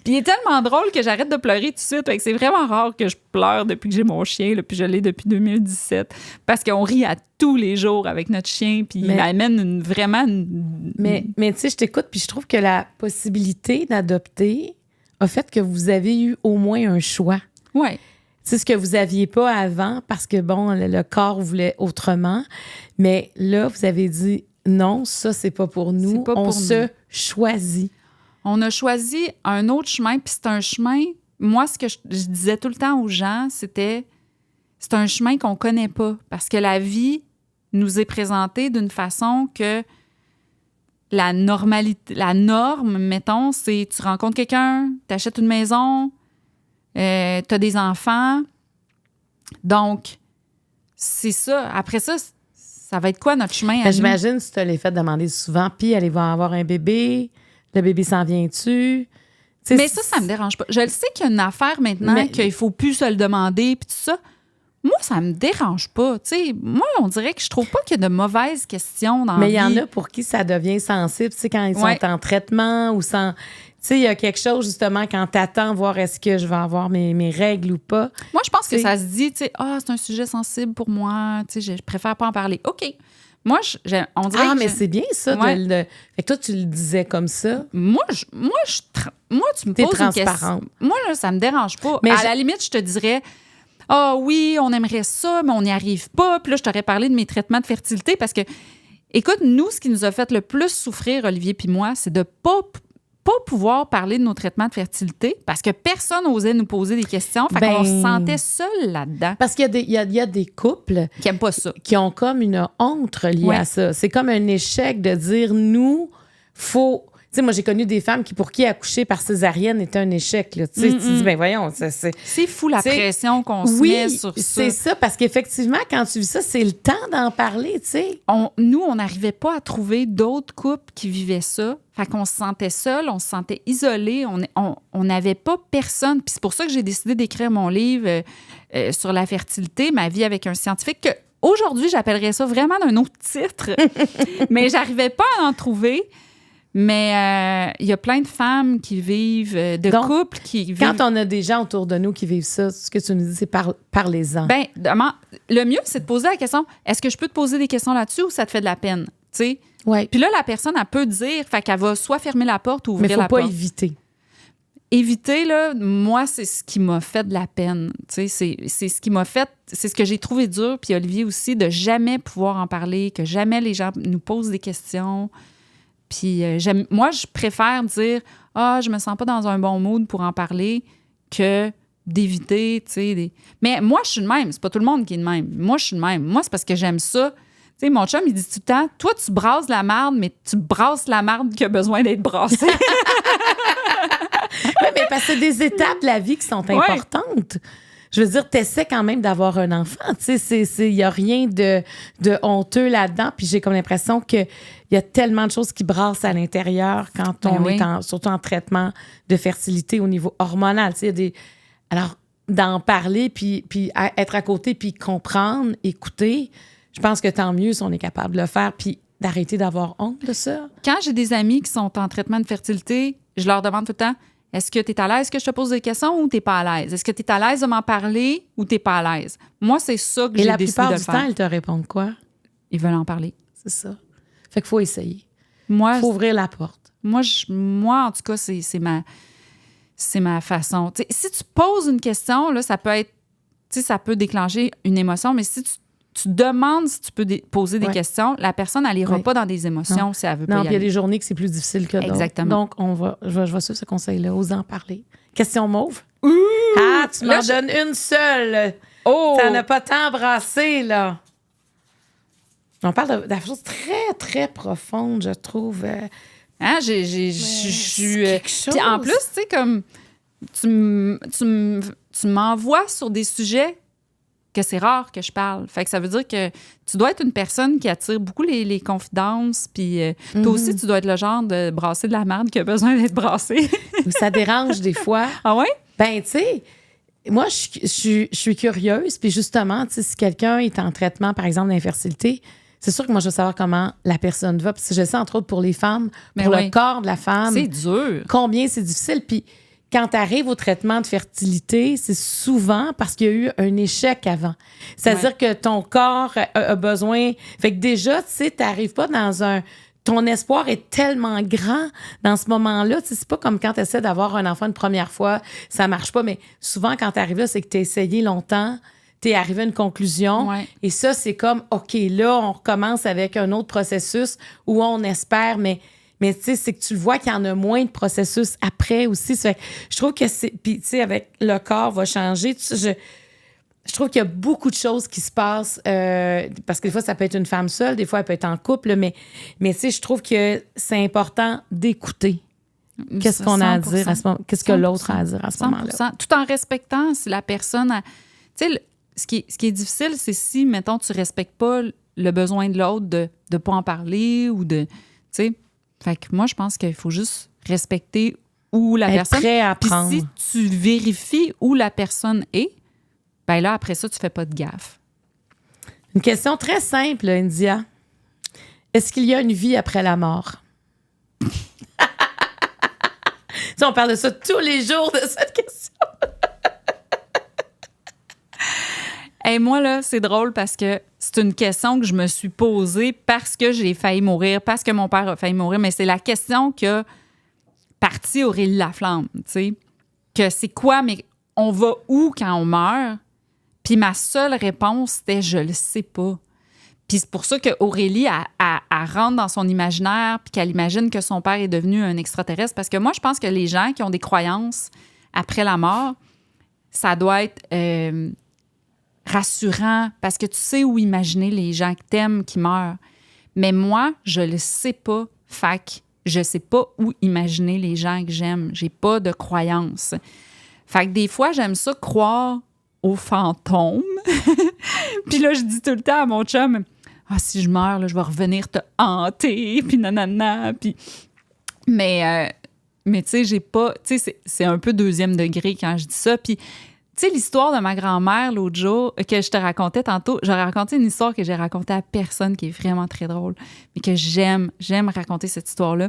Puis il est tellement drôle que j'arrête de pleurer tout de suite. Fait que c'est vraiment rare que je pleure depuis que j'ai mon chien, là, puis je l'ai depuis 2017. Parce qu'on rit à tous les jours avec notre chien, puis il amène vraiment... Mais tu sais, je t'écoute, puis je trouve que la possibilité d'adopter a fait que vous avez eu au moins un choix. Oui. C'est ce que vous n'aviez pas avant parce que, bon, le corps voulait autrement. Mais là, vous avez dit, non, ça, c'est pas pour nous. On se choisit. On a choisi un autre chemin, puis c'est un chemin... Moi, ce que je disais tout le temps aux gens, c'est un chemin qu'on connaît pas parce que la vie nous est présentée d'une façon que la norme, mettons, c'est tu rencontres quelqu'un, t'achètes une maison... t'as des enfants. Donc, c'est ça. Après ça, ça va être quoi notre chemin à nous? J'imagine si tu as les fait demander souvent, puis elle va avoir un bébé, le bébé s'en vient-tu? T'sais, mais ça me dérange pas. Je le sais qu'il y a une affaire maintenant qu'il faut plus se le demander, puis tout ça. Moi, ça me dérange pas. T'sais, moi, on dirait que je trouve pas qu'il y a de mauvaises questions dans la vie. Mais il y en a pour qui ça devient sensible, tu sais, quand ils sont en traitement ou sans... Tu sais, il y a quelque chose, justement, quand t'attends voir est-ce que je vais avoir mes règles ou pas. Moi, je pense que ça se dit, tu sais, c'est un sujet sensible pour moi, tu sais, je préfère pas en parler. OK. Moi, on dirait mais c'est bien ça. Fait que toi, tu le disais comme ça. Moi, tu me poses une question. Moi, là, ça me dérange pas. Mais à la limite, je te dirais... oui, on aimerait ça, mais on n'y arrive pas. Puis là, je t'aurais parlé de mes traitements de fertilité parce que, écoute, nous, ce qui nous a fait le plus souffrir, Olivier puis moi, c'est de pas pouvoir parler de nos traitements de fertilité parce que personne n'osait nous poser des questions. Fait qu'on se sentait seul là-dedans. Parce qu'il y a des couples qui n'aiment pas ça. Qui ont comme une honte reliée à ça. C'est comme un échec de dire, nous, faut... Tu sais, moi, j'ai connu des femmes pour qui accoucher par césarienne était un échec. Là. Tu dis, ben voyons. C'est fou la pression qu'on se met sur ça. C'est ça, parce qu'effectivement, quand tu vis ça, c'est le temps d'en parler, tu sais. Nous, on n'arrivait pas à trouver d'autres couples qui vivaient ça. Fait qu'on se sentait seul, on se sentait isolé, on n'avait pas personne. Puis c'est pour ça que j'ai décidé d'écrire mon livre sur la fertilité, ma vie avec un scientifique, que aujourd'hui, j'appellerais ça vraiment d'un autre titre. Mais j'arrivais pas à en trouver. Mais il y a plein de femmes qui vivent, couples qui vivent... Quand on a des gens autour de nous qui vivent ça, ce que tu nous dis, c'est parlez-en. Bien, le mieux, c'est de poser la question, est-ce que je peux te poser des questions là-dessus ou ça te fait de la peine? Tu sais? Ouais. Puis là, la personne, elle peut dire, fait qu'elle va soit fermer la porte ou ouvrir la porte. Mais il ne faut pas éviter. Éviter, là, moi, c'est ce qui m'a fait de la peine. Tu sais, c'est ce qui m'a fait... C'est ce que j'ai trouvé dur, puis Olivier aussi, de jamais pouvoir en parler, que jamais les gens nous posent des questions... Puis moi, je préfère dire « je me sens pas dans un bon mood pour en parler » que d'éviter, tu sais. Mais moi, je suis de même. C'est pas tout le monde qui est de même. Moi, je suis de même. Moi, c'est parce que j'aime ça. Tu sais, mon chum, il dit tout le temps « Toi, tu brasses la marde, mais tu brasses la marde qui a besoin d'être brassée. » Oui, mais parce que c'est des étapes de la vie qui sont importantes. Je veux dire, t'essaies quand même d'avoir un enfant. Tu sais, il n'y a rien de honteux là-dedans. Puis j'ai comme l'impression qu'il y a tellement de choses qui brassent à l'intérieur quand on est surtout en traitement de fertilité au niveau hormonal. Tu sais, alors, d'en parler, puis être à côté, puis comprendre, écouter, je pense que tant mieux si on est capable de le faire, puis d'arrêter d'avoir honte de ça. Quand j'ai des amis qui sont en traitement de fertilité, je leur demande tout le temps, est-ce que tu es à l'aise que je te pose des questions ou tu n'es pas à l'aise? Est-ce que tu es à l'aise de m'en parler ou tu n'es pas à l'aise? Moi, c'est ça que j'ai décidé de faire. Et la plupart du temps, ils te répondent quoi? Ils veulent en parler. C'est ça. Fait qu'il faut essayer. Il faut ouvrir la porte. Moi, en tout cas, c'est ma façon. T'sais, si tu poses une question, là, ça peut être... ça peut déclencher une émotion, mais si tu demandes si tu peux poser des questions, la personne, elle n'ira pas dans des émotions si elle veut pas y aller. Non, puis il y a des journées que c'est plus difficile que d'autres. Exactement. Donc, je vais suivre ce conseil-là, ose en parler. Question mauve? Ouh! Ah, tu m'en donnes une seule. Oh! T'en as pas tant brassé, là. On parle de choses très, très profondes, je trouve. Quelque chose. Puis en plus, tu sais, comme tu m'envoies sur des sujets que c'est rare que je parle. Fait que ça veut dire que tu dois être une personne qui attire beaucoup les confidences, puis toi aussi, tu dois être le genre de brasser de la merde qui a besoin d'être brassé. Ça dérange des fois. Ah ouais? Ben, tu sais, moi, je suis curieuse. Puis justement, tu sais, si quelqu'un est en traitement, par exemple, d'infertilité, c'est sûr que moi, je veux savoir comment la personne va. Parce que je sais, entre autres, pour les femmes, pour le corps de la femme. C'est dur. Combien c'est difficile. Puis quand tu arrives au traitement de fertilité, c'est souvent parce qu'il y a eu un échec avant. C'est-à-dire que ton corps a besoin... Fait que déjà, tu sais, tu n'arrives pas dans un... Ton espoir est tellement grand dans ce moment-là. Tu sais, c'est pas comme quand tu essaies d'avoir un enfant une première fois, ça marche pas. Mais souvent, quand tu arrives là, c'est que tu as essayé longtemps, tu es arrivé à une conclusion. Ouais. Et ça, c'est comme, OK, là, on recommence avec un autre processus où on espère, mais tu sais, c'est que tu le vois qu'il y en a moins de processus après aussi. Ça fait que je trouve que c'est... Puis, tu sais, avec le corps va changer. Je trouve qu'il y a beaucoup de choses qui se passent parce que des fois, ça peut être une femme seule, des fois, elle peut être en couple, mais tu sais, je trouve que c'est important d'écouter qu'est-ce qu'on a à dire à ce moment, qu'est-ce que l'autre a à dire à ce moment-là. Tout en respectant si la personne... Tu sais, ce qui est difficile, c'est si, mettons, tu respectes pas le besoin de l'autre de ne pas en parler ou de... Tu sais, fait que moi, je pense qu'il faut juste respecter où la personne... Prêt à apprendre. Puis si tu vérifies où la personne est, ben là, après ça, tu fais pas de gaffe. Une question très simple, India. Est-ce qu'il y a une vie après la mort? On parle de ça tous les jours, de cette question. Hey, moi, là, c'est drôle parce que c'est une question que je me suis posée parce que j'ai failli mourir, parce que mon père a failli mourir, mais c'est la question qu'a parti Aurélie Laflamme, tu sais. Que c'est quoi, mais on va où quand on meurt? Puis ma seule réponse, c'était « je le sais pas ». Puis c'est pour ça qu'Aurélie, elle rentre dans son imaginaire puis qu'elle imagine que son père est devenu un extraterrestre. Parce que moi, je pense que les gens qui ont des croyances après la mort, ça doit être rassurant parce que tu sais où imaginer les gens que t'aimes qui meurent. Mais moi, je le sais pas. Fait que je sais pas où imaginer les gens que j'aime. J'ai pas de croyances. Fait que des fois, j'aime ça croire aux fantômes. Puis là, je dis tout le temps à mon chum, « Ah, si je meurs, là, je vais revenir te hanter, puis nanana. » Puis... Mais tu sais, j'ai pas... Tu sais, c'est un peu deuxième degré quand je dis ça. Puis, tu sais, l'histoire de ma grand-mère l'autre jour, que je te racontais tantôt, j'ai raconté une histoire que j'ai racontée à personne qui est vraiment très drôle, mais que j'aime raconter cette histoire-là.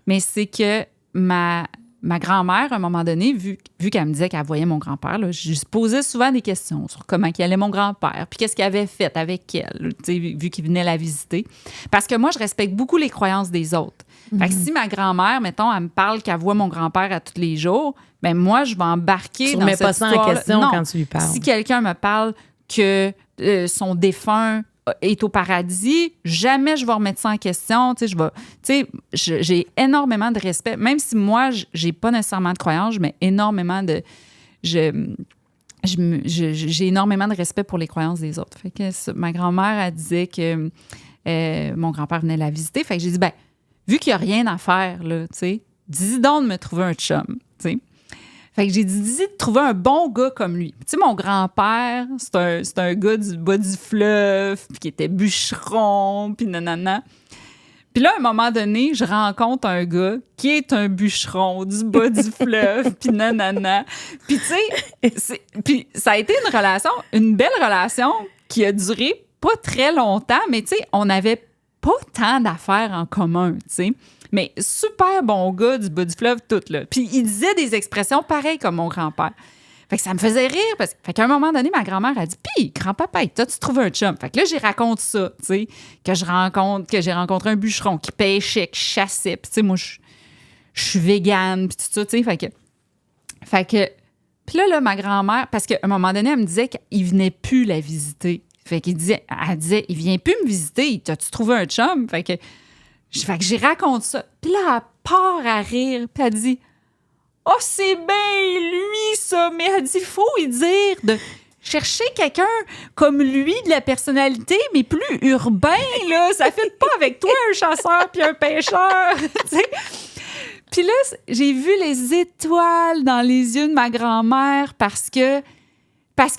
Mais c'est que ma grand-mère, à un moment donné, vu qu'elle me disait qu'elle voyait mon grand-père, là, je lui posais souvent des questions sur comment il allait mon grand-père, puis qu'est-ce qu'il avait fait avec elle, vu qu'il venait la visiter. Parce que moi, je respecte beaucoup les croyances des autres. Fait que si ma grand-mère, mettons, elle me parle qu'elle voit mon grand-père à tous les jours, ben moi, je vais embarquer dans cette histoire. Tu remets pas ça en question quand tu lui parles. Si quelqu'un me parle que son défunt est au paradis, jamais je vais remettre ça en question. J'ai énormément de respect. Même si moi, j'ai pas nécessairement de croyance, je mets énormément de... j'ai énormément de respect pour les croyances des autres. Fait que ma grand-mère, elle disait que mon grand-père venait la visiter. Fait que j'ai dit, ben, vu qu'il n'y a rien à faire, là, tu sais, dis donc de me trouver un chum, tu sais. Fait que j'ai dit de trouver un bon gars comme lui. Tu sais, mon grand-père, c'est un gars du bas du fleuve, puis qui était bûcheron, puis nanana. Puis là, à un moment donné, je rencontre un gars qui est un bûcheron du bas du fleuve, puis nanana. Puis tu sais, puis ça a été une belle relation qui a duré pas très longtemps, mais tu sais, on n'avait pas tant d'affaires en commun, tu sais. Mais super bon gars du bas du fleuve, tout, là. Puis il disait des expressions pareilles comme mon grand-père. Fait que ça me faisait rire. Fait qu'à un moment donné, ma grand-mère a dit « Pis, grand-papa, t'as-tu trouvé un chum? » Fait que là, j'y raconte ça, tu sais, que j'ai rencontré un bûcheron qui pêchait, qui chassait. Puis tu sais, moi, je suis végane, puis tout ça, tu sais. Fait que... Puis là, ma grand-mère... Parce qu'à un moment donné, elle me disait qu'il venait plus la visiter. Fait qu'elle disait « Il vient plus me visiter. T'as-tu trouvé un chum? » Fait que j'y raconte ça. Puis là, elle part à rire. Puis elle dit « Oh, c'est bien lui, ça! » Mais elle dit « Il faut y dire de chercher quelqu'un comme lui, de la personnalité, mais plus urbain, là. Ça ne fit pas avec toi, un chasseur puis un pêcheur. » Puis là, j'ai vu les étoiles dans les yeux de ma grand-mère parce que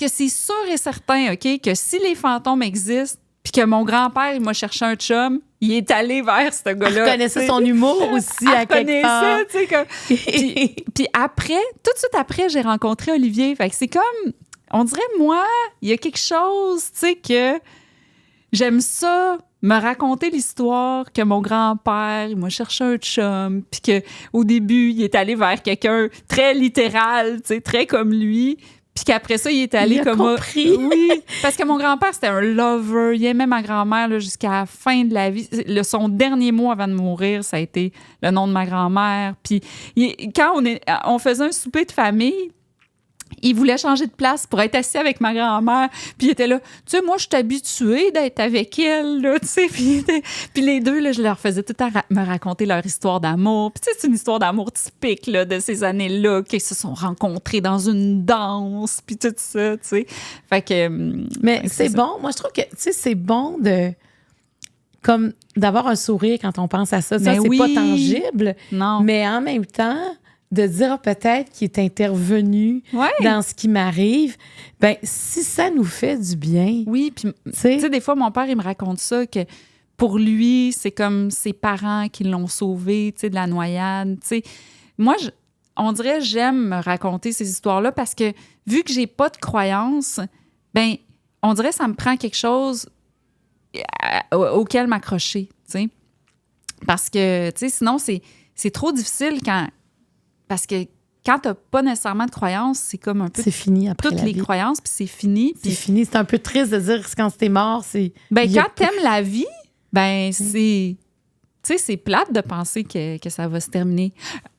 c'est sûr et certain, OK, que si les fantômes existent, puis que mon grand-père, il m'a cherché un chum, il est allé vers ce gars-là. Elle connaissait son humour aussi à quelque part. Tu sais, comme... puis après, tout de suite après, j'ai rencontré Olivier. Fait que c'est comme, on dirait, moi, il y a quelque chose, tu sais, que j'aime ça, me raconter l'histoire que mon grand-père, il m'a cherché un chum, puis qu'au début, il est allé vers quelqu'un très littéral, tu sais, très comme lui. Puis qu'après ça, il est allé il comme... a compris. Oui, parce que mon grand-père, c'était un lover. Il aimait ma grand-mère là, jusqu'à la fin de la vie. Son dernier mot avant de mourir, ça a été le nom de ma grand-mère. Puis quand on faisait un souper de famille, il voulait changer de place pour être assis avec ma grand-mère. Puis il était là, tu sais, moi, je suis habituée d'être avec elle, là, tu sais. Puis les deux, là, je leur faisais tout le temps me raconter leur histoire d'amour. Puis tu sais, c'est une histoire d'amour typique, là, de ces années-là, qu'ils se sont rencontrés dans une danse, puis tout ça, tu sais. Fait que... Mais c'est bon. Moi, je trouve que, tu sais, c'est bon comme d'avoir un sourire quand on pense à ça. Ça, c'est pas tangible. Non. Mais en même temps... de dire peut-être qu'il est intervenu dans ce qui m'arrive, ben si ça nous fait du bien. Oui, puis tu sais, des fois, mon père, il me raconte ça, que pour lui, c'est comme ses parents qui l'ont sauvé, tu sais, de la noyade, tu sais. Moi, on dirait, j'aime me raconter ces histoires-là parce que vu que j'ai pas de croyance, ben on dirait ça me prend quelque chose auquel m'accrocher, tu sais. Parce que, tu sais, sinon, c'est trop difficile parce que quand t'as pas nécessairement de croyances, c'est comme un peu... C'est fini après toutes la les vie. croyances, puis c'est fini. C'est fini. C'est un peu triste de dire que quand t'es mort, c'est... Ben, quand t'aimes la vie, ben, c'est... Tu sais, c'est plate de penser que ça va se terminer.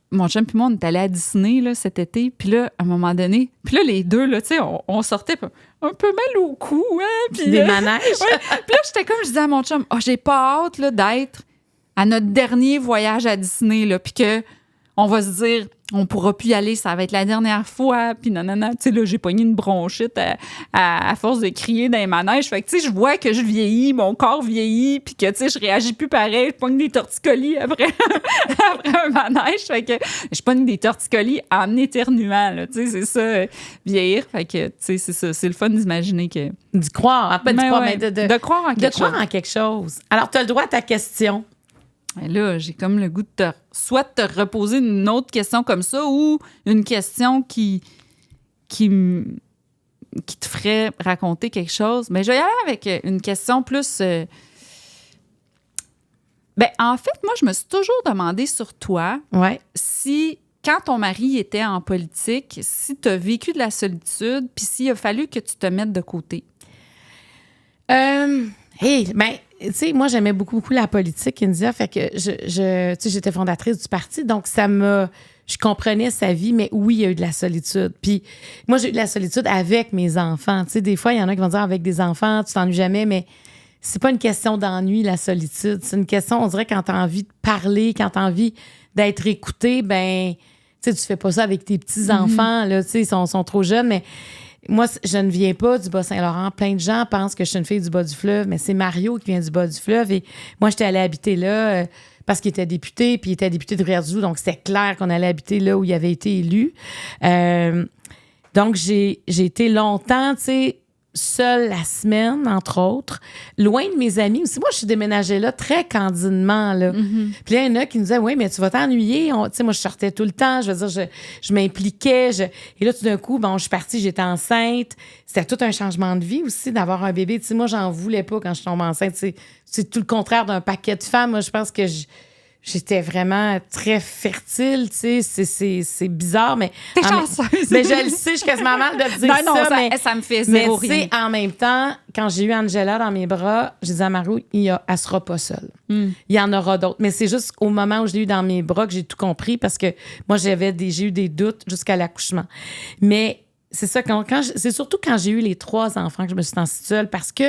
Mon chum puis moi, on est allés à Disney là, cet été, puis là, à un moment donné... Puis là, les deux, là, tu sais, on sortait un peu mal au cou, hein, puis... Des manèges. Ouais. Puis là, j'étais comme, je disais à mon chum, j'ai pas hâte, là, d'être à notre dernier voyage à Disney, là, puis que on va se dire, on pourra plus y aller, ça va être la dernière fois, puis nanana. Tu sais, là, j'ai pogné une bronchite à force de crier dans les manèges. Fait que, tu sais, je vois que je vieillis, mon corps vieillit, puis que, tu sais, je réagis plus pareil. Je pogne des torticolis après un manège. Fait que je pogne des torticolis en éternuant, là. Tu sais, c'est ça, vieillir. Fait que, tu sais, c'est ça. C'est le fun d'imaginer que... D'y croire. Pas d'y croire, mais de croire en quelque chose. De croire en quelque chose. Alors, tu as le droit à ta question. Et là, j'ai comme le goût de soit de te reposer une autre question comme ça ou une question qui te ferait raconter quelque chose. Mais je vais y aller avec une question plus... Ben, en fait, moi, je me suis toujours demandé sur toi si, quand ton mari était en politique, si tu as vécu de la solitude puis s'il a fallu que tu te mettes de côté. Tu sais, moi, j'aimais beaucoup la politique, India, fait que tu sais, j'étais fondatrice du parti, donc je comprenais sa vie, mais oui, il y a eu de la solitude. Puis moi, j'ai eu de la solitude avec mes enfants. Tu sais, des fois, il y en a qui vont dire avec des enfants, tu t'ennuies jamais, mais c'est pas une question d'ennui, la solitude. C'est une question, on dirait, quand t'as envie de parler, quand t'as envie d'être écouté, ben, tu sais, tu fais pas ça avec tes petits-enfants, là, tu sais, ils sont trop jeunes, mais... Moi, je ne viens pas du Bas-Saint-Laurent. Plein de gens pensent que je suis une fille du bas du fleuve, mais c'est Mario qui vient du bas du fleuve. Et moi, j'étais allée habiter là parce qu'il était député, puis il était député de Rivière-du-Loup. Donc, c'était clair qu'on allait habiter là où il avait été élu. Donc, j'ai été longtemps, tu sais, seule la semaine, entre autres, loin de mes amis aussi. Moi, je suis déménagée là très candidement, là. Puis là, il y en a qui nous disaient, oui, mais tu vas t'ennuyer. Tu sais, moi, je sortais tout le temps. Je veux dire, je m'impliquais. Et là, tout d'un coup, bon, je suis partie, j'étais enceinte. C'était tout un changement de vie aussi, d'avoir un bébé. Tu sais, moi, j'en voulais pas quand je tombe enceinte. C'est tout le contraire d'un paquet de femmes. Moi, je pense que j'étais vraiment très fertile, tu sais, c'est bizarre, mais... T'es chanceuse! Mais je le sais, je suis quasiment mal de dire ça me fait zéro rien. Mais tu sais, en même temps, quand j'ai eu Angela dans mes bras, j'ai dit à Mario, elle sera pas seule. Il y en aura d'autres. Mais c'est juste au moment où je l'ai eu dans mes bras que j'ai tout compris, parce que moi, j'ai eu des doutes jusqu'à l'accouchement. Mais c'est ça, c'est surtout quand j'ai eu les 3 enfants que je me suis sentie seule, parce que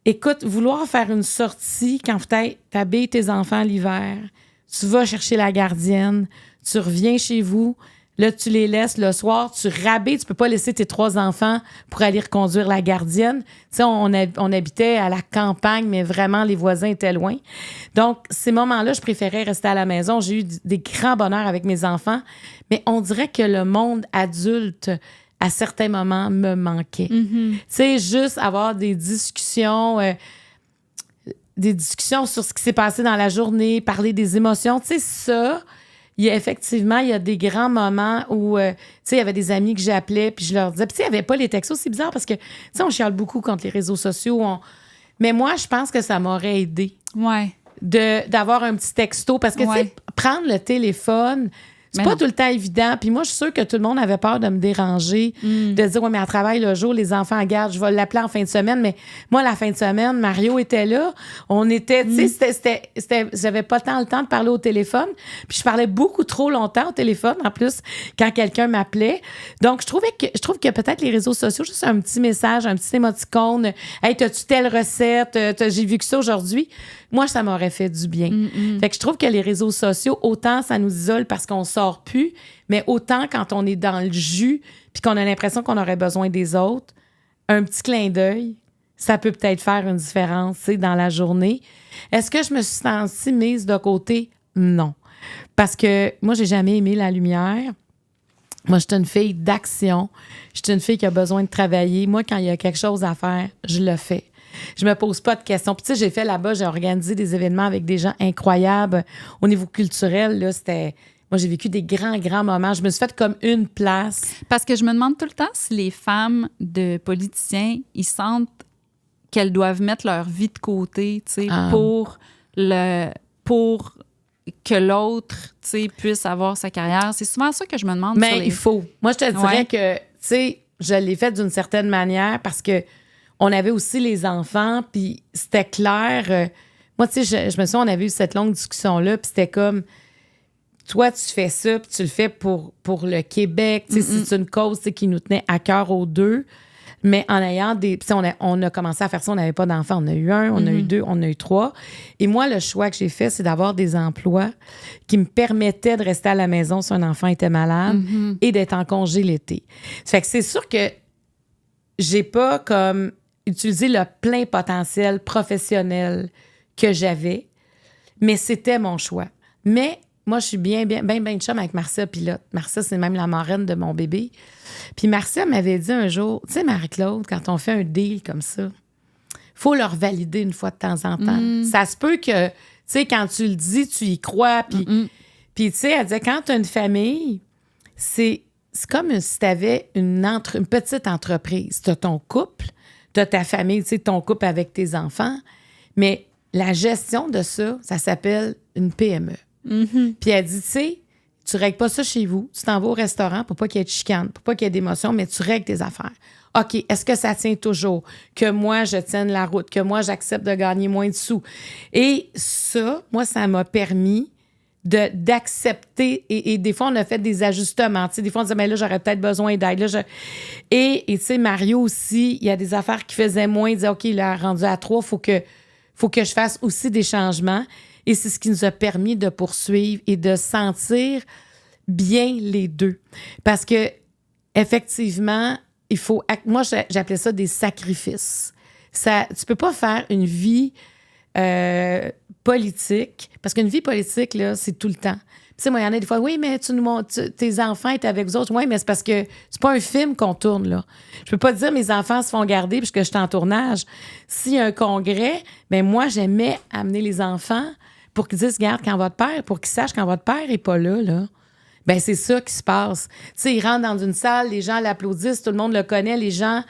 écoute, vouloir faire une sortie quand t'habilles tes enfants l'hiver, tu vas chercher la gardienne, tu reviens chez vous, là, tu les laisses le soir, tu rabais, tu peux pas laisser tes 3 enfants pour aller reconduire la gardienne. Tu sais, on habitait à la campagne, mais vraiment, les voisins étaient loin. Donc, ces moments-là, je préférais rester à la maison. J'ai eu des grands bonheurs avec mes enfants, mais on dirait que le monde adulte à certains moments, me manquait. Tu sais, juste avoir des discussions sur ce qui s'est passé dans la journée, parler des émotions. Tu sais, ça, il y a des grands moments où, tu sais, il y avait des amis que j'appelais, puis je leur disais, puis tu sais, il n'y avait pas les textos, c'est bizarre parce que, tu sais, on chiale beaucoup contre les réseaux sociaux, mais moi, je pense que ça m'aurait aidé. Ouais. D'avoir un petit texto, parce que, tu sais, prendre le téléphone, c'est pas tout le temps évident. Puis moi, je suis sûre que tout le monde avait peur de me déranger, de dire, ouais, mais elle travaille le jour, les enfants en garde, je vais l'appeler en fin de semaine. Mais moi, la fin de semaine, Mario était là. On était, tu sais, j'avais pas tant le temps de parler au téléphone. Puis je parlais beaucoup trop longtemps au téléphone, en plus, quand quelqu'un m'appelait. Donc, je trouve que peut-être les réseaux sociaux, juste un petit message, un petit émoticône. Hey, t'as-tu telle recette? J'ai vu que ça aujourd'hui. Moi, ça m'aurait fait du bien. Fait que je trouve que les réseaux sociaux, autant ça nous isole parce qu'on sort plus, mais autant quand on est dans le jus puis qu'on a l'impression qu'on aurait besoin des autres, un petit clin d'œil, ça peut peut-être faire une différence, tu sais, dans la journée. Est-ce que je me suis sentie mise de côté? Non. Parce que moi, j'ai jamais aimé la lumière. Moi, je suis une fille d'action. Je suis une fille qui a besoin de travailler. Moi, quand il y a quelque chose à faire, je le fais. Je me pose pas de questions. Puis tu sais, j'ai fait là-bas, j'ai organisé des événements avec des gens incroyables. Au niveau culturel, là, c'était... Moi, j'ai vécu des grands, grands moments. Je me suis faite comme une place. Parce que je me demande tout le temps si les femmes de politiciens, ils sentent qu'elles doivent mettre leur vie de côté, tu sais, pour que l'autre, tu sais, puisse avoir sa carrière. C'est souvent ça que je me demande. Mais il faut. Moi, je te dirais que, tu sais, je l'ai fait d'une certaine manière parce que on avait aussi les enfants, puis c'était clair. Moi, tu sais, je me souviens, on avait eu cette longue discussion-là, puis c'était comme, toi, tu fais ça, puis tu le fais pour le Québec. Tu sais, c'est une cause qui nous tenait à cœur aux deux. Mais en ayant des... Puis on a commencé à faire ça, on n'avait pas d'enfants. On a eu un, on a eu deux, on a eu trois. Et moi, le choix que j'ai fait, c'est d'avoir des emplois qui me permettaient de rester à la maison si un enfant était malade et d'être en congé l'été. Fait que c'est sûr que j'ai pas comme utilisé le plein potentiel professionnel que j'avais, mais c'était mon choix. Mais moi, je suis bien de chum avec Marcia Pilote. Marcia, c'est même la marraine de mon bébé. Puis Marcia m'avait dit un jour, tu sais, Marie-Claude, quand on fait un deal comme ça, faut le revalider une fois de temps en temps. Ça se peut que, tu sais, quand tu le dis, tu y crois. Puis tu sais, elle disait, quand tu as une famille, c'est comme si tu avais une petite entreprise. Tu as ton couple, tu as ta famille, tu sais, ton couple avec tes enfants, mais la gestion de ça, ça s'appelle une PME. Puis elle dit, tu sais, tu règles pas ça chez vous, tu t'en vas au restaurant pour pas qu'il y ait de chicane, pour pas qu'il y ait d'émotion, mais tu règles tes affaires. OK, est-ce que ça tient toujours? Que moi, je tienne la route, que moi, j'accepte de gagner moins de sous. Et ça, moi, ça m'a permis d'accepter, et des fois, on a fait des ajustements. Tu sais, des fois, on disait, mais là, j'aurais peut-être besoin d'aide. Là, et tu sais, Mario aussi, il y a des affaires qui faisaient moins. Il disait, OK, là, rendu à 3, faut que je fasse aussi des changements. Et c'est ce qui nous a permis de poursuivre et de sentir bien les deux. Parce que, effectivement, il faut... Moi, j'appelais ça des sacrifices. Tu peux pas faire une vie politique, parce qu'une vie politique, là, c'est tout le temps. Tu sais, moi, il y en a des fois, oui, mais tes enfants étaient avec vous autres. Oui, mais c'est parce que c'est pas un film qu'on tourne, là. Je peux pas dire mes enfants se font garder puisque je suis en tournage. S'il y a un congrès, bien, moi, j'aimais amener les enfants pour qu'ils disent, regarde, quand votre père, pour qu'ils sachent quand votre père est pas là, ben c'est ça qui se passe. Tu sais, ils rentrent dans une salle, les gens l'applaudissent, tout le monde le connaît, les gens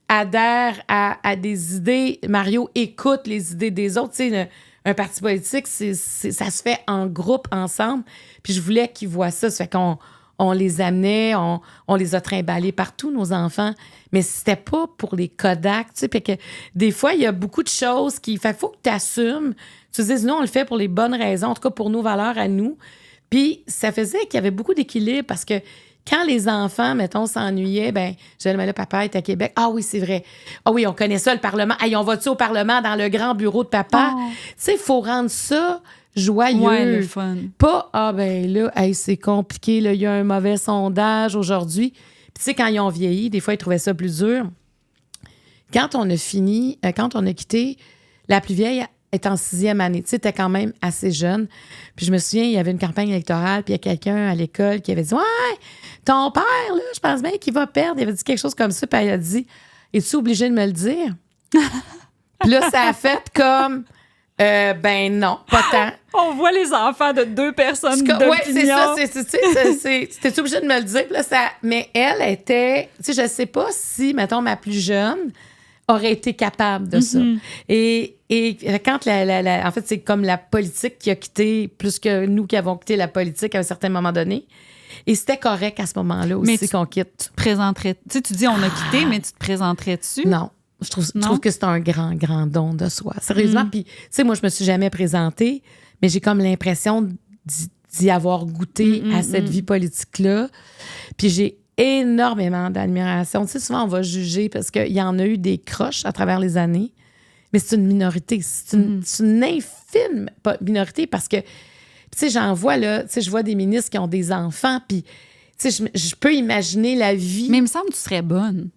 adhèrent à des idées. Mario écoute les idées des autres. Tu sais, un parti politique, ça se fait en groupe, ensemble. Puis je voulais qu'ils voient ça. Ça fait qu'on les amenait, on les a trimballés partout, nos enfants. Mais c'était pas pour les Kodak, tu sais. Puis que des fois, il y a beaucoup de choses qui... Fait qu'il faut que tu assumes. Tu te dises, non, on le fait pour les bonnes raisons, en tout cas pour nos valeurs à nous. Puis ça faisait qu'il y avait beaucoup d'équilibre parce que quand les enfants, mettons, s'ennuyaient, ben je disais, mais là, papa est à Québec. Ah oui, c'est vrai. Ah oui, on connaît ça, le Parlement. Hey, on va-tu au Parlement dans le grand bureau de papa? Tu sais, il faut rendre ça joyeux. Ouais, le fun. Pas, ah ben là, hey, c'est compliqué, là, il y a un mauvais sondage aujourd'hui. Puis tu sais, quand ils ont vieilli, des fois, ils trouvaient ça plus dur. Quand on a quitté, la plus vieille, est en 6e année. Tu sais, t'es quand même assez jeune. Puis je me souviens, il y avait une campagne électorale, puis il y a quelqu'un à l'école qui avait dit « Ouais, ton père, là, je pense bien qu'il va perdre. » Il avait dit quelque chose comme ça, puis elle a dit « Es-tu obligé de me le dire? » Puis là, ça a fait comme ben non, pas tant. On voit les enfants de 2 personnes d'opinion. Oui, c'est ça. T'es obligé de me le dire. Puis là, mais elle était... Tu sais, je sais pas si, mettons, ma plus jeune aurait été capable de ça. Et quand en fait, c'est comme la politique qui a quitté, plus que nous qui avons quitté la politique à un certain moment donné. Et c'était correct à ce moment-là aussi qu'on quitte. Tu te présenterais... Tu sais, tu dis on a quitté, mais tu te présenterais-tu? Non. Je trouve que c'est un grand, grand don de soi. Sérieusement. Puis, tu sais, moi, je me suis jamais présentée, mais j'ai comme l'impression d'y avoir goûté à cette vie politique-là. Puis j'ai énormément d'admiration. Tu sais, souvent, on va juger parce qu'il y en a eu des croches à travers les années, mais c'est une minorité. C'est une infime minorité parce que, tu sais, j'en vois, là, tu sais, je vois des ministres qui ont des enfants, puis, tu sais, je peux imaginer la vie. Mais il me semble que tu serais bonne.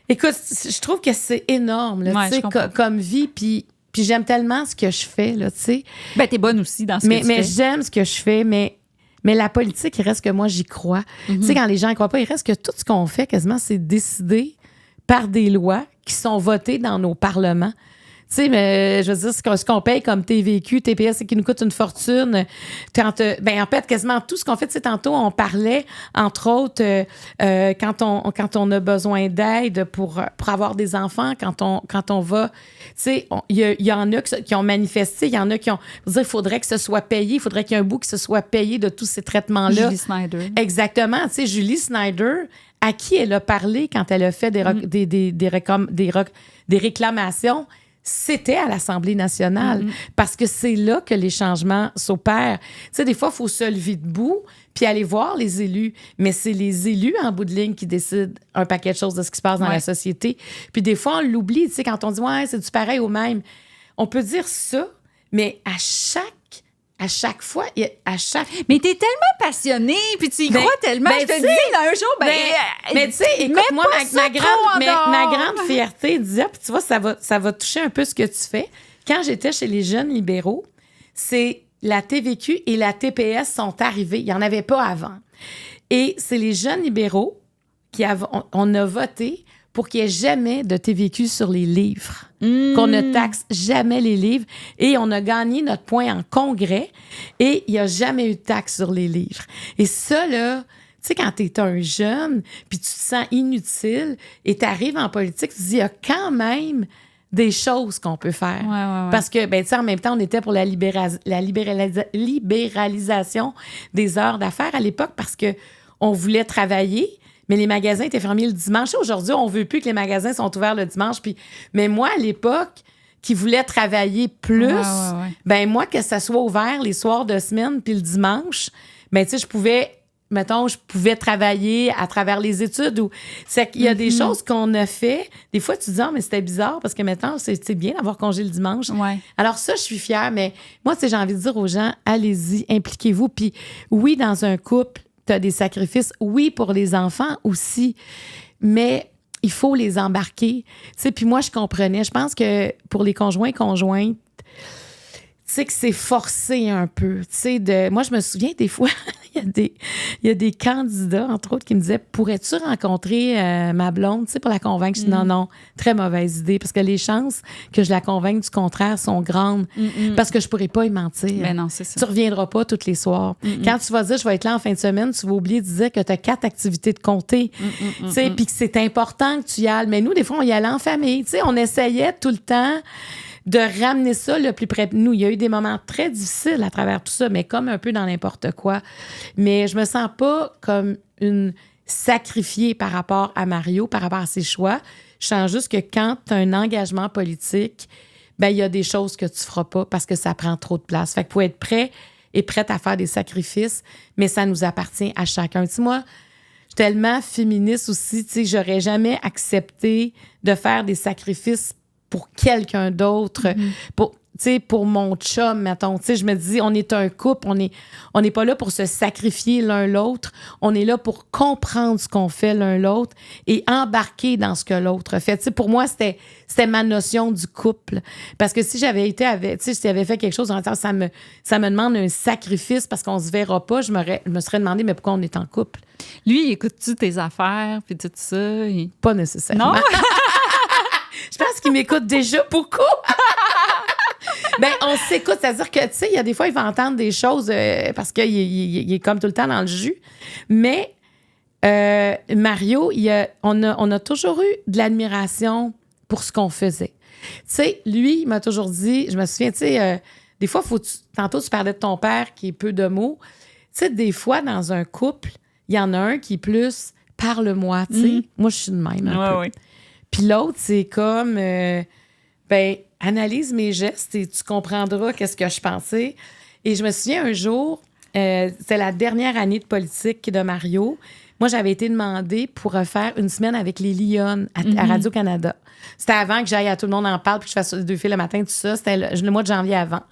Écoute, je trouve que c'est énorme, là, tu sais, comme vie, puis j'aime tellement ce que je fais, là, tu sais. Ben, t'es bonne aussi dans ce que tu fais. Mais j'aime ce que je fais, mais la politique, il reste que moi, j'y crois. Tu sais, quand les gens n'y croient pas, il reste que tout ce qu'on fait, quasiment, c'est décidé par des lois qui sont votées dans nos parlements. Tu sais, mais je veux dire, ce qu'on paye comme TVQ, TPS, c'est qui nous coûte une fortune. En fait, quasiment tout ce qu'on fait, tu sais, tantôt, on parlait, entre autres, quand on a besoin d'aide pour avoir des enfants, quand on va, tu sais, il y en a qui ont manifesté, il y en a qui ont, je veux dire, il faudrait que ce soit payé, il faudrait qu'il y ait un bout qui se soit payé de tous ces traitements-là. Julie Snyder. Exactement. Tu sais, Julie Snyder, à qui elle a parlé quand elle a fait des réclamations, c'était à l'Assemblée nationale, parce que c'est là que les changements s'opèrent. Tu sais, des fois, il faut se lever debout puis aller voir les élus, mais c'est les élus, en bout de ligne, qui décident un paquet de choses de ce qui se passe dans la société. Puis des fois, on l'oublie, tu sais, quand on dit « Ouais, c'est du pareil au même », on peut dire ça, mais à chaque fois, Mais t'es tellement passionnée, puis tu y crois tellement. Je te dis, un jour, mais tu sais, écoute, moi, ma grande fierté, disait, puis tu vois, ça va toucher un peu ce que tu fais. Quand j'étais chez les jeunes libéraux, c'est la TVQ et la TPS sont arrivées. Il n'y en avait pas avant. Et c'est les jeunes libéraux on a voté pour qu'il n'y ait jamais de TVQ sur les livres, qu'on ne taxe jamais les livres. Et on a gagné notre point en congrès et il n'y a jamais eu de taxe sur les livres. Et ça, là, tu sais, quand tu es un jeune puis tu te sens inutile et tu arrives en politique, tu te dis, il y a quand même des choses qu'on peut faire. Ouais. Parce que, ben, tu sais, en même temps, on était pour la libéralisation des heures d'affaires à l'époque parce qu'on voulait travailler. Mais les magasins étaient fermés le dimanche. Aujourd'hui, on veut plus que les magasins sont ouverts le dimanche. Mais moi, à l'époque, qui voulais travailler plus, ben moi, que ça soit ouvert les soirs de semaine puis le dimanche, ben tu sais, je pouvais travailler à travers les études. C'est qu'il y a des choses qu'on a fait. Des fois, tu te dis, mais c'était bizarre parce que maintenant, c'est bien d'avoir congé le dimanche. Ouais. Alors ça, je suis fière. Mais moi, tu sais, j'ai envie de dire aux gens, allez-y, impliquez-vous. Puis oui, dans un couple, tu as des sacrifices. Oui, pour les enfants aussi. Mais il faut les embarquer. Tu sais, puis moi, je comprenais. Je pense que pour les conjointes, tu sais que c'est forcé un peu. Tu sais, moi, je me souviens des fois, il y a des candidats, entre autres, qui me disaient, pourrais-tu rencontrer ma blonde, tu sais, pour la convaincre? Je dis, non, très mauvaise idée, parce que les chances que je la convainque du contraire sont grandes, parce que je pourrais pas y mentir. Mais non, c'est ça. Tu reviendras pas tous les soirs. Quand tu vas dire, je vais être là en fin de semaine, tu vas oublier de dire que tu as 4 activités de compter, tu sais, puis que c'est important que tu y ailles. Mais nous, des fois, on y allait en famille, tu sais, on essayait tout le temps de ramener ça le plus près de nous. Il y a eu des moments très difficiles à travers tout ça, mais comme un peu dans n'importe quoi. Mais je me sens pas comme une sacrifiée par rapport à Mario, par rapport à ses choix. Je sens juste que quand tu as un engagement politique, ben il y a des choses que tu feras pas parce que ça prend trop de place. Fait qu'il faut être prêt et prête à faire des sacrifices, mais ça nous appartient à chacun. Tu sais, moi, je suis tellement féministe aussi, tu sais, j'aurais jamais accepté de faire des sacrifices pour quelqu'un d'autre. Tu sais, pour mon chum, mettons. Tu sais, je me dis, on est un couple, on n'est pas là pour se sacrifier l'un l'autre. On est là pour comprendre ce qu'on fait l'un l'autre et embarquer dans ce que l'autre fait. Tu sais, pour moi, c'était ma notion du couple. Parce que si j'avais été avec, tu sais, si j'avais fait quelque chose, ça me demande un sacrifice parce qu'on se verra pas, je me serais demandé, mais pourquoi on est en couple? Lui, écoute-tu tes affaires puis tout ça? Pas nécessairement. Non? Je pense qu'il m'écoute déjà beaucoup. Ben, on s'écoute, c'est-à-dire que, tu sais, il y a des fois, il va entendre des choses parce qu'il est comme tout le temps dans le jus. Mais Mario, on a toujours eu de l'admiration pour ce qu'on faisait. Tu sais, lui, il m'a toujours dit, je me souviens, tu sais, des fois, tantôt, tu parlais de ton père qui est peu de mots. Tu sais, des fois, dans un couple, il y en a un qui est plus « parle-moi », tu sais. Moi, je suis de même un peu. Oui. Puis l'autre, c'est comme, analyse mes gestes et tu comprendras qu'est-ce que je pensais. Et je me souviens un jour, c'était la dernière année de politique de Mario. Moi, j'avais été demandée pour faire une semaine avec les Lyonnes à Radio-Canada. C'était avant que j'aille à Tout le monde en parle puis que je fasse 2 filles le matin, tout ça. C'était le mois de janvier avant.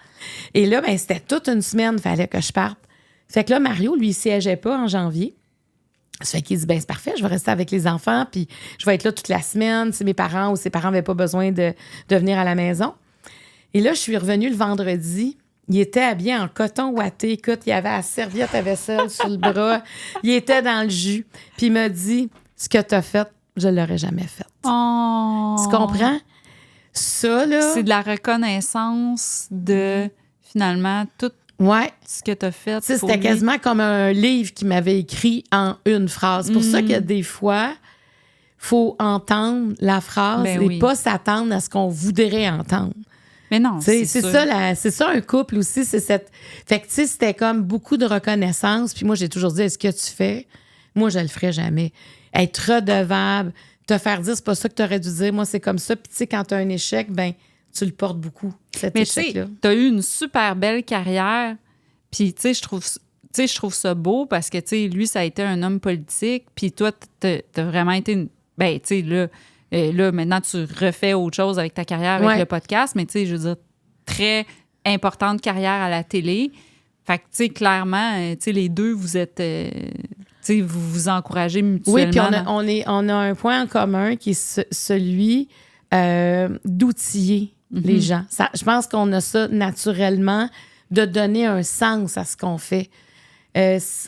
Et là, c'était toute une semaine, il fallait que je parte. Fait que là, Mario, lui, il siégeait pas en janvier. Ça fait qu'il dit, c'est parfait, je vais rester avec les enfants, puis je vais être là toute la semaine si mes parents ou ses parents n'avaient pas besoin de venir à la maison. Et là, je suis revenue le vendredi. Il était habillé en coton ouaté. Écoute, il avait la serviette à vaisselle sur le bras. Il était dans le jus. Puis il m'a dit, ce que tu as fait, je ne l'aurais jamais fait. Oh. Tu comprends? Ça, là... C'est de la reconnaissance de, finalement, tout ce que tu as fait. C'était quasiment comme un livre qu'il m'avait écrit en une phrase. C'est pour ça que des fois, il faut entendre la phrase et pas s'attendre à ce qu'on voudrait entendre. Mais non, c'est ça un couple aussi. Fait que, tu sais, c'était comme beaucoup de reconnaissance. Puis moi, j'ai toujours dit, est-ce que tu fais? Moi, je le ferais jamais. Être redevable, te faire dire, c'est pas ça que tu aurais dû dire. Moi, c'est comme ça. Puis, tu sais, quand tu as un échec, tu le portes beaucoup, cet échec-là. Tu as eu une super belle carrière. Puis, tu sais, je trouve ça beau parce que, tu sais, lui, ça a été un homme politique. Puis toi, t'as vraiment été une... Ben, tu sais, là, maintenant, tu refais autre chose avec ta carrière, avec le podcast. Mais, tu sais, je veux dire, très importante carrière à la télé. Fait que, tu sais, clairement, tu sais, les deux, vous êtes... tu sais, vous vous encouragez mutuellement. Oui, puis on a un point en commun qui est celui d'outiller les gens. Je pense qu'on a ça naturellement, de donner un sens à ce qu'on fait.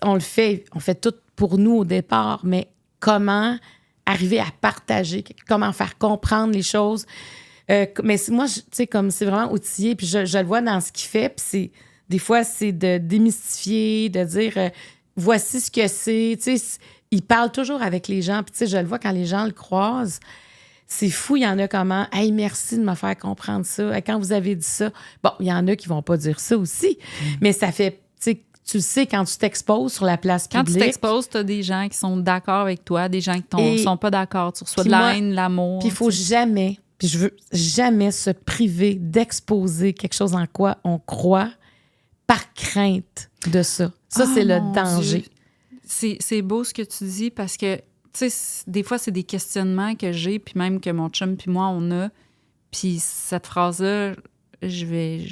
On fait tout pour nous au départ, mais comment arriver à partager, comment faire comprendre les choses. Mais moi, tu sais, comme c'est vraiment outillé, puis je le vois dans ce qu'il fait, puis des fois, c'est de démystifier, de dire voici ce que c'est. Tu sais, il parle toujours avec les gens, puis tu sais, je le vois quand les gens le croisent. C'est fou, il y en a comment. Hey, merci de me faire comprendre ça. Quand vous avez dit ça, bon, il y en a qui vont pas dire ça aussi, mais ça fait, tu sais, quand tu t'exposes sur la place publique. Quand tu t'exposes, tu as des gens qui sont d'accord avec toi, des gens qui ne sont pas d'accord. Tu reçois de la haine, l'amour. Puis il faut jamais, puis je veux jamais se priver d'exposer quelque chose en quoi on croit par crainte de ça. Ça, c'est le danger. C'est beau ce que tu dis parce que tu sais, des fois, c'est des questionnements que j'ai, puis même que mon chum puis moi, on a. Puis cette phrase-là, je vais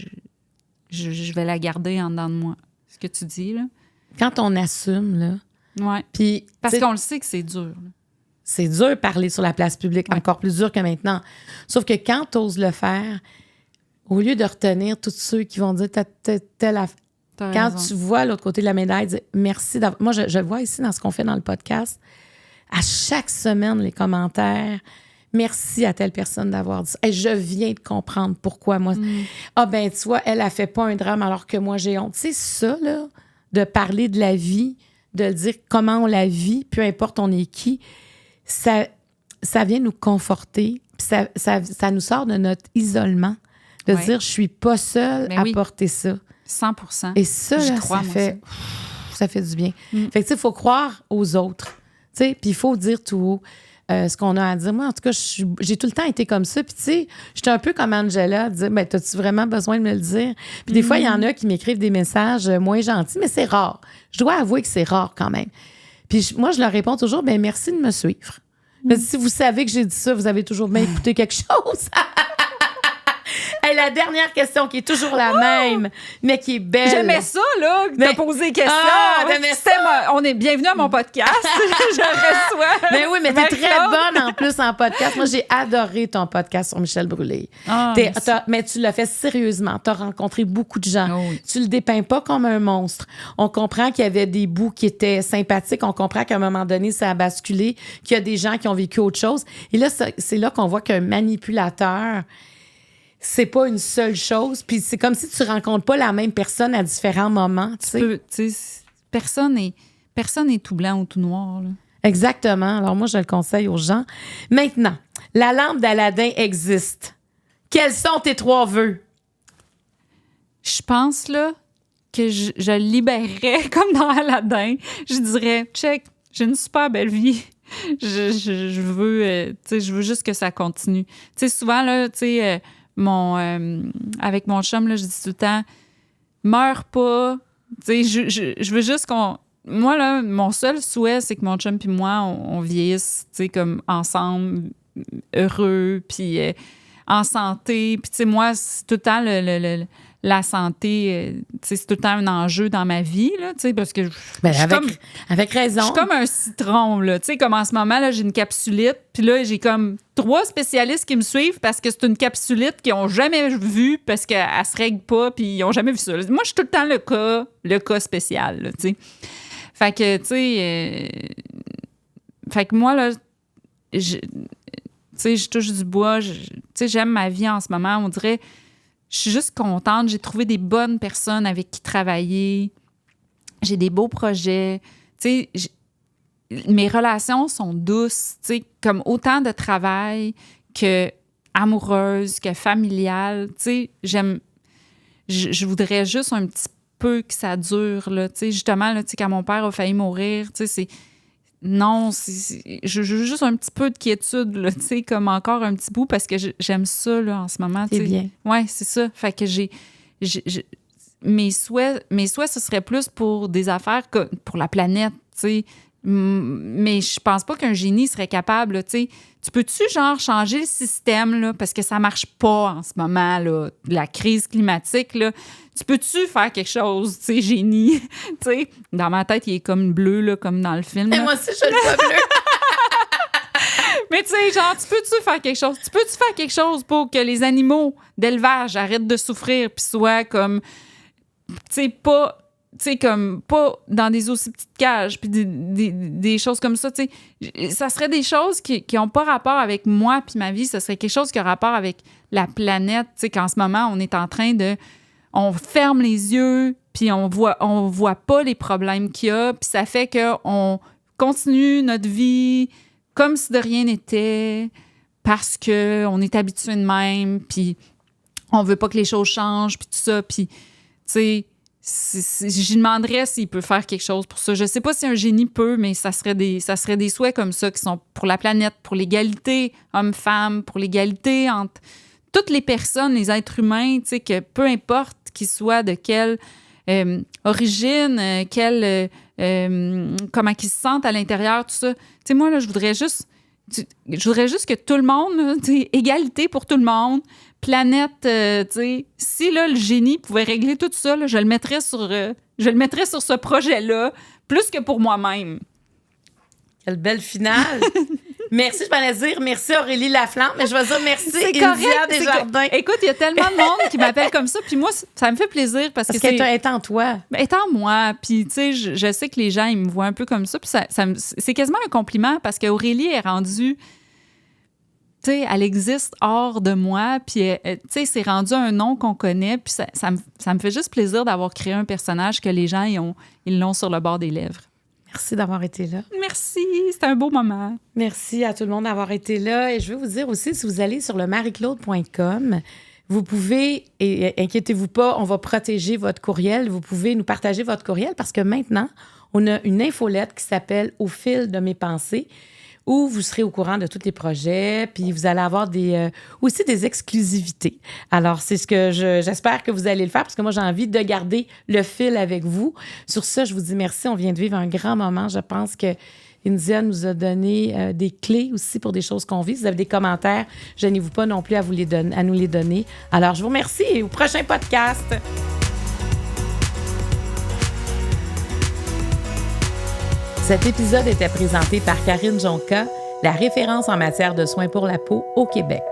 la garder en dedans de moi. Ce que tu dis, là. Quand on assume, là... Oui. Puis, parce qu'on le sait que c'est dur. Là. C'est dur de parler sur la place publique, encore plus dur que maintenant. Sauf que quand tu oses le faire, au lieu de retenir tous ceux qui vont dire telle affaire, quand tu vois l'autre côté de la médaille, dis merci d'avoir... Moi, je le vois ici dans ce qu'on fait dans le podcast. À chaque semaine, les commentaires, merci à telle personne d'avoir dit ça. Hey, je viens de comprendre pourquoi moi. Tu vois, elle a fait pas un drame alors que moi j'ai honte. Tu sais, ça, là, de parler de la vie, de le dire comment on la vit, peu importe on est qui, ça vient nous conforter. Puis ça nous sort de notre isolement, de dire je suis pas seule à porter ça. 100%. Et ça, là, ça fait du bien. Fait que tu sais, il faut croire aux autres. Puis il faut dire tout haut ce qu'on a à dire. Moi, en tout cas, j'ai tout le temps été comme ça. Puis tu sais, j'étais un peu comme Angela, à dire, t'as-tu vraiment besoin de me le dire? Puis des fois, il y en a qui m'écrivent des messages moins gentils, mais c'est rare. Je dois avouer que c'est rare quand même. Puis moi, je leur réponds toujours, merci de me suivre. Mais si vous savez que j'ai dit ça, vous avez toujours bien écouté quelque chose. Hey, la dernière question qui est toujours la même, mais qui est belle. J'aimais ça, là, que t'as posé question. On est bienvenue à mon podcast. Je reçois. Mais oui, mais t'es très bonne en plus en podcast. Moi, j'ai adoré ton podcast sur Michel Brûlé. Mais tu l'as fait sérieusement. T'as rencontré beaucoup de gens. Oh oui. Tu le dépeins pas comme un monstre. On comprend qu'il y avait des bouts qui étaient sympathiques. On comprend qu'à un moment donné, ça a basculé, qu'il y a des gens qui ont vécu autre chose. Et là, c'est là qu'on voit qu'un manipulateur, c'est pas une seule chose. Puis c'est comme si tu rencontres pas la même personne à différents moments. Personne n'est tout blanc ou tout noir. Là. Exactement. Alors moi, je le conseille aux gens. Maintenant, la lampe d'Aladin existe. Quels sont tes 3 vœux? Je pense là que je le libérerais comme dans Aladdin. Je dirais, check, j'ai une super belle vie. Je veux juste que ça continue. Tu sais, souvent, là, tu sais, avec mon chum, là, je dis tout le temps, meurs pas. Tu sais, je veux juste qu'on... Moi, là, mon seul souhait, c'est que mon chum puis moi, on vieillisse, tu sais, comme ensemble, heureux, puis en santé. Puis, tu sais, moi, c'est tout le temps la santé, c'est tout le temps un enjeu dans ma vie, là, parce que avec raison. Je suis comme un citron, là, comme en ce moment, là, j'ai une capsulite, puis là, j'ai comme 3 spécialistes qui me suivent parce que c'est une capsulite qu'ils n'ont jamais vue parce qu'elle ne se règle pas, puis ils n'ont jamais vu ça. Moi, je suis tout le temps le cas spécial, là, tu sais. Fait que, tu sais, fait que moi, là, je touche du bois, tu sais, j'aime ma vie en ce moment, on dirait... Je suis juste contente. J'ai trouvé des bonnes personnes avec qui travailler. J'ai des beaux projets. Tu sais, mes relations sont douces, tu sais, comme autant de travail que amoureuse, que familiale. Tu sais, je voudrais juste un petit peu que ça dure, là. Tu sais, justement, là, tu sais, quand mon père a failli mourir, tu sais, c'est... Non, je veux juste un petit peu de quiétude, là, tu sais, comme encore un petit bout, parce que j'aime ça, là, en ce moment. C'est bien. Oui, c'est ça. Fait que mes souhaits, ce serait plus pour des affaires pour la planète, tu sais. Mais je pense pas qu'un génie serait capable, là, tu sais. Tu peux-tu, genre, changer le système, là, parce que ça marche pas en ce moment, là, la crise climatique, là. Tu peux-tu faire quelque chose, tu sais, génie? Tu sais, dans ma tête, il est comme bleu, là, comme dans le film. Et moi aussi, je le vois bleu. Mais tu sais, genre, tu peux-tu faire quelque chose? Tu peux-tu faire quelque chose pour que les animaux d'élevage arrêtent de souffrir puis soient comme, tu sais, pas... Tu sais, comme pas dans des aussi petites cages, puis des choses comme ça, tu sais. Ça serait des choses qui n'ont pas rapport avec moi puis ma vie. Ça serait quelque chose qui a rapport avec la planète, tu sais, qu'en ce moment, on est en train de... On ferme les yeux, puis on voit pas les problèmes qu'il y a, puis ça fait qu'on continue notre vie comme si de rien n'était, parce qu'on est habitué de même, puis on veut pas que les choses changent, puis tout ça, puis, tu sais... J'y demanderais s'il peut faire quelque chose pour ça. Je sais pas si un génie peut, mais ça serait des souhaits comme ça qui sont pour la planète, pour l'égalité homme-femme, pour l'égalité entre toutes les personnes, les êtres humains, tu sais, que peu importe qu'ils soient de quelle origine, comment ils se sentent à l'intérieur, tout ça. Tu sais, moi, là, je voudrais juste que tout le monde, tu sais, égalité pour tout le monde, planète, tu sais, si là, le génie pouvait régler tout ça, là, je le mettrais sur ce projet-là, plus que pour moi-même. Quelle belle finale! Merci, je m'allais dire merci Aurélie Laflamme, mais je vais dire merci India Desjardins. Écoute, il y a tellement de monde qui m'appelle comme ça, puis moi, ça me fait plaisir parce que qu'elle est en toi. Elle est en moi, puis tu sais, je sais que les gens, ils me voient un peu comme ça, puis c'est quasiment un compliment parce qu'Aurélie est rendue... Tu sais, elle existe hors de moi, puis tu sais, c'est rendu un nom qu'on connaît, puis ça me fait juste plaisir d'avoir créé un personnage que les gens, ils l'ont sur le bord des lèvres. Merci d'avoir été là. Merci, c'était un beau moment. Merci à tout le monde d'avoir été là. Et je veux vous dire aussi, si vous allez sur le marieclaude.com, vous pouvez, et inquiétez-vous pas, on va protéger votre courriel. Vous pouvez nous partager votre courriel parce que maintenant, on a une infolettre qui s'appelle « Au fil de mes pensées » où vous serez au courant de tous les projets, puis vous allez avoir aussi des exclusivités. Alors, c'est ce que j'espère que vous allez le faire, parce que moi, j'ai envie de garder le fil avec vous. Sur ça, je vous dis merci. On vient de vivre un grand moment. Je pense que India nous a donné des clés aussi pour des choses qu'on vit. Si vous avez des commentaires, gênez-vous pas non plus à nous les donner. Alors, je vous remercie et au prochain podcast. Cet épisode était présenté par Karine Jonca, la référence en matière de soins pour la peau au Québec.